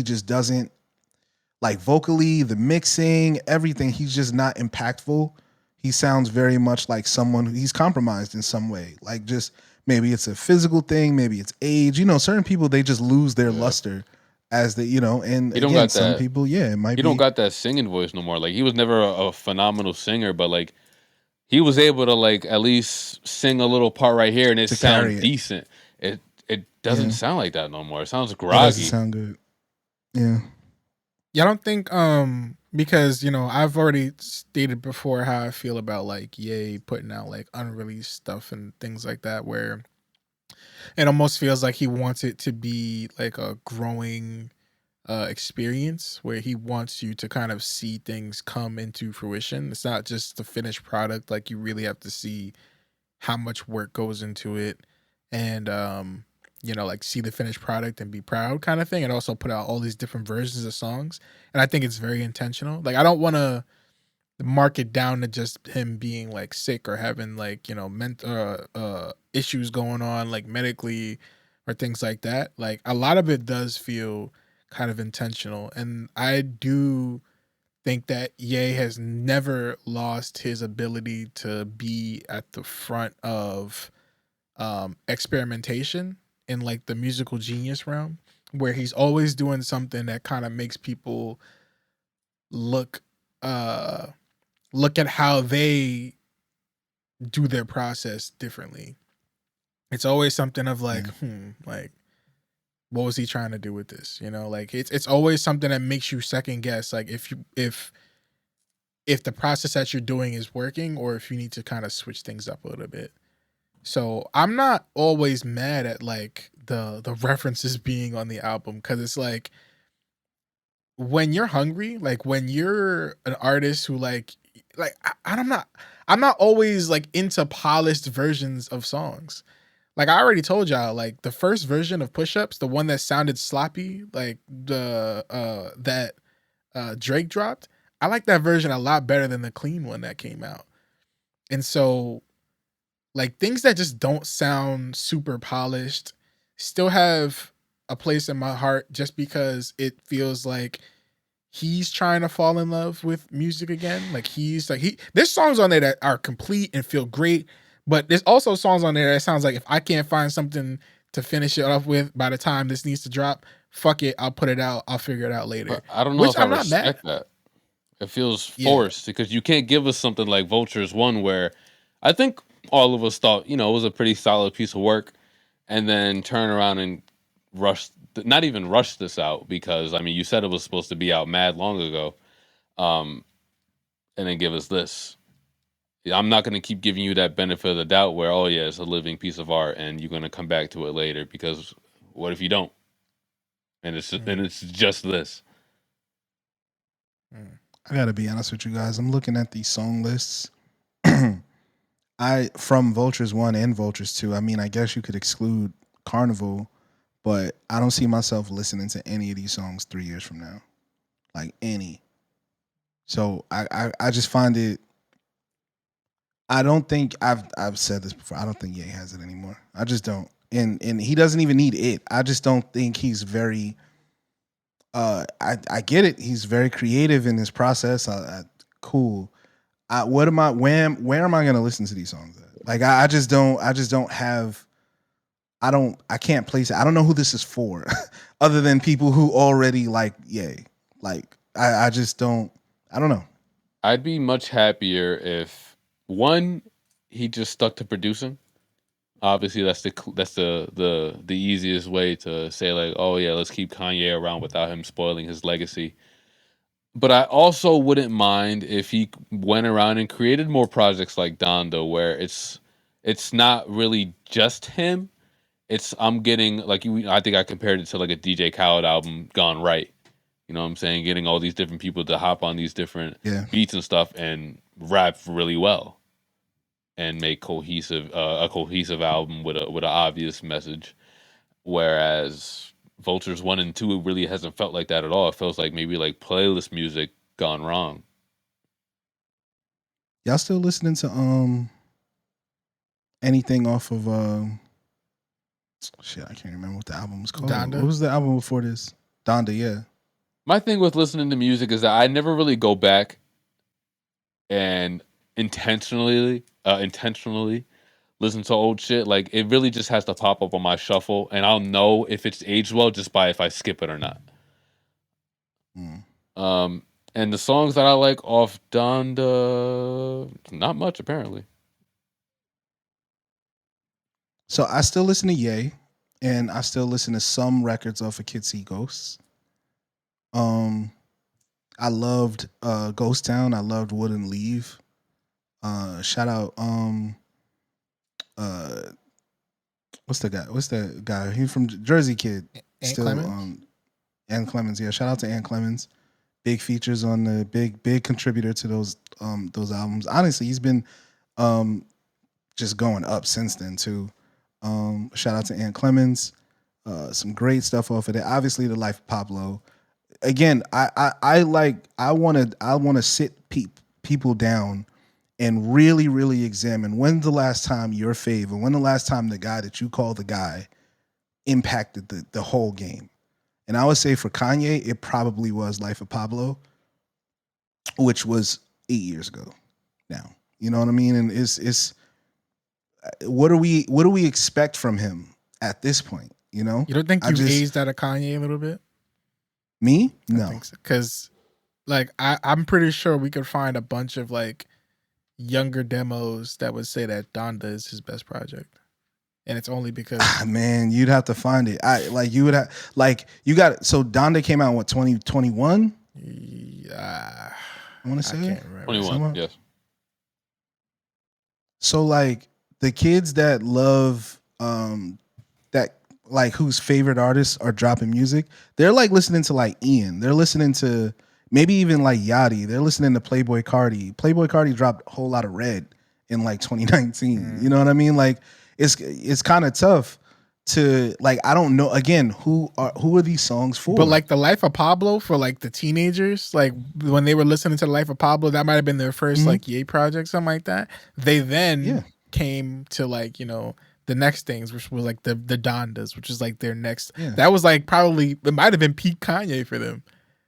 C: just doesn't, like vocally, the mixing, everything, he's just not impactful. He sounds very much like someone he's compromised in some way. Like just maybe it's a physical thing, maybe it's age. Certain people, they just lose their luster as they, and
B: you don't
C: again,
B: got
C: some
B: that,
C: people, it might be.
B: You don't got that singing voice no more. Like he was never a phenomenal singer, but like he was able to like at least sing a little part right here and it sounds decent. It doesn't sound like that no more. It sounds groggy. It doesn't
C: sound good. Yeah.
A: Yeah, I don't think because I've already stated before how I feel about like Ye putting out like unreleased stuff and things like that, where it almost feels like he wants it to be like a growing experience where he wants you to kind of see things come into fruition. It's not just the finished product. Like you really have to see how much work goes into it and like see the finished product and be proud kind of thing, and also put out all these different versions of songs. And I think it's very intentional. Like I don't want to mark it down to just him being like sick or having like mental issues going on like medically or things like that. Like a lot of it does feel kind of intentional, and I do think that Ye has never lost his ability to be at the front of experimentation in like the musical genius realm, where he's always doing something that kind of makes people look at how they do their process differently. It's always something of like, like what was he trying to do with this? Like it's always something that makes you second guess, like if the process that you're doing is working, or if you need to kind of switch things up a little bit. So I'm not always mad at like the references being on the album, because it's like when you're hungry, like when you're an artist who like I'm not always like into polished versions of songs. Like I already told y'all, like the first version of Push Ups, the one that sounded sloppy, like that Drake dropped, I like that version a lot better than the clean one that came out. And so like things that just don't sound super polished still have a place in my heart, just because it feels like he's trying to fall in love with music again. Like there's songs on there that are complete and feel great, but there's also songs on there that sounds like if I can't find something to finish it off with by the time this needs to drop. Fuck it, I'll put it out. I'll figure it out later.
B: But I don't know
A: Which
B: if I
A: I'm not mad.
B: respect that. It feels
A: Yeah.
B: forced because you can't give us something like Vultures 1 where I think all of us thought, it was a pretty solid piece of work, and then turn around and not even rush this out because, I mean, you said it was supposed to be out mad long ago, and then give us this. I'm not going to keep giving you that benefit of the doubt where, oh yeah, it's a living piece of art and you're going to come back to it later, because what if you don't? And it's just this.
C: I gotta be honest with you guys. I'm looking at these song lists. From Vultures 1 and Vultures 2. I mean, I guess you could exclude Carnival, but I don't see myself listening to any of these songs 3 years from now, like any. So I just find it. I don't think I've said this before. I don't think Ye has it anymore. I just don't, and he doesn't even need it. I just don't think he's very. I get it. He's very creative in his process. Cool. Where am I going to listen to these songs at? Like I just don't have. I can't place it. I don't know who this is for, other than people who already like Ye. Like I just don't. I don't know.
B: I'd be much happier if one, he just stuck to producing. Obviously, that's the easiest way to say, like, oh yeah, let's keep Kanye around without him spoiling his legacy. But I also wouldn't mind if he went around and created more projects like Donda, where it's not really just him. I'm getting like I think I compared it to like a DJ Khaled album gone right. You know what I'm saying? Getting all these different people to hop on these different beats and stuff and rap really well. And make a cohesive album with an obvious message, whereas Vultures 1 and 2 it really hasn't felt like that at all. It feels like maybe like playlist music gone wrong.
C: Y'all still listening to anything off of shit? I can't remember what the album was called.
A: Donda?
C: What was the album before this? Donda, yeah.
B: My thing with listening to music is that I never really go back and intentionally listen to old shit. Like it really just has to pop up on my shuffle, and I'll know if it's aged well just by if I skip it or not. And the songs that I like off Donda, not much apparently.
C: So I still listen to Ye, and I still listen to some records off of Kids See Ghosts. I loved Ghost Town. I loved Wouldn't Leave. Shout out what's the guy? He's from Jersey Kid.
A: Ant Clemens?
C: Ant Clemens, yeah. Shout out to Ant Clemens. Big features on the big contributor to those albums. Honestly, he's been just going up since then too. Shout out to Ant Clemens. Some great stuff off of it. Obviously, The Life of Pablo. Again, I want to sit people down and really, really examine when's the last time your fave, or when the last time the guy that you call the guy impacted the whole game. And I would say for Kanye, it probably was Life of Pablo, which was 8 years ago now. You know what I mean? And it's what do we expect from him at this point? You know?
A: You don't think you've aged out of Kanye a little bit?
C: Me? No.
A: I think so. Because like I'm pretty sure we could find a bunch of like younger demos that would say that Donda is his best project. And it's only because
C: man, you'd have to find it. So Donda came out in what, 2021?
A: Yeah.
C: I want to say
B: 21, yes.
C: So like the kids that love that like whose favorite artists are dropping music, they're like listening to like Ian. They're listening to maybe even like Yachty. They're listening to Playboy Cardi. Playboy Cardi dropped a whole lot of Red in like 2019. You know what I mean? Like it's kind of tough to like, I don't know again who are these songs for?
A: But like The Life of Pablo for like the teenagers, like when they were listening to The Life of Pablo, that might have been their first like Ye project, something like that. They then came to like, you know, the next things, which was like the Dondas, which is like their next. That was like probably, it might have been peak Kanye for them.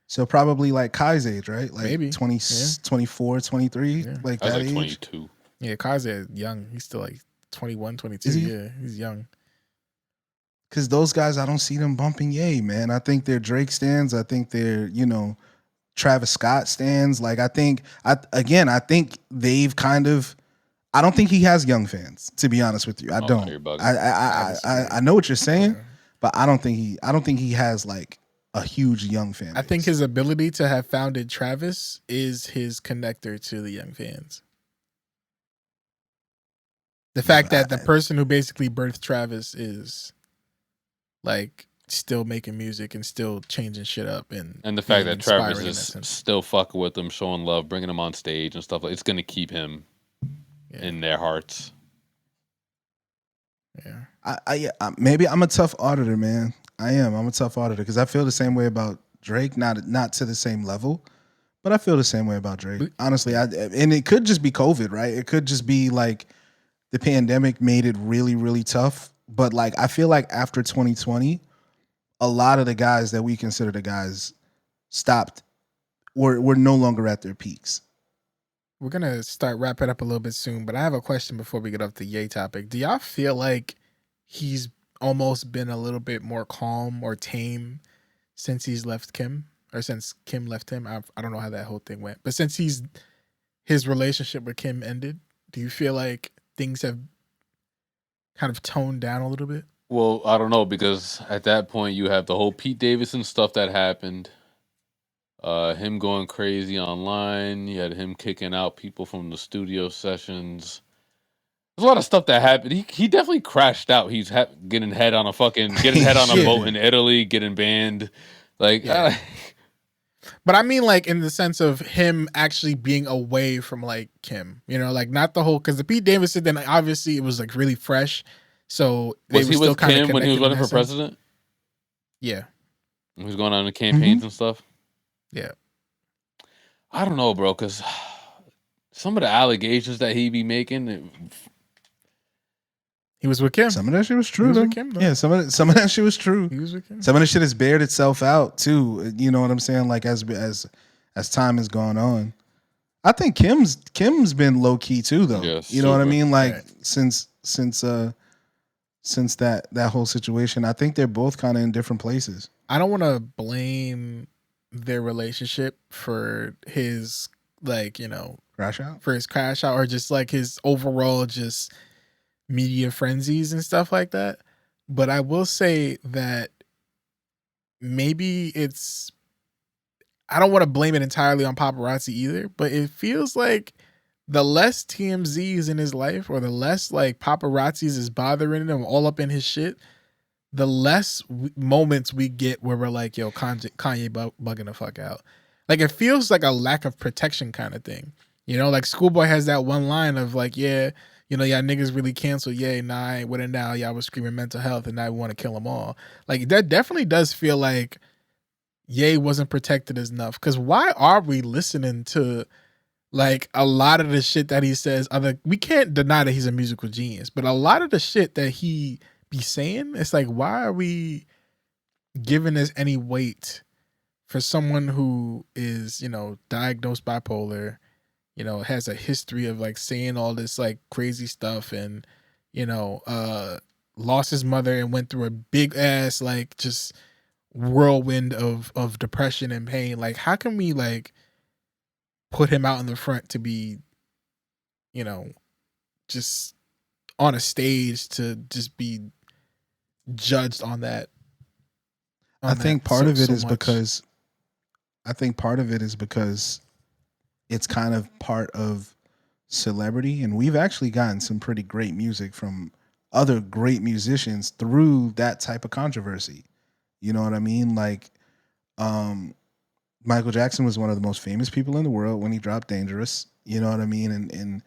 C: So probably like Kai's age, right? Like
A: maybe
C: 24, 23, like that
B: like
C: age.
B: 22.
A: Yeah, Kai's young. He's still like 21, 22. Yeah, he's young.
C: because those guys, I don't see them bumping Ye, man. I think they're Drake stands. I think they're, Travis Scott stands. Like, I think they've kind of, I don't think he has young fans, to be honest with you. I don't.
B: You're bugging.
C: I know what you're saying, but I don't think he has like a huge young fan base.
A: I think his ability to have founded Travis is his connector to the young fans. The fact that the person who basically birthed Travis is like still making music and still changing shit up, and
B: the fact that Travis is still fucking with him, showing love, bringing him on stage and stuff, like it's gonna keep him in their hearts.
C: Yeah, maybe I'm a tough auditor, man. I'm a tough auditor because I feel the same way about Drake, not to the same level, but I feel the same way about Drake. Honestly, and it could just be COVID, right? It could just be like the pandemic made it really, really tough. But like, I feel like after 2020, a lot of the guys that we consider the guys stopped, were no longer at their peaks.
A: We're gonna start wrapping up a little bit soon, but I have a question before we get off the Ye topic. Do y'all feel like he's almost been a little bit more calm or tame since he's left Kim, or since Kim left him? I don't know how that whole thing went, but since his relationship with Kim ended, do you feel like things have kind of toned down a little bit?
B: Well, I don't know, because at that point you have the whole Pete Davidson stuff that happened. Him going crazy online. You had him kicking out people from the studio sessions. There's a lot of stuff that happened. He definitely crashed out. He's getting head on a boat in Italy, getting banned. Like,
A: but I mean, like in the sense of him actually being away from like Kim, like not the whole, because the Pete Davidson, then obviously it was like really fresh. So
B: was he with Kim when he was running for president?
A: Yeah,
B: he was going on the campaigns and stuff.
A: Yeah,
B: I don't know, bro, because some of the allegations that he be making,
A: he was with Kim.
C: Some of that shit was true, though. Kim, though. Yeah, some of that shit was true.
A: He was with Kim.
C: Some of the shit has bared itself out too. You know what I'm saying? Like as time has gone on, I think Kim's been low key too, though.
B: Yes,
C: you know what I mean? Like
A: right.
C: since that whole situation, I think they're both kind of in different places.
A: I don't want to blame their relationship for his
C: crash out,
A: or just like his overall just media frenzies and stuff like that. But I will say that maybe I don't want to blame it entirely on paparazzi either, but it feels like the less TMZ is in his life, or the less like paparazzis is bothering him all up in his shit, the less moments we get where we're like, yo, Kanye bugging the fuck out. Like, it feels like a lack of protection kind of thing. Like Schoolboy has that one line of like, yeah, y'all niggas really canceled Ye. Nah, I ain't with it now. Y'all was screaming mental health and now we want to kill them all. Like, that definitely does feel like Ye wasn't protected enough. Because why are we listening to like a lot of the shit that he says? We can't deny that he's a musical genius, but a lot of the shit that he be saying, it's like, why are we giving this any weight for someone who is diagnosed bipolar, has a history of like saying all this like crazy stuff, and lost his mother and went through a big ass like just whirlwind of depression and pain? Like, how can we like put him out in the front to be just on a stage to just be judged on that?
C: I think part of it is because it's kind of part of celebrity, and we've actually gotten some pretty great music from other great musicians through that type of controversy. You know what I mean? Like, Michael Jackson was one of the most famous people in the world when he dropped Dangerous. You know what I mean? And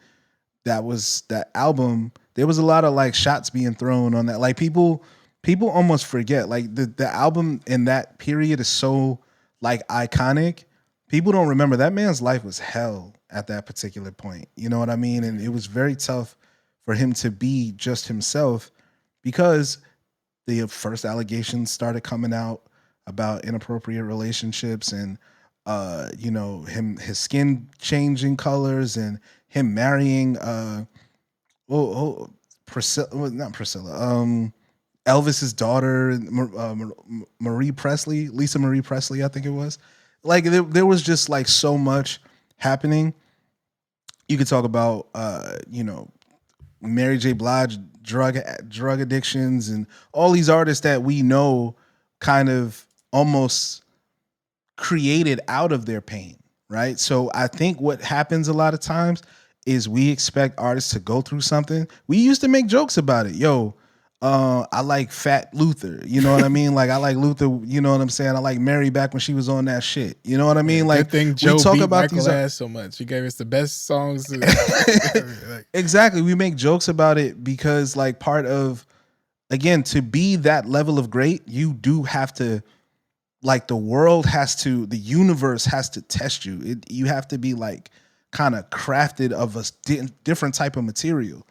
C: that album, there was a lot of like shots being thrown on that. Like people almost forget, like the album in that period is so like iconic. People don't remember that man's life was hell at that particular point. You know what I mean? And it was very tough for him to be just himself, because the first allegations started coming out about inappropriate relationships and his skin changing colors and him marrying not Priscilla, Elvis's daughter, Marie Presley, Lisa Marie Presley, I think it was. Like there was just like so much happening. You could talk about, Mary J. Blige, drug addictions, and all these artists that we know kind of almost created out of their pain, right? So I think what happens a lot of times is we expect artists to go through something. We used to make jokes about it. I like Fat Luther. You know what I mean? Like I like Luther. You know what I'm saying? I like Mary back when she was on that shit. You know what I mean? Like
A: good thing Joe
C: we talk
A: beat
C: about
A: Michael
C: these
A: ass so much. He gave us the best songs.
C: Exactly. We make jokes about it because like part of, again, to be that level of great, you do have to, like the universe has to test you. You have to be like kind of crafted of a different type of material.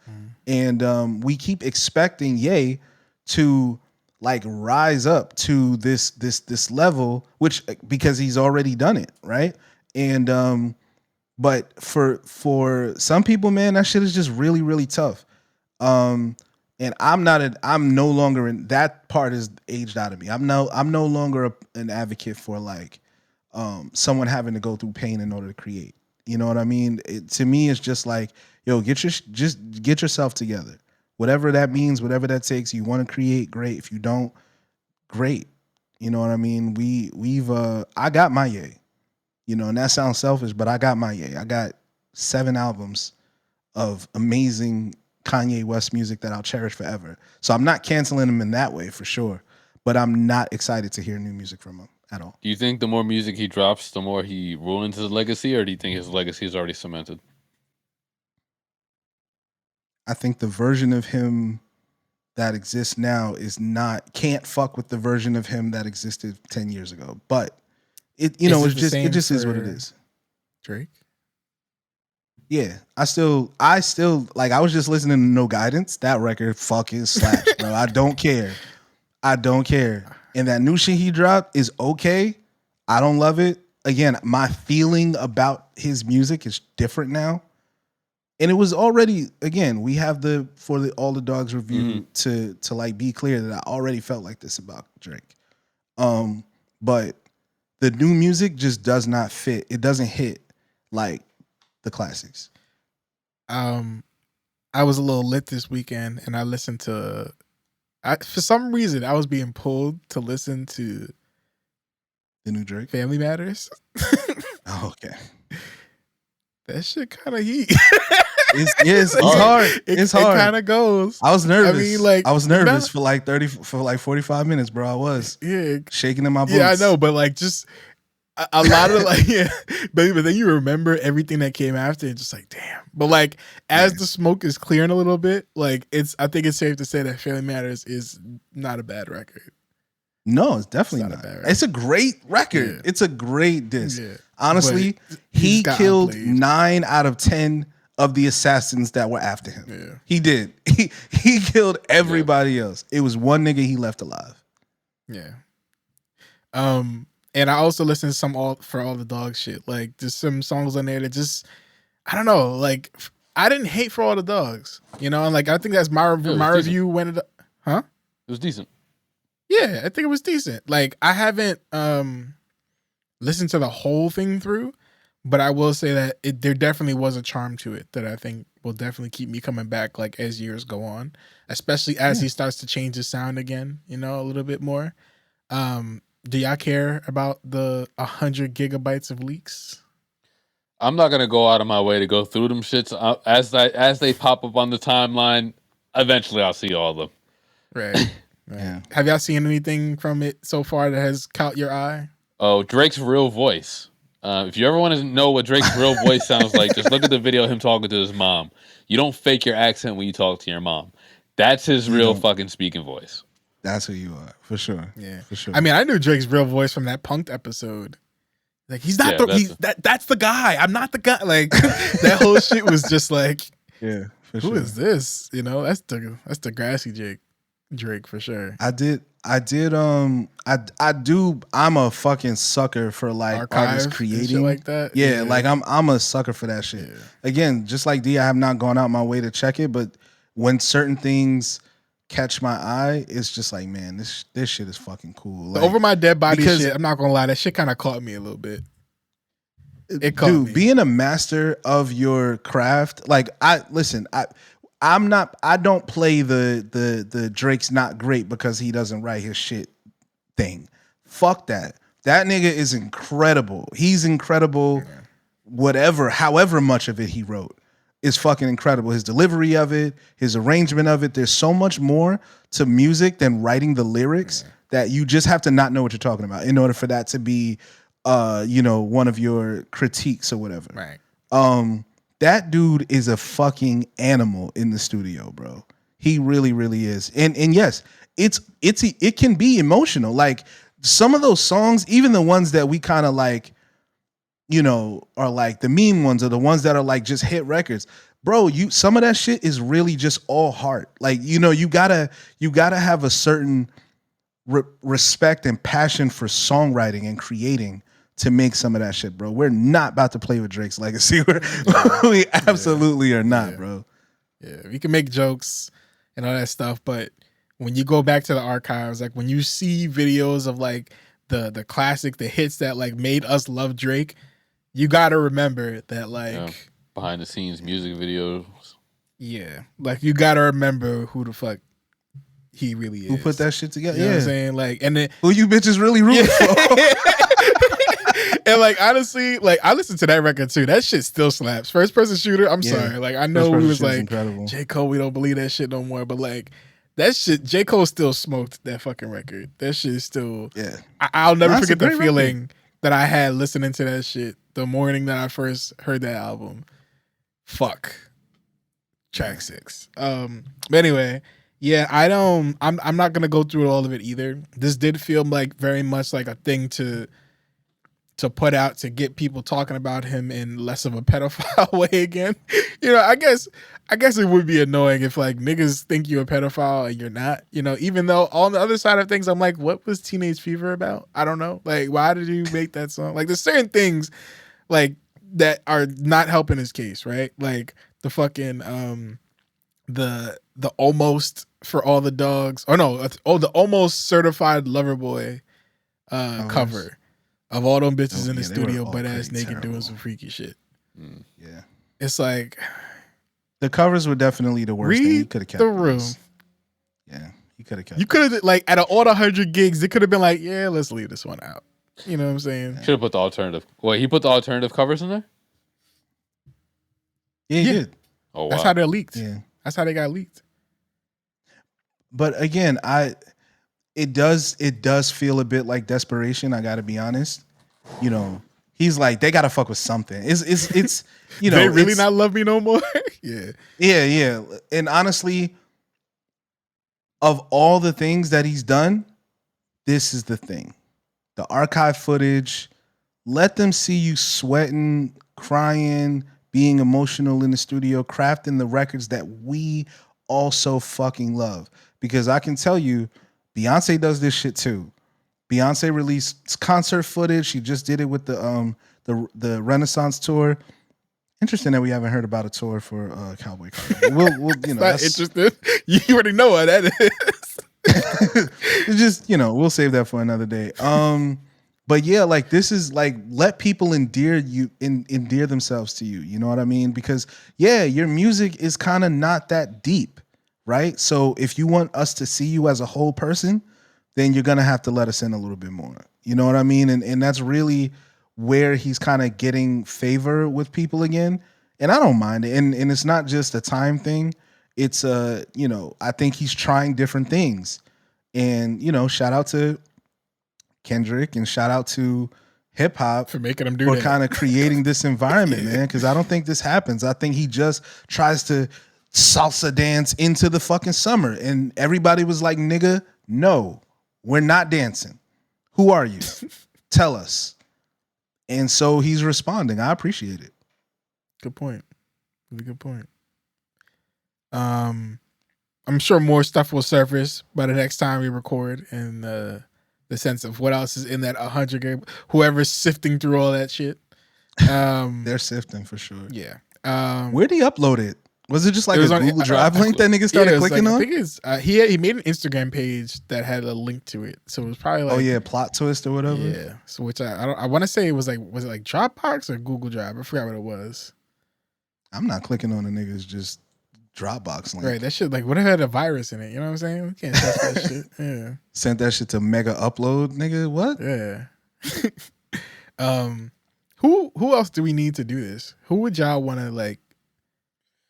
C: And we keep expecting Ye to like rise up to this level, which because he's already done it, right? And but for some people, man, that shit is just really, really tough. And I'm no longer in that part is aged out of me. I'm no longer an advocate for like someone having to go through pain in order to create. You know what I mean? To me, it's just like, yo, get yourself together. Whatever that means, whatever that takes. You want to create, great. If you don't, great. You know what I mean? I got my Ye. You know, and that sounds selfish, but I got my Ye. I got 7 albums of amazing Kanye West music that I'll cherish forever. So I'm not canceling him in that way for sure, but I'm not excited to hear new music from him at all.
B: Do you think the more music he drops, the more he ruins his legacy, or do you think his legacy is already cemented?
C: I think the version of him that exists now can't fuck with the version of him that existed 10 years ago. But it just is what it is.
A: Drake?
C: Yeah. I still like, I was just listening to No Guidance. That record fucking slaps, bro. I don't care. And that new shit he dropped is okay. I don't love it. Again, my feeling about his music is different now. And it was already, again, we have All the Dogs review to like be clear that I already felt like this about Drake. But the new music just does not fit. It doesn't hit like the classics.
A: I was a little lit this weekend and I listened to, for some reason I was being pulled to listen to
C: the new Drake
A: Family Matters.
C: Oh, okay.
A: That shit kind of heat.
C: It's hard. It's hard.
A: It kind of goes.
C: I was nervous.
A: I mean, like,
C: I was nervous for like 45 minutes, bro. I was shaking in my boots.
A: Yeah, I know, but like just a lot of like, but then you remember everything that came after and just like, damn. But like as the smoke is clearing a little bit, like I think it's safe to say that Family Matters is not a bad record.
C: No, it's definitely not. It's a great record. Yeah. It's a great disc. Yeah. Honestly, he killed 9 out of 10 of the assassins that were after him. Yeah. He did. He killed everybody else. It was one nigga he left alive.
A: Yeah. And I also listened to some For All the Dogs shit. Like there's some songs on there that just, I don't know. Like I didn't hate For All the Dogs. You know, and like I think that's my review when it. Huh?
B: It was decent.
A: Yeah, I think it was decent. Like I haven't listened to the whole thing through, but I will say that there definitely was a charm to it that I think will definitely keep me coming back like as years go on, especially as he starts to change his sound again, you know, a little bit more. Do y'all care about the 100 gigabytes of leaks?
B: I'm not gonna go out of my way to go through them shits as they pop up on the timeline. Eventually, I'll see all of them.
A: Right. Yeah. Have y'all seen anything from it so far that has caught your eye?
B: Oh, Drake's real voice. If you ever want to know what Drake's real voice sounds like, just look at the video of him talking to his mom. You don't fake your accent when you talk to your mom. That's his real fucking speaking voice.
C: That's who you are, for sure.
A: Yeah,
C: for sure.
A: I mean, I knew Drake's real voice from that Punk'd episode. Like he's not that's the guy. I'm not the guy. Like that whole shit was just like,
C: yeah, for
A: who is this? You know, that's the grassy Drake for sure.
C: I'm a fucking sucker for like
A: archives,
C: artists creating
A: shit like that.
C: Yeah, like I'm a sucker for that shit. Yeah. Again, just like D, I have not gone out my way to check it, but when certain things catch my eye, it's just like, man, this shit is fucking cool.
A: The
C: Like,
A: Over My Dead Body
C: because-
A: shit, I'm not gonna lie, that shit kind of caught me a little bit. It caught
C: dude,
A: me.
C: being a master of your craft, like I don't play the Drake's not great because he doesn't write his shit thing. Fuck that. That nigga is incredible. He's incredible. However much of it he wrote is fucking incredible. His delivery of it, his arrangement of it. There's so much more to music than writing the lyrics that you just have to not know what you're talking about in order for that to be, one of your critiques or whatever.
A: Right.
C: That dude is a fucking animal in the studio, bro. He really, really is. And yes, it can be emotional. Like some of those songs, even the ones that we kind of like, are like the mean ones or the ones that are like just hit records. Bro, some of that shit is really just all heart. Like, you gotta have a certain respect and passion for songwriting and creating to make some of that shit, bro. We're not about to play with Drake's legacy. We absolutely are not, bro.
A: Yeah, we can make jokes and all that stuff, but when you go back to the archives, like when you see videos of like the classic, the hits that like made us love Drake, you got to remember that like
B: behind the scenes music videos.
A: Yeah, like you got to remember who the fuck he really is.
C: Who put that shit together?
A: You know what I'm saying? Like, and then
C: who you bitches really rooting for?
A: And like honestly, like I listened to that record too. That shit still slaps. First person shooter. I'm sorry. Like I know we was like
C: incredible.
A: J. Cole, we don't believe that shit no more. But like that shit, J. Cole still smoked that fucking record. That shit is still.
C: Yeah.
A: I'll never
C: That's
A: forget
C: a
A: the
C: great
A: feeling
C: record.
A: that I had listening to that shit the morning that I first heard that album. Fuck. Track 6. But anyway, yeah, I'm not gonna go through all of it either. This did feel like very much like a thing to put out to get people talking about him in less of a pedophile way again. I guess it would be annoying if like niggas think you're a pedophile and you're not, even though on the other side of things, I'm like, what was Teenage Fever about? I don't know. Like, why did you make that song? Like there's certain things like that are not helping his case, right? Like the fucking, the almost for all the dogs, or no, the almost certified lover boy cover. Of all them bitches in the studio, butt ass naked doing some freaky shit.
C: Yeah.
A: It's like
C: The covers were definitely the worst thing. You could have kept
A: the room.
C: those. Yeah, you could have kept.
A: You could have like at an order 100 gigs, it could have been like, yeah, let's leave this one out. You know what I'm saying?
B: Should have put the alternative. Wait, he put the alternative covers in there?
C: Yeah, he did.
B: Oh wow.
A: That's how they're leaked.
C: Yeah.
A: That's how they got leaked.
C: But again, it does feel a bit like desperation. I got to be honest. He's like, they got to fuck with something. It's
A: They really
C: it's,
A: not love me no more. Yeah.
C: Yeah. And honestly, of all the things that he's done, this is the thing. The archive footage, let them see you sweating, crying, being emotional in the studio, crafting the records that we also fucking love. Because I can tell you, Beyonce does this shit too. Beyonce released concert footage. She just did it with the Renaissance tour. Interesting that we haven't heard about a tour for Cowboy Carter. We'll
A: Not interested. You already know what that is.
C: It's just, we'll save that for another day. But yeah, like this is like, let people endear themselves to you. You know what I mean? Because yeah, your music is kind of not that deep, right? So if you want us to see you as a whole person, then you're gonna have to let us in a little bit more. You know what I mean? And that's really where he's kind of getting favor with people again. And I don't mind it. And it's not just a time thing. It's I think he's trying different things. And, shout out to Kendrick and shout out to hip hop
A: For making him do
C: for
A: that.
C: kind of creating this environment, man. Because I don't think this happens. I think he just tries to salsa dance into the fucking summer. And everybody was like, nigga, no, we're not dancing. Who are you? Tell us. And so he's responding. I appreciate it.
A: Good point. Really good point. I'm sure more stuff will surface by the next time we record, and the sense of what else is in that 100 gig. Whoever's sifting through all that shit.
C: They're sifting for sure.
A: Yeah.
C: Where'd he upload it? Was it just like
A: It
C: a
A: was on-
C: Google Drive link that nigga started
A: it was
C: clicking
A: like,
C: on?
A: I think it's he made an Instagram page that had a link to it, so it was probably like
C: Oh yeah, plot twist or whatever.
A: yeah. So which I want to say it was it like Dropbox or Google Drive? I forgot what it was.
C: I'm not clicking on the niggas just Dropbox link.
A: Right, that shit like what if it had a virus in it? You know what I'm saying? We can't trust that shit. Yeah,
C: Sent that shit to Mega Upload, nigga. What?
A: yeah. Who else do we need to do this? Who would y'all want to like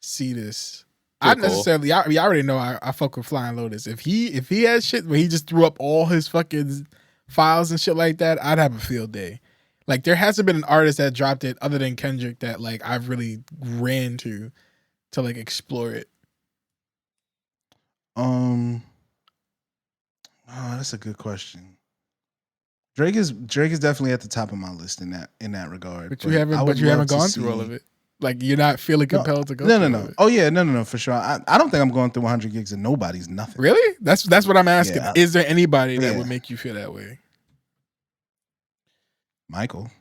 A: see this? I
B: Cool.
A: necessarily, y'all already know I fuck with Flying Lotus. If he had shit where he just threw up all his fucking files and shit like that, I'd have a field day. Like there hasn't been an artist that dropped it other than Kendrick that like I've really ran to like explore it.
C: Oh, that's a good question. Drake is definitely at the top of my list in that regard.
A: But you haven't gone through all of it. Like you're not feeling compelled to go.
C: No. Oh yeah, no, for sure. I don't think I'm going through 100 gigs of nobody's nothing.
A: Really? That's what I'm asking.
C: Yeah.
A: Is there anybody that
C: Yeah.
A: would make you feel that way?
C: Michael.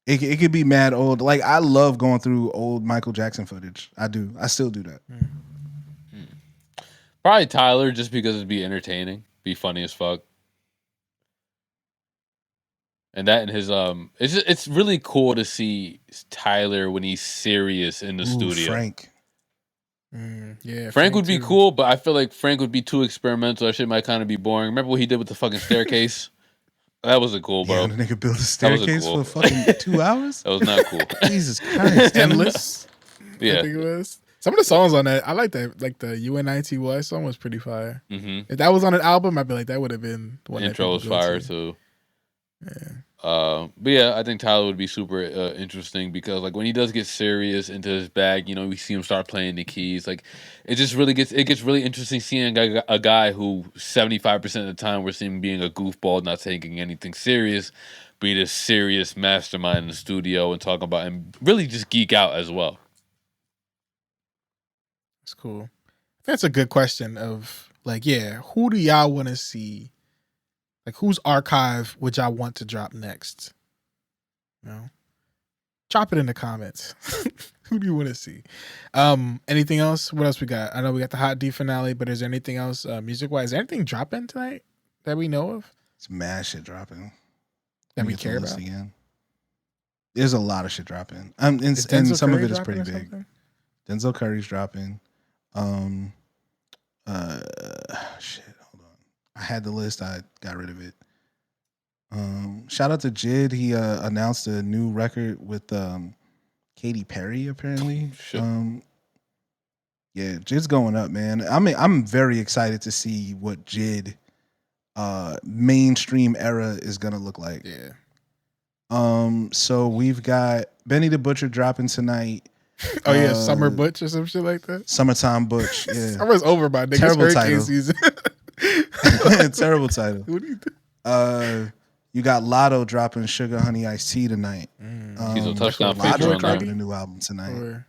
C: It could be mad old. Like I love going through old Michael Jackson footage. I do. I still do that.
B: Probably Tyler, just because it'd be entertaining, be funny as fuck. And that and his it's really cool to see Tyler when he's serious in the studio.
C: Frank.
A: Yeah,
B: Frank would be
A: too.
B: cool, but I feel like Frank would be too experimental. That shit might kind of be boring. Remember what he did with the fucking staircase? That wasn't cool, bro.
C: Yeah, the nigga built a
B: wasn't
C: staircase
B: cool.
C: for fucking 2 hours.
B: That was not cool.
C: Jesus Christ.
A: Endless. I
B: Yeah.
A: think it was. Some of the songs on that, I like that. Like the UNITY song was pretty fire.
B: Mm-hmm.
A: If that was on an album, I'd be like, that would have been one. that
B: Intro was
A: people go
B: fire
A: to.
B: too.
A: Yeah.
B: But yeah, I think Tyler would be super interesting because like when he does get serious into his bag, you know, we see him start playing the keys. Like it just really gets really interesting seeing a guy who 75% of the time we're seeing being a goofball, not taking anything serious, be this serious mastermind in the studio and talking about and really just geek out as well.
A: That's cool. That's a good question of like, yeah, who do y'all want to see? Like, whose archive would y'all want to drop next? You know? Drop it in the comments. Who do you want to see? Anything else? What else we got? I know we got the Hot D finale, but is there anything else music-wise? Is there anything dropping tonight that we know of?
C: It's mad shit dropping.
A: That we
C: Get the
A: care
C: list
A: about?
C: again. There's a lot of shit dropping. And
A: Is
C: some
A: Denzel
C: of
A: Curry
C: it is
A: dropping
C: pretty
A: or
C: big.
A: something?
C: Denzel Curry's dropping. Shit, hold on. I had the list, I got rid of it. Shout out to Jid. He announced a new record with Katy Perry, apparently.
B: Shit.
C: Yeah, Jid's going up, man. I mean, I'm very excited to see what Jid mainstream era is gonna look like.
A: Yeah.
C: So we've got Benny the Butcher dropping tonight.
A: Oh yeah, Summer Butch or some shit like that.
C: Summertime Butch. Yeah.
A: Summer's over, my nigga.
C: Terrible
A: It's hurricane
C: title.
A: season.
C: Terrible title.
A: What do you think?
C: You got Lotto dropping Sugar Honey Iced Tea tonight.
B: Tizo Touchdown
C: Lotto
B: feature on
C: dropping
B: there.
C: a new album tonight.
A: Or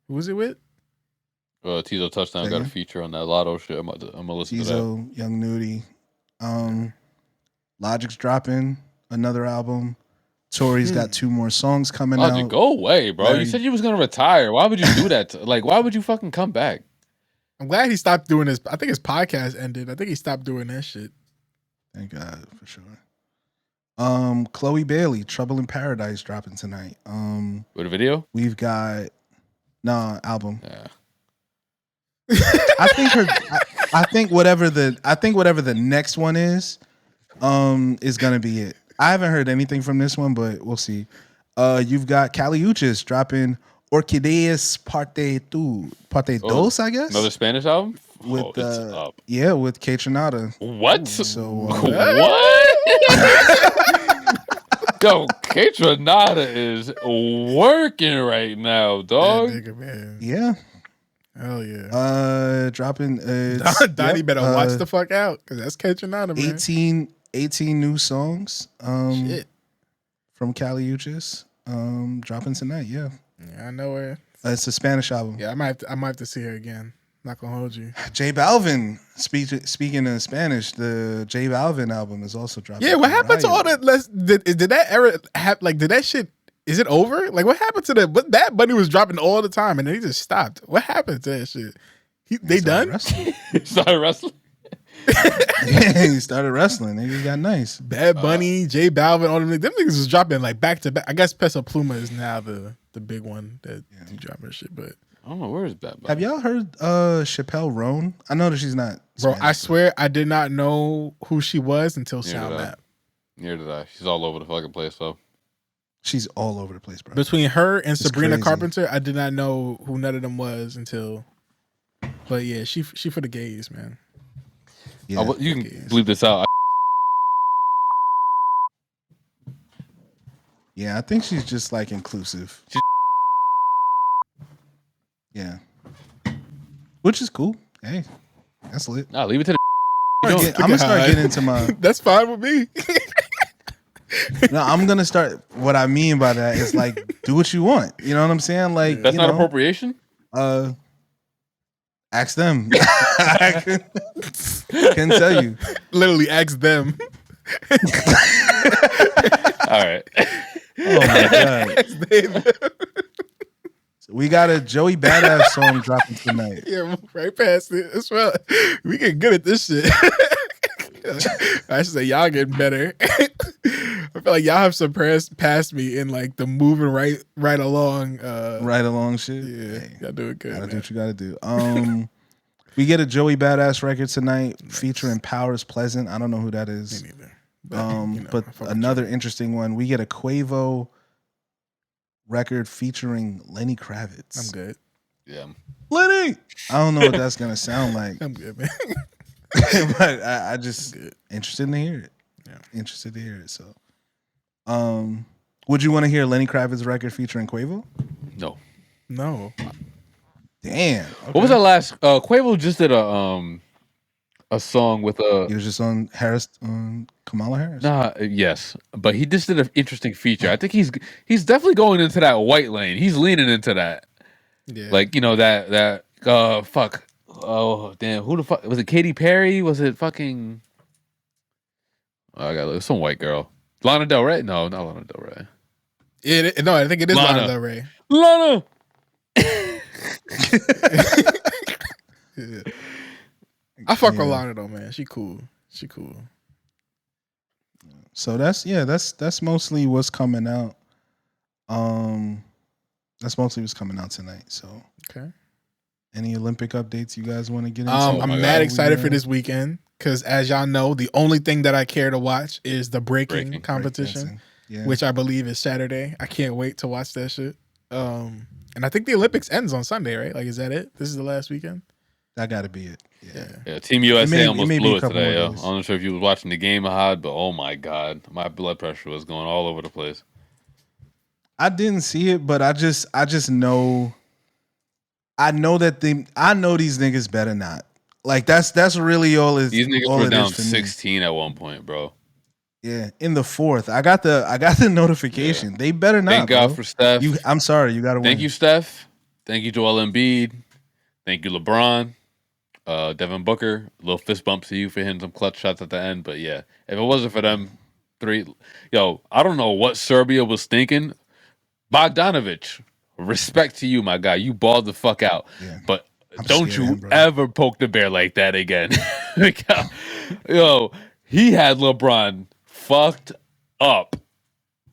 A: who was it with?
B: Tizo Touchdown got a feature on that Lotto shit. I'm gonna listen to that.
C: Tizo, Young Nudie. Logic's dropping another album. Tory's got 2 more songs coming
B: Logic,
C: out.
B: go away, bro. You
C: Very-
B: said you was gonna retire. Why would you do that? Like, why would you fucking come back?
A: I'm glad he stopped doing his. I think his podcast ended. I think he stopped doing that shit.
C: Thank God for sure. Chloe Bailey, Trouble in Paradise dropping tonight.
B: With a video?
C: We've got album.
B: Yeah.
C: I think whatever the next one is gonna be it. I haven't heard anything from this one, but we'll see. You've got Kali Uchis dropping Orquídeas Parte 2, Parte Dos, I guess.
B: Another Spanish album?
C: With
B: it's up.
C: yeah, with Kai Cenat.
B: What?
C: So
B: What? Yo, Kai Cenat is working right now, dog.
A: Yeah, nigga, man.
C: yeah,
A: Hell yeah.
C: dropping.
A: Donnie
C: yep,
A: better watch the fuck out because that's catching on him, man.
C: 18 new songs.
A: Shit.
C: From Kali Uchis. Dropping tonight. Yeah,
A: Yeah, I know it.
C: it's a Spanish album.
A: Yeah, I might have to see her again. Not gonna hold you.
C: J Balvin. Speaking in Spanish, the J Balvin album is also dropping.
A: Yeah, what happened to all that? Did that era have like? Did that shit Is it over? Like, what happened to that? But Bad Bunny was dropping all the time, and then he just stopped. What happened to that shit? They done?
C: Wrestling.
B: Started wrestling.
C: Yeah, he started wrestling. Niggas got nice.
A: Bad Bunny, J Balvin, all them niggas was dropping like back to back. I guess Peso Pluma is now the big one that he dropping shit. But
B: I don't know where is Bad Bunny.
C: Have y'all heard Chappelle Roan? I know that she's not.
A: bro,
C: Spanish,
A: I swear I did not know who she was until
B: Neither
A: Sound
B: did I.
A: Map.
B: Neither did I. She's all over the fucking place, though.
C: she's all over the place, bro.
A: Between her and Sabrina
C: crazy.
A: Carpenter, I did not know who none of them was until. But yeah, she for the gays, man.
C: Yeah.
B: You can bleep this out.
C: Yeah, I think she's just like inclusive. Yeah. Which is cool. Hey, that's lit.
B: Nah, leave it to the.
C: I'm gonna start getting into my.
A: That's fine with me.
C: No, I'm gonna start. What I mean by that is like, do what you want. You know what I'm saying? Like,
B: That's
C: you
B: not
C: know,
B: appropriation.
C: Ask them. I can tell you.
A: Literally, ask them.
B: All right.
C: Oh my god. So we got a Joey Badass song dropping tonight.
A: Yeah, move right past it. That's right. We get good at this shit. I should say y'all getting better. I feel like y'all have surpassed past me in like the moving right along.
C: Right along shit.
A: Yeah,
C: Hey,
A: y'all do it good.
C: gotta
A: Man.
C: do what you gotta do. We get a Joey Badass record tonight featuring Powers Pleasant. I don't know who that is.
A: Me neither. But, you know,
C: But
A: I fuck with
C: another interesting one. We get a Quavo record featuring Lenny Kravitz.
A: you. I'm good.
B: Yeah.
C: Lenny. I don't know what that's gonna sound like,
A: I'm good, man.
C: but I just
A: Good.
C: interested to hear it.
A: Yeah.
C: Interested to hear it. So, would you want to hear Lenny Kravitz record featuring Quavo?
B: No.
A: No.
C: Damn.
B: What was that last? Quavo just did a song with
C: He was just on Kamala Harris.
B: yes, but he just did an interesting feature. I think he's definitely going into that white lane. He's leaning into that,
A: Yeah.
B: like, you know, that fuck. Oh damn, who the fuck was it? Katy Perry? Was it fucking? Oh, I got some white girl. Lana Del Rey? No, not Lana Del Rey.
A: No, I think it is
B: Lana.
A: Lana Del Rey.
B: Lana.
A: Yeah. I fuck with
C: Yeah.
A: Lana though, man. She cool.
C: So that's mostly what's coming out. That's mostly what's coming out tonight. So
A: Okay.
C: any Olympic updates you guys want to get into?
B: my
A: I'm
B: God.
A: mad excited for
C: Yeah.
A: this weekend because, as y'all know, the only thing that I care to watch is the breaking competition,
C: Breakdancing. Yeah.
A: which I believe is Saturday. I can't wait to watch that shit. And I think the Olympics ends on Sunday, right? Like, is that it? This is the last weekend.
C: That got to be it. Yeah.
B: Yeah, Team USA
C: It
B: almost
C: may be
B: blew
C: a
B: it
C: couple
B: today.
C: more
B: Yo.
C: days.
B: I'm not sure if you was watching the game, Ahad, but oh my god, my blood pressure was going all over the place.
C: I didn't see it, but I just know. I know these niggas better not. Like that's really all is.
B: These niggas
C: all
B: were
C: it
B: down
C: is for me.
B: 16 at one point, bro.
C: Yeah, in the fourth, I got the notification. They better not.
B: Thank God
C: bro.
B: for Steph.
C: I'm sorry, you got to win.
B: Thank you, Steph. Thank you, Joel Embiid. Thank you, LeBron. Devin Booker. A little fist bump to you for hitting some clutch shots at the end. But yeah, if it wasn't for them three, I don't know what Serbia was thinking. Bogdanovic, respect to you, my guy. You balled the fuck out.
C: Yeah.
B: But
C: I'm
B: don't
C: scared
B: you
C: of him, bro.
B: ever poke the bear like that again. Yo, he had LeBron fucked up.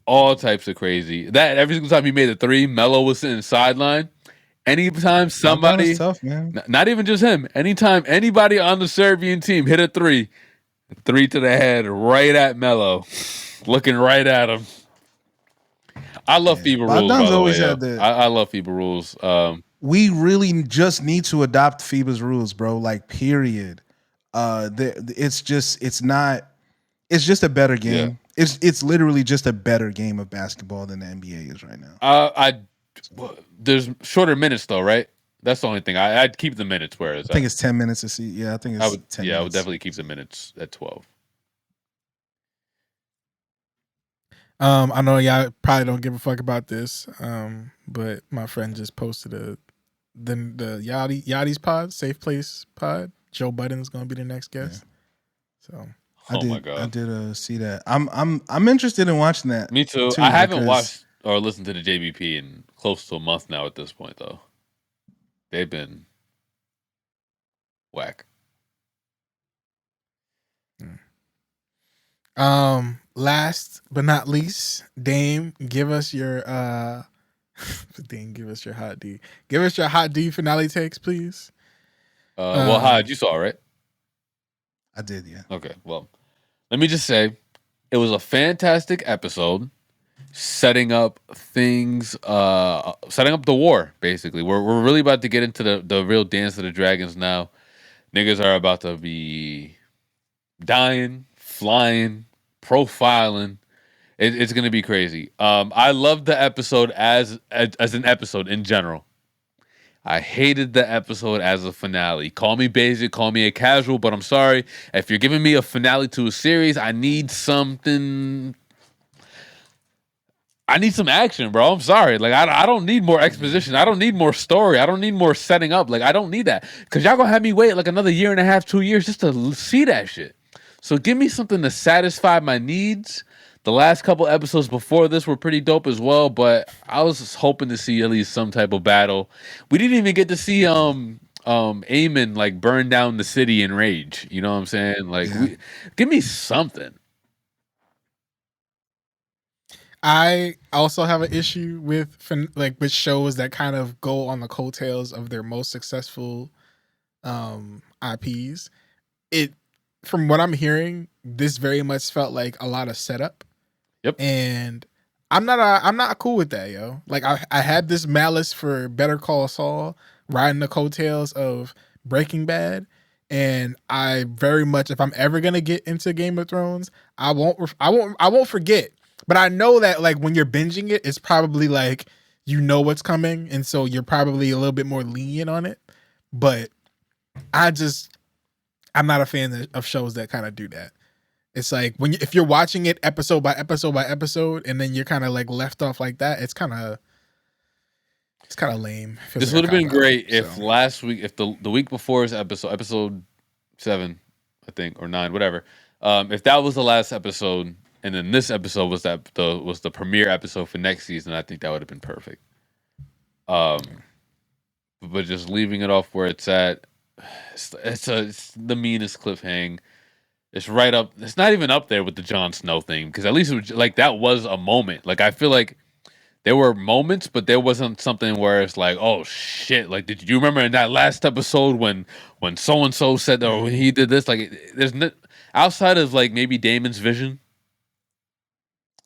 B: All types of crazy. That every single time he made a three, Melo was sitting sideline. Anytime somebody,
C: tough, man.
B: not even just him, anytime anybody on the Serbian team hit a three to the head, right at Melo, looking right at him. I love FIBA rules.
C: Bogdan's
B: By the
C: always
B: way,
C: had
B: yo.
C: the-
B: I love FIBA rules.
C: We really just need to adopt FIBA's rules, bro. Like, period. It's just a better game. It's literally just a better game of basketball than the NBA is right now.
B: There's shorter minutes though, right? That's the only thing. I'd keep the minutes where it's
C: I think it's 10 minutes to see. Yeah, I think it's 10 minutes.
B: I would definitely keep the minutes at 12.
A: I know y'all probably don't give a fuck about this, but my friend just posted the Yachty's pod, Safe Place pod. Joe Budden's gonna be the next guest. So
B: Oh my god.
C: I did see that. I'm interested in watching that.
B: Me too.
C: too,
B: I haven't
C: because-
B: watched or listened to the JBP in close to a month now at this point, though. They've been whack.
A: Last but not least, Dame, give us your Dame, give us your hot D. Give us your hot D finale takes, please.
B: Well, Hodge, you saw it, right?
C: I did, yeah.
B: Okay, well, let me just say, it was a fantastic episode, setting up things, setting up the war. Basically, we're really about to get into the real dance of the dragons now. Niggas are about to be dying, flying, profiling. It's gonna be crazy. I loved the episode as an episode in general. I hated the episode as a finale. Call me basic, call me a casual, but I'm sorry. If you're giving me a finale to a series, I need something. I need some action, bro. I'm sorry. Like, I don't need more exposition. I don't need more story. I don't need more setting up. Like, I don't need that. Because y'all going to have me wait like another 1.5, 2 years just to see that shit. So give me something to satisfy my needs. The last couple episodes before this were pretty dope as well, but I was just hoping to see at least some type of battle. We didn't even get to see Eamon like burn down the city in rage. You know what I'm saying? Like, give me something.
A: I also have an issue with with shows that kind of go on the coattails of their most successful IPs. From what I'm hearing, this very much felt like a lot of setup.
B: Yep.
A: And I'm not cool with that, yo. Like I had this malice for Better Call Saul riding the coattails of Breaking Bad, and I very much, if I'm ever gonna get into Game of Thrones, I won't forget. But I know that like when you're binging it, it's probably like you know what's coming, and so you're probably a little bit more lenient on it. But I'm not a fan of shows that kind of do that. It's like if you're watching it episode by episode by episode, and then you're kind of like left off like that, it's kind of lame.
B: This would have been great if last week, if the week before's episode 7, I think, or 9, whatever. If that was the last episode, and then this episode was the premiere episode for next season, I think that would have been perfect. But just leaving it off where it's at, it's the meanest cliffhang. It's right up. It's not even up there with the Jon Snow thing, because at least it was, like, that was a moment. Like, I feel like there were moments, but there wasn't something where it's like, oh shit! Like, did you remember in that last episode when so and so said, or when he did this? Like, there's no, outside of like maybe Damon's vision.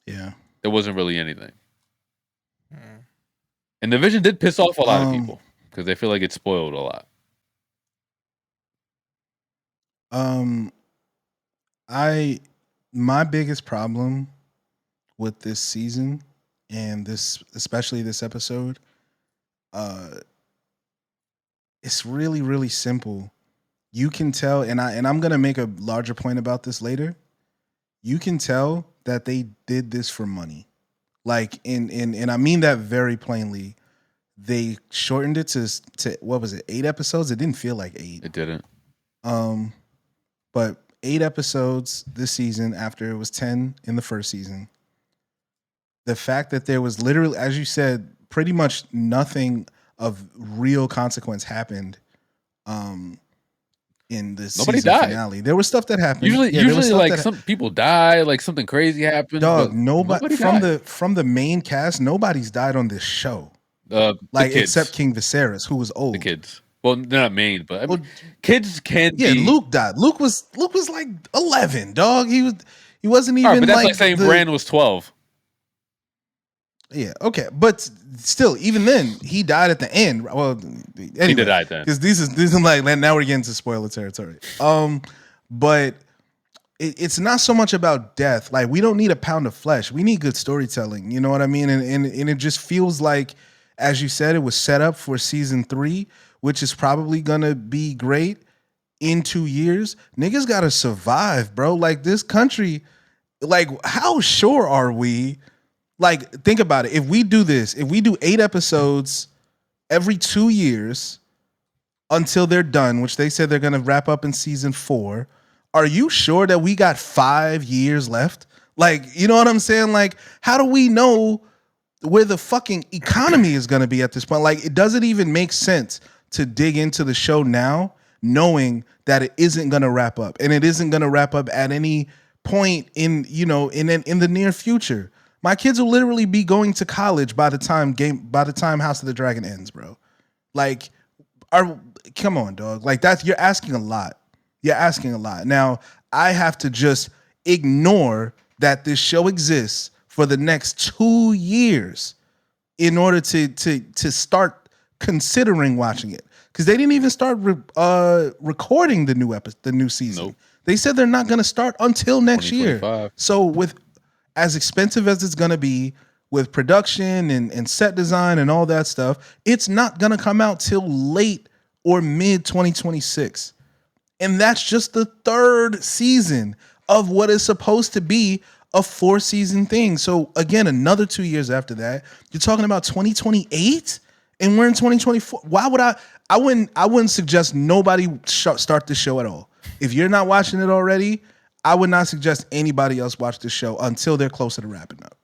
C: Yeah,
B: there wasn't really anything. And the vision did piss off a lot of people because they feel like it spoiled a lot.
C: My biggest problem with this season and especially this episode, it's really, really simple. You can tell, and I'm gonna make a larger point about this later. You can tell that they did this for money. Like, and I mean that very plainly. They shortened it to what was it, 8 episodes? It didn't feel like 8.
B: It didn't.
C: But 8 episodes this season after it was 10 in the first season. The fact that there was literally, as you said, pretty much nothing of real consequence happened in the season finale. There was stuff that happened.
B: Usually like some people die, like something crazy happened.
C: Dog, nobody from the main cast, nobody's died on this show. Like except King Viserys, who was old.
B: The kids. Well, they're not main, but I mean, kids can be.
C: Yeah, Luke died. Luke was like 11, dog. He wasn't even
B: but that's like saying Bran was 12.
C: Yeah, okay, but still, even then, he died at the end. Well, anyway,
B: he did die then,
C: because these is like now we're getting to spoiler territory. But it's not so much about death. Like, we don't need a pound of flesh. We need good storytelling. You know what I mean? And it just feels like, as you said, it was set up for season 3, which is probably gonna be great in 2 years. Niggas gotta survive, bro. Like, this country, like, how sure are we? Like, think about it. If we do this, if we do 8 episodes every 2 years until they're done, which they said they're going to wrap up in season 4, are you sure that we got 5 years left? Like, you know what I'm saying? Like, how do we know fucking economy is going to be at this point. Like, it doesn't even make sense to dig into the show now, knowing that it isn't going to wrap up, and it isn't going to wrap up at any point in the near future. My kids will literally be going to college by the time House of the Dragon ends, bro. Like, come on, dog. Like, you're asking a lot. You're asking a lot. Now, I have to just ignore that this show exists for the next 2 years in order to start considering watching it, because they didn't even start recording the new season.
B: Nope.
C: They said they're not going to start until next year.
B: 2025.
C: So with as expensive as it's going to be with production and set design and all that stuff, it's not going to come out till late or mid 2026. And that's just the third season of what is supposed to be a 4-season thing. So again, another 2 years after that, you're talking about 2028, and we're in 2024. Why would I wouldn't suggest nobody start this show at all. If you're not watching it already, I would not suggest anybody else watch this show until they're closer to wrapping up,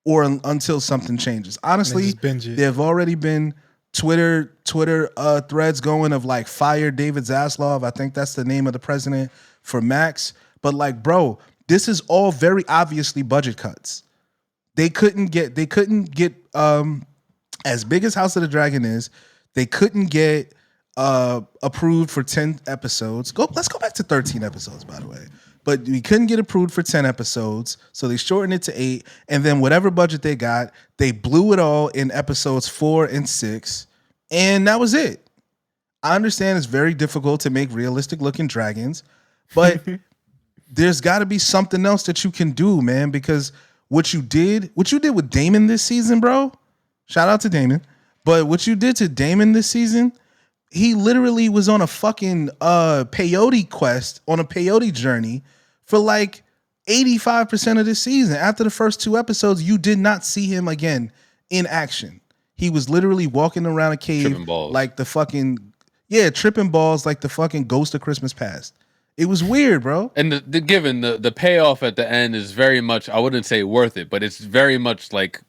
C: or until something changes. Honestly, there have already been Twitter threads going of like, fire David Zaslav. I think that's the name of the president for Max. But like, bro, this is all very obviously budget cuts. They couldn't get as big as House of the Dragon is. They couldn't get approved for 10 episodes. Let's go back to 13 episodes, by the way. But we couldn't get approved for 10 episodes, so they shortened it to 8. And then whatever budget they got, they blew it all in episodes 4 and 6, and that was it. I understand it's very difficult to make realistic looking dragons, but there's got to be something else that you can do, man. Because what you did with Damon this season, bro. Shout out to Damon. But what you did to Damon this season, he literally was on a fucking peyote quest, on a peyote journey for like 85% of this season. After the first 2 episodes, you did not see him again in action. He was literally walking around a cave
B: tripping balls
C: like the fucking Ghost of Christmas Past. It was weird, bro.
B: And the payoff at the end is very much, I wouldn't say worth it, but it's very much like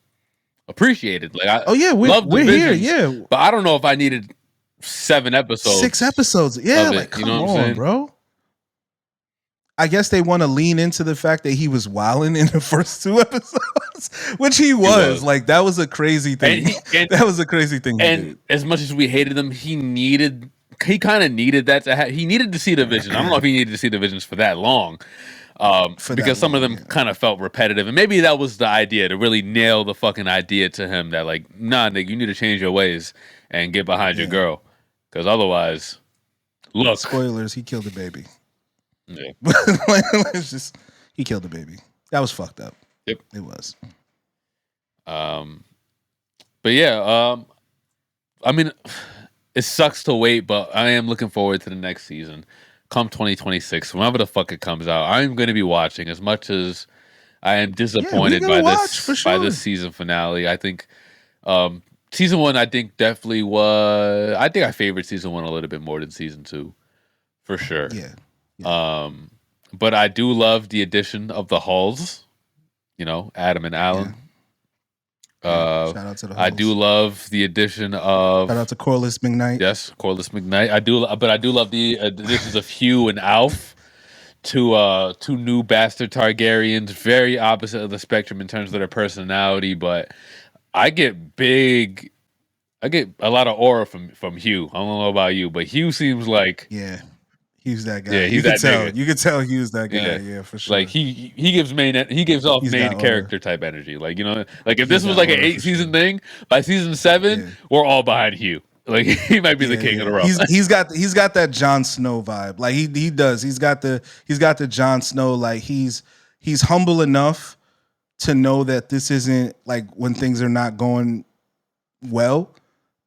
B: appreciated. Like, we're here, yeah. But I don't know if I needed 7 episodes,
C: 6 episodes, yeah. Like, come on, bro. I guess they want to lean into the fact that he was wilding in the first 2 episodes, which he was. Like, that was a crazy thing. That was a crazy thing.
B: And as much as we hated him, he kind of needed that to he needed to see the vision. I don't know if he needed to see the visions for that long. Because some of them kind of felt repetitive, and maybe that was the idea, to really nail the fucking idea to him that, like, nah, nigga, you need to change your ways and get behind your girl, because otherwise, look.
C: Spoilers: he killed the baby.
B: Yeah,
C: he killed the baby. That was fucked up.
B: Yep,
C: it was.
B: But yeah, I mean, it sucks to wait, but I am looking forward to the next season. Come 2026, whenever the fuck it comes out, I'm going to be watching. As much as I am disappointed by this season finale, I think season 1, I think definitely was. I think I favored season 1 a little bit more than season 2, for sure.
C: Yeah.
B: But I do love the addition of the Halls. You know, Adam and Alan.
C: Shout out to the Halls.
B: I do love the addition of.
C: Shout out to Corliss McKnight.
B: Yes, Corliss McKnight. I do love the additions of Hugh and Alf, two new bastard Targaryens, very opposite of the spectrum in terms of their personality. But I get a lot of aura from Hugh. I don't know about you, but Hugh seems like
C: He's that guy.
B: Yeah,
C: you could tell he was that guy. Yeah, for sure.
B: Like he gives off main character type energy. Like, you know, like if this was like an 8-season thing, by season 7, we're all behind Hugh. Like, he might be the king of the realm.
C: He's got that Jon Snow vibe. Like he does. He's got the Jon Snow. Like he's humble enough to know that this isn't like when things are not going well,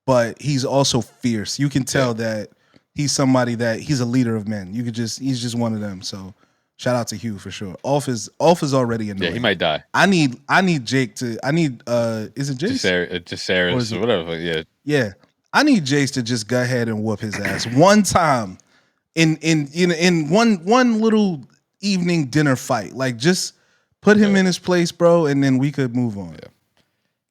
C: but he's also fierce. You can tell that. He's somebody that he's a leader of men. He's just one of them. So shout out to Hugh for sure. Ulf is already annoying.
B: Yeah, he might die.
C: I need Jake to. Is it Jace?
B: Jaceres or whatever. Yeah.
C: Yeah. I need Jace to just go ahead and whoop his ass one time in one little evening dinner fight. Like, just put him in his place, bro, and then we could move on.
B: Yeah.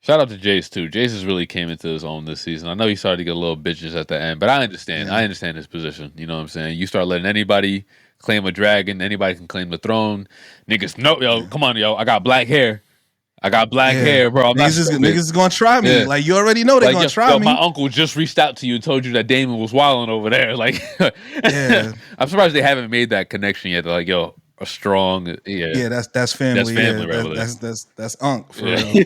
B: Shout out to Jace too. Jace has really came into his own this season. I know he started to get a little bitches at the end, but I understand.
C: Yeah.
B: I understand his position. You know what I'm saying? You start letting anybody claim a dragon, anybody can claim the throne. Niggas, no, yo, come on, yo. I got black hair. I got black hair, bro. I'm
C: niggas is gonna try me.
B: Yeah.
C: Like you already know they're gonna try me.
B: My uncle just reached out to you and told you that Damon was wilding over there. Like,
C: yeah.
B: I'm surprised they haven't made that connection yet. They're like, yo, a strong,
C: yeah, that's family.
B: That's family,
C: yeah,
B: right?
C: that's Unc for real.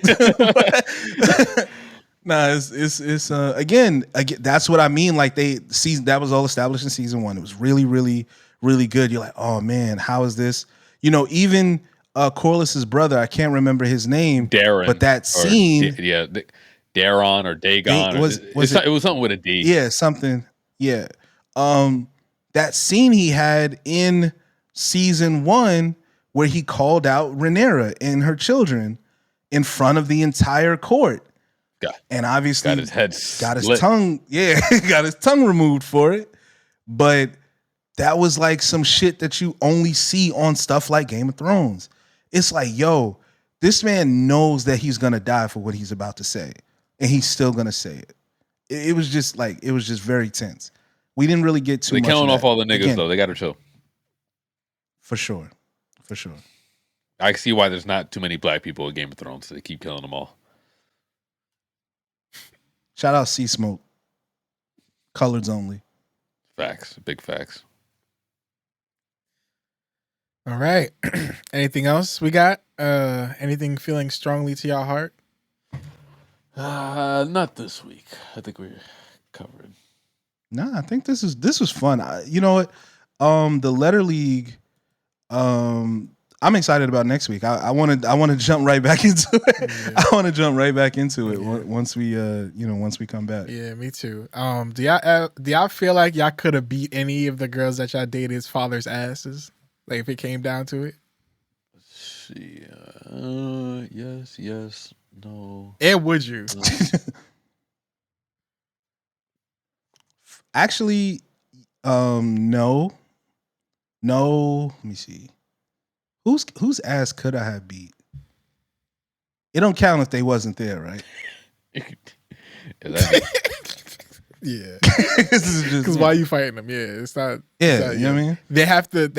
C: Nah, it's again, that's what I mean. Like that was all established in season 1. It was really, really, really good. You're like, oh man, how is this? You know, even Corliss's brother, I can't remember his name,
B: Darren,
C: but that scene,
B: Daron or Dagon, it was something with a D.
C: Yeah, something. Yeah, that scene he had in season 1 where he called out Rhaenyra and her children in front of the entire court. And obviously
B: got his head
C: got his tongue, got his tongue removed for it. But that was like some shit that you only see on stuff like Game of Thrones. It's like, yo, this man knows that he's gonna die for what he's about to say, and he's still gonna say it. It was just very tense. We didn't really get too much.
B: They're killing off all the niggas
C: Again,
B: though. They gotta chill.
C: For sure.
B: I see why there's not too many black people in Game of Thrones. They keep killing them all.
C: Shout out Sea Smoke. Coloreds only.
B: Facts. Big facts.
A: All right. Anything else we got? Anything feeling strongly to your heart?
B: Not this week. I think we're covered.
C: Nah, I think this was fun. You know what? The Letter League. I'm excited about next week. I want to jump right back into it. Yeah. I want to jump right back into it once we once we come back.
A: Yeah, me too. Do y'all feel like y'all could have beat any of the girls that y'all dated's father's asses? Like if it came down to it?
B: Let's see. Yes, no.
A: And would you?
C: Actually, no. Let me see. Whose ass could I have beat? It don't count if they wasn't there, right?
A: Yeah. Because why are you fighting them? Yeah, it's not.
C: Yeah,
A: it's not,
C: you know what I mean?
A: They have to at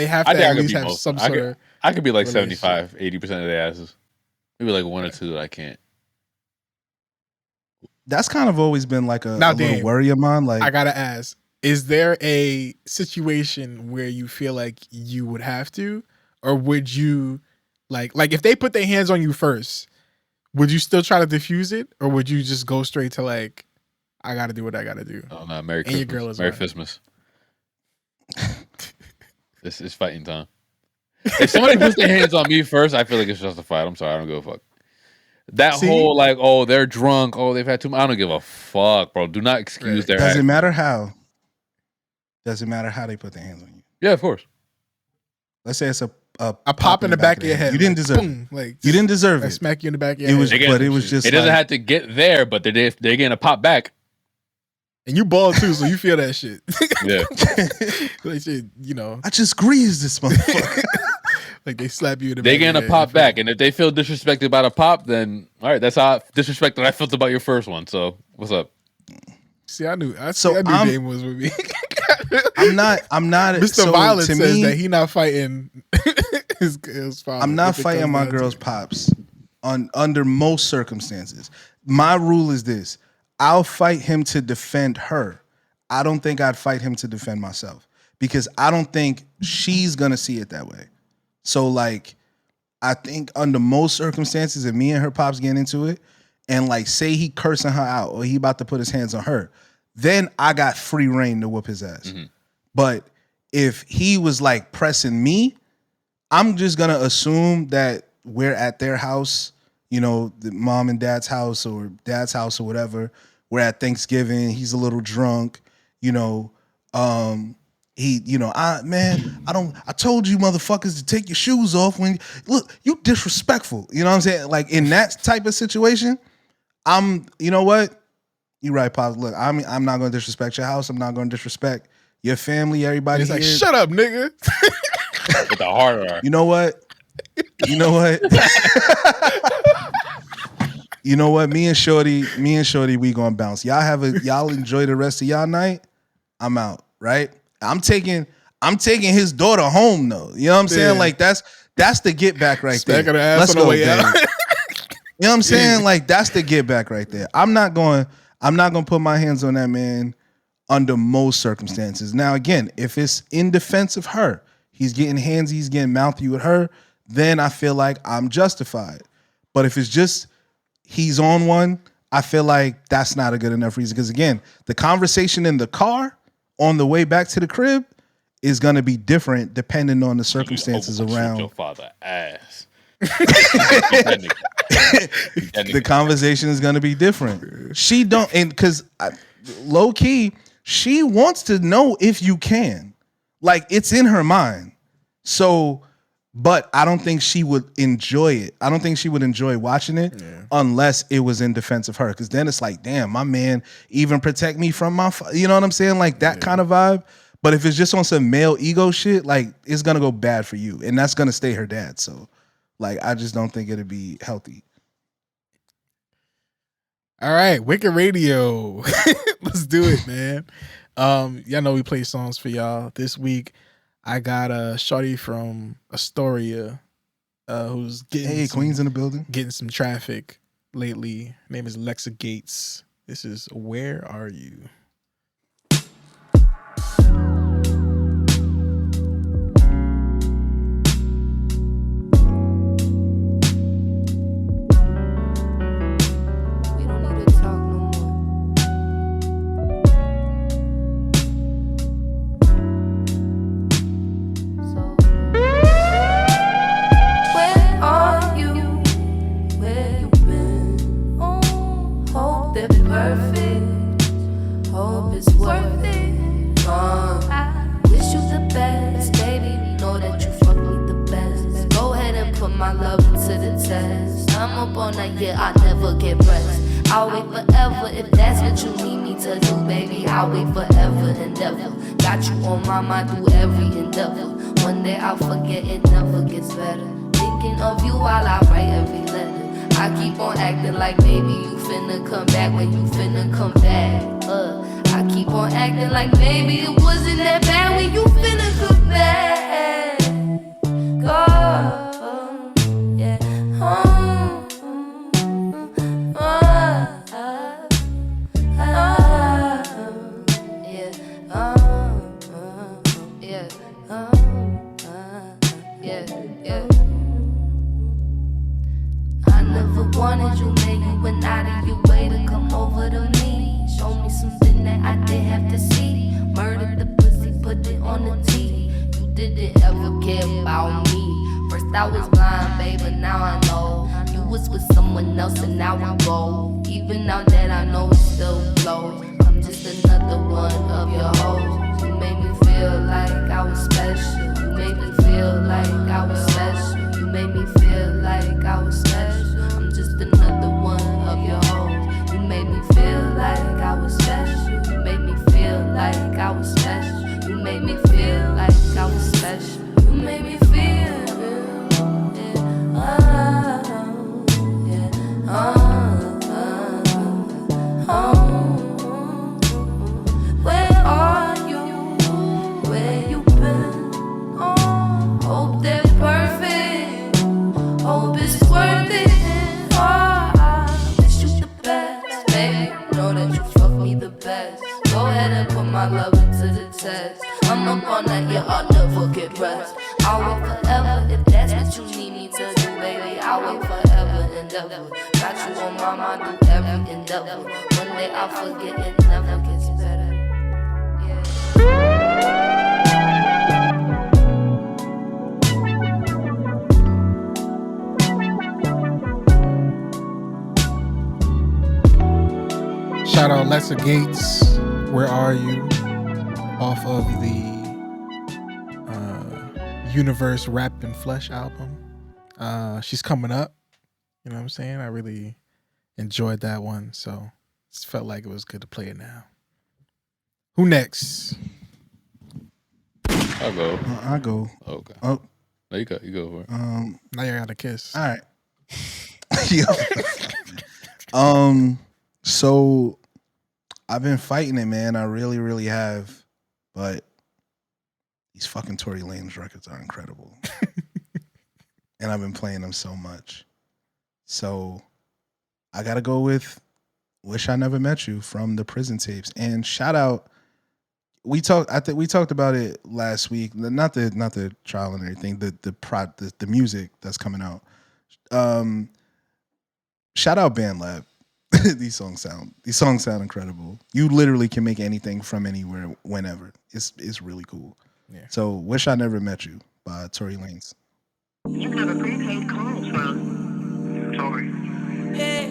A: least have some sort of.
B: I could be like 75, 80% of the asses. Maybe like 1 or 2 that I can't.
C: That's kind of always been like a little worry of mine. Like,
A: I gotta ask: is there a situation where you feel like you would have to? Or would you like if they put their hands on you first, would you still try to diffuse it? Or would you just go straight to like, I gotta do what I gotta do?
B: Oh no, Merry Christmas. Your girl is Merry Christmas. This is fighting time. If somebody puts their hands on me first, I feel like it's justified. I'm sorry, I don't give a fuck. That whole like, oh, they're drunk, oh, they've had too much. I don't give a fuck, bro. Do not excuse their
C: Doesn't matter how. Doesn't matter how they put their hands on you.
B: Yeah, of course.
C: Let's say it's a
A: pop in the back of your head.
C: You didn't deserve it. Like you didn't deserve it.
A: Smack you in the back of your head.
C: It was just.
B: It doesn't have to get there, but they're getting a pop back.
A: And you bald too, so you feel that shit.
B: Yeah.
A: Like shit,
C: I just greased this motherfucker.
A: Like they slap you in the back.
B: They getting a pop back, and if they feel disrespected about a pop, then all right, that's how disrespected I felt about your first one. So what's up?
A: See, I knew Dame was with me.
C: I'm not.
A: Mr. Violence says that he not fighting his father.
C: I'm not fighting my girl's pops under most circumstances. My rule is this: I'll fight him to defend her. I don't think I'd fight him to defend myself because I don't think she's gonna see it that way. So like, I think under most circumstances, if me and her pops get into it, and like say he cursing her out or he about to put his hands on her, then I got free reign to whoop his ass. Mm-hmm. But if he was like pressing me, I'm just gonna assume that we're at their house, the mom and dad's house or dad's house or whatever. We're at Thanksgiving. He's a little drunk, I told you motherfuckers to take your shoes off when you disrespectful. You know what I'm saying? Like in that type of situation, you know what? You're right, Pops. Look, I'm not going to disrespect your house. I'm not going to disrespect your family, everybody.
A: It's like, shut up, nigga.
B: With the harder.
C: You know what? You know what? Me and Shorty, we gonna bounce. Y'all enjoy the rest of y'all night. I'm out, right? I'm taking his daughter home though. You know what I'm saying? Like that's the get back right there.
A: Smacking her ass on the way out.
C: You know what I'm saying? Like that's the get back right there. I'm not going to put my hands on that man under most circumstances. Now again, if it's in defense of her, he's getting handsy, he's getting mouthy with her, then I feel like I'm justified. But if it's just he's on one, I feel like that's not a good enough reason. Because again, the conversation in the car on the way back to the crib is going to be different depending on the circumstances around.
B: Your father ass.
C: The conversation is going to be different. She don't, and because low key, she wants to know if you can. Like it's in her mind. So, but I don't think she would enjoy it. I don't think she would enjoy watching it unless it was in defense of her. Because then it's like, damn, my man even protect me from my, you know what I'm saying? Like that kind of vibe. But if it's just on some male ego shit, like it's gonna go bad for you, and that's gonna stay her dad. So, like, I just don't think it'd be healthy.
A: All right, Wicked Radio. Let's do it, man. Y'all know we play songs for y'all. This week, I got a shorty from Astoria who's getting
C: Queens in the building,
A: getting some traffic lately. Her name is Lexa Gates. This is Where Are You? Shout out Lexa Gates, Where Are You? Off of the Universe Rap and Flesh album. She's coming up. You know what I'm saying? I really enjoyed that one, so it felt like it was good to play it now. Who next?
B: I'll go.
C: I go.
B: Okay.
C: Oh,
B: No, you go for it.
A: Now you got a kiss.
C: all right. Yo. So I've been fighting it, man. I really, really have. But these fucking Tory Lanez records are incredible. And I've been playing them so much. So I gotta go with Wish I Never Met You from the Prison Tapes. And shout out, we talked about it last week. Not the trial and everything, the music that's coming out. Shout out BandLab. These songs sound incredible. You literally can make anything from anywhere, whenever. It's really cool. Yeah. So Wish I Never Met You by Tory Lanez.
E: You have a prepaid call from Tory.
D: Yeah.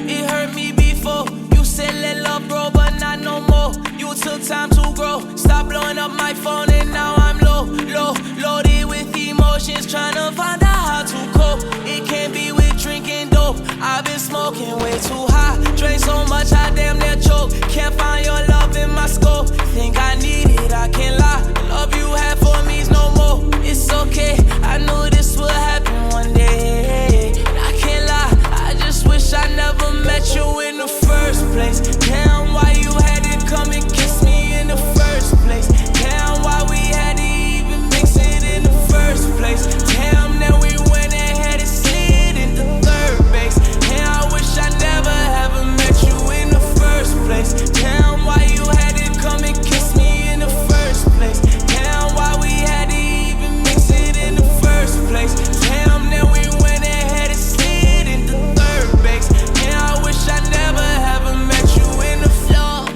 D: It hurt me before. You said let love grow, but not no more. You took time to grow. Stop blowing up my phone and now I'm loaded with emotions, trying to find out how to cope. It can't be with drinking dope. I've been smoking way too high. Drink so much I damn near choke. Can't find your love in my scope. Think I need it, I can't lie. The love you had for me is no more. It's okay, I knew this would happen one day. I can't lie, I just wish I never met you in the first place. Damn, why you had to come and kiss me in the first place. Damn, why we had to even mix it in the first place. Damn, then we went ahead and slid into third base. Damn, I wish I never ever met you in the first place. Damn, why you had to come and kiss me in the first place. Damn, why we had to even mix it in the first place. Damn, then we went ahead and slid into third base. Damn, I wish I never ever met you in the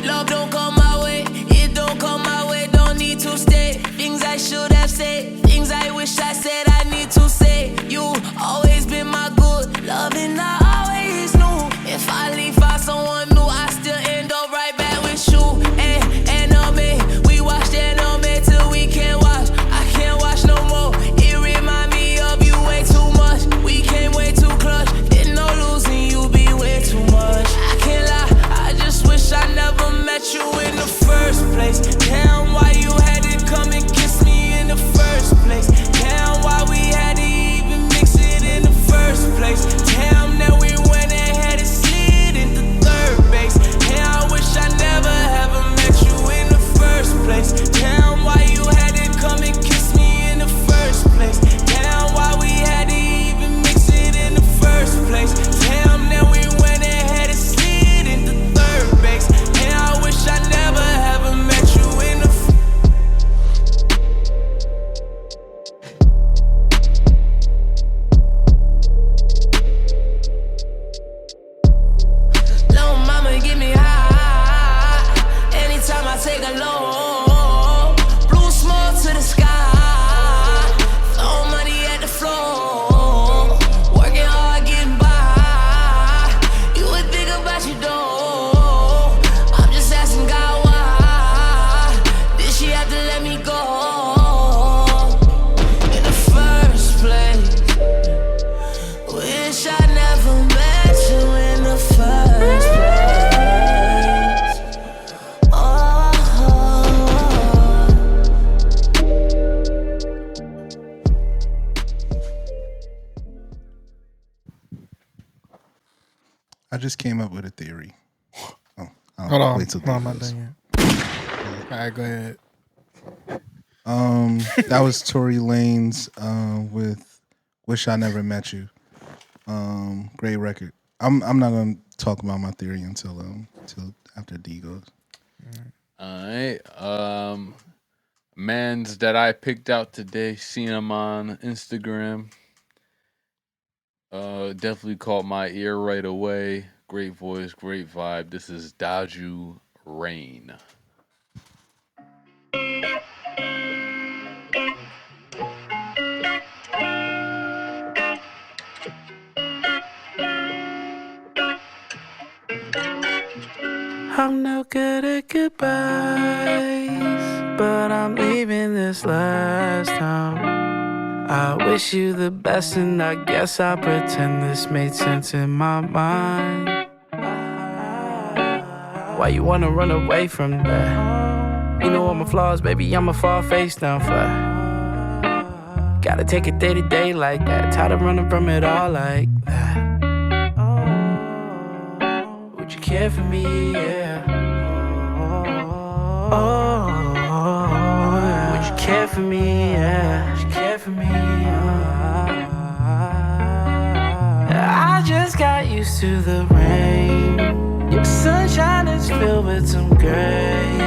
D: love don't come my way. It don't come my way, don't need to stay. Things I should have said, things I wish I said, I need to say. You always been my good love and I always knew. If I leave for someone new, I still end up right back with you. And we watched anime till we can't watch. I can't watch no more. It remind me of you way too much. We came way too clutch. Didn't know losing you be way too much. I can't lie, I just wish I never met you in the first place. Damn, why you had to come and kiss me in the first place. Damn, why we had to even mix it in the first place. Damn, then we went ahead and slid into third base. Damn, I wish I never ever met you in the first place. Damn, why you had to come and kiss me in the first place. Damn, why we had to even mix it in the first place. Damn, then we went ahead and slid into third base. Damn, I wish I never ever met you in the Little mama get me high anytime I take a low. Blue smoke to the sky, throw money at the floor. Working hard, getting by. You would think about your dough. I'm just asking God why did she have to let me go in the first place? Wish I never met you in the first place. Oh,
C: I just came up with a theory. Oh,
A: Hold on.
C: wait till
A: Hold on,
C: Dave
A: my
C: goes.
A: thing. All right, go ahead.
C: That was Tory Lanez with "Wish I Never Met You." Great record. I'm not gonna talk about my theory until after D goes.
B: All right. Mans that I picked out today, seen him on Instagram. Definitely caught my ear right away. Great voice, great vibe. This is Daju Rain.
F: I'm no good at goodbyes, but I'm leaving this last time. I wish you the best, and I guess I'll pretend this made sense in my mind. Why you wanna run away from that? You know all my flaws, baby, I'ma fall face down flat. Gotta take it day to day like that. Tired of running from it all like that. Would you care for me, yeah? Oh, would you care for me, yeah? Would you care for me, I just got used to the rain. Your sunshine is filled with some gray.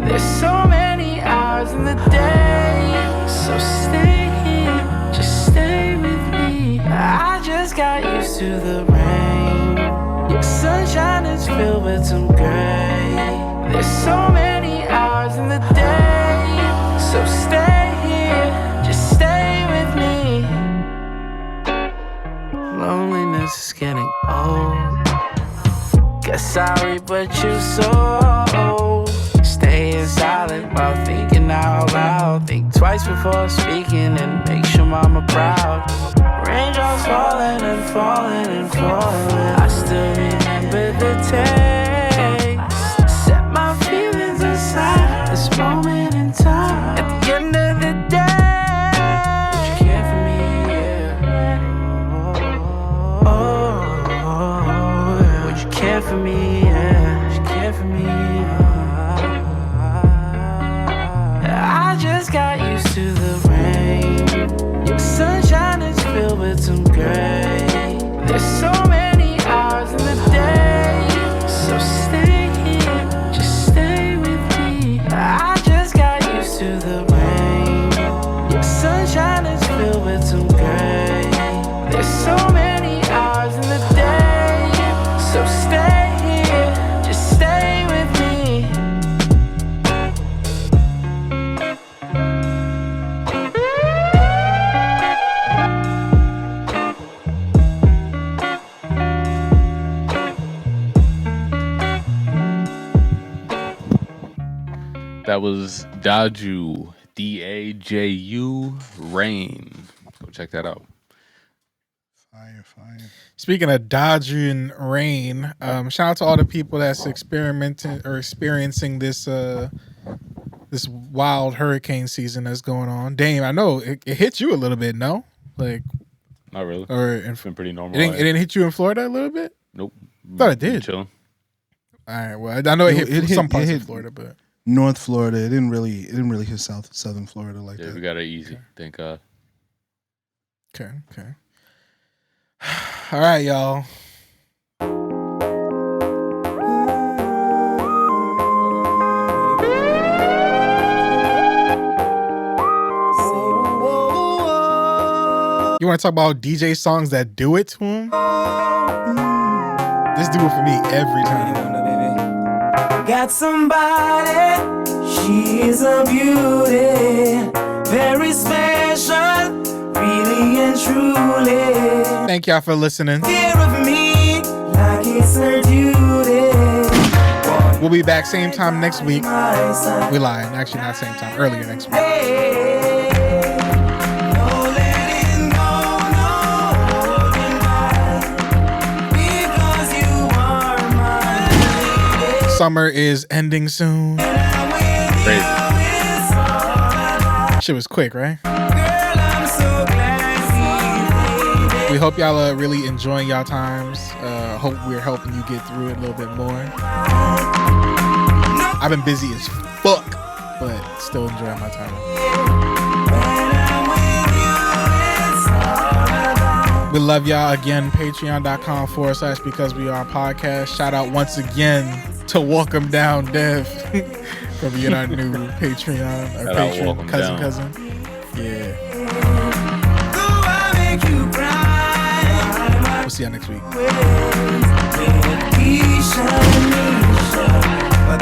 F: There's so many hours in the day. So stay here, just stay with me. I just got used to the rain. Your sunshine is filled with some gray. There's so many hours in the day. So stay here, just stay with me. Loneliness is getting old. Guess sorry, but you're so old. Staying silent while thinking out loud. Think twice before speaking and make sure mama proud. Raindrops falling and falling and falling. I still remember the taste. Set my feelings aside. This moment in time. At the end of the day. Would you care for me? Yeah. Oh, would you care for me? Yeah. Would you care for me? I just got used to the rain. Your sunshine is filled with some gray. There's so many hours in the day. So stay here, just stay with me. I just got used to the rain. Your sunshine is filled with some gray. There's so many hours in the day. So stay here, just stay with me.
B: That was Daju, Daju, Rain. Go check that out.
C: Fire.
A: Speaking of Daju and rain, shout out to all the people that's experimenting or experiencing this this wild hurricane season that's going on. Dame, I know it hit you a little bit, no? Like,
B: Not really.
A: or
B: It's been pretty normal.
A: it didn't hit you in Florida a little bit?
B: Nope.
A: Thought it did.
B: Chilling.
A: All right. Well, I know it hit some parts
C: hit
A: of Florida, but
C: North Florida. It didn't really hit southern Florida like
B: Yeah,
C: that.
B: we got it easy. Thank God.
A: okay. All right, y'all. You want to talk about DJ songs that do it to him? This do it for me every time.
D: Got somebody, she is a beauty, very special, really and truly.
A: Thank y'all for listening.
D: Care of me like it's her duty.
A: We'll be back same time next week.
D: My son,
A: We lied. Actually, not same time. Earlier next week.
D: hey, no letting go, no holding back, because you are my lady.
A: Summer is ending soon.
B: Crazy.
A: Shit was quick, right?
D: Girl, I'm so glad
A: We hope y'all are really enjoying y'all times. Hope we're helping you get through it a little bit more. I've been busy as fuck, but still enjoying my time. We love y'all again. Patreon.com/because we are podcast. Shout out once again to Welcome Down Dev for being our new Patreon. Our
B: Shout out
A: patron,
B: Welcome Down.
A: cousin. Yeah. We'll see y'all next week.
D: But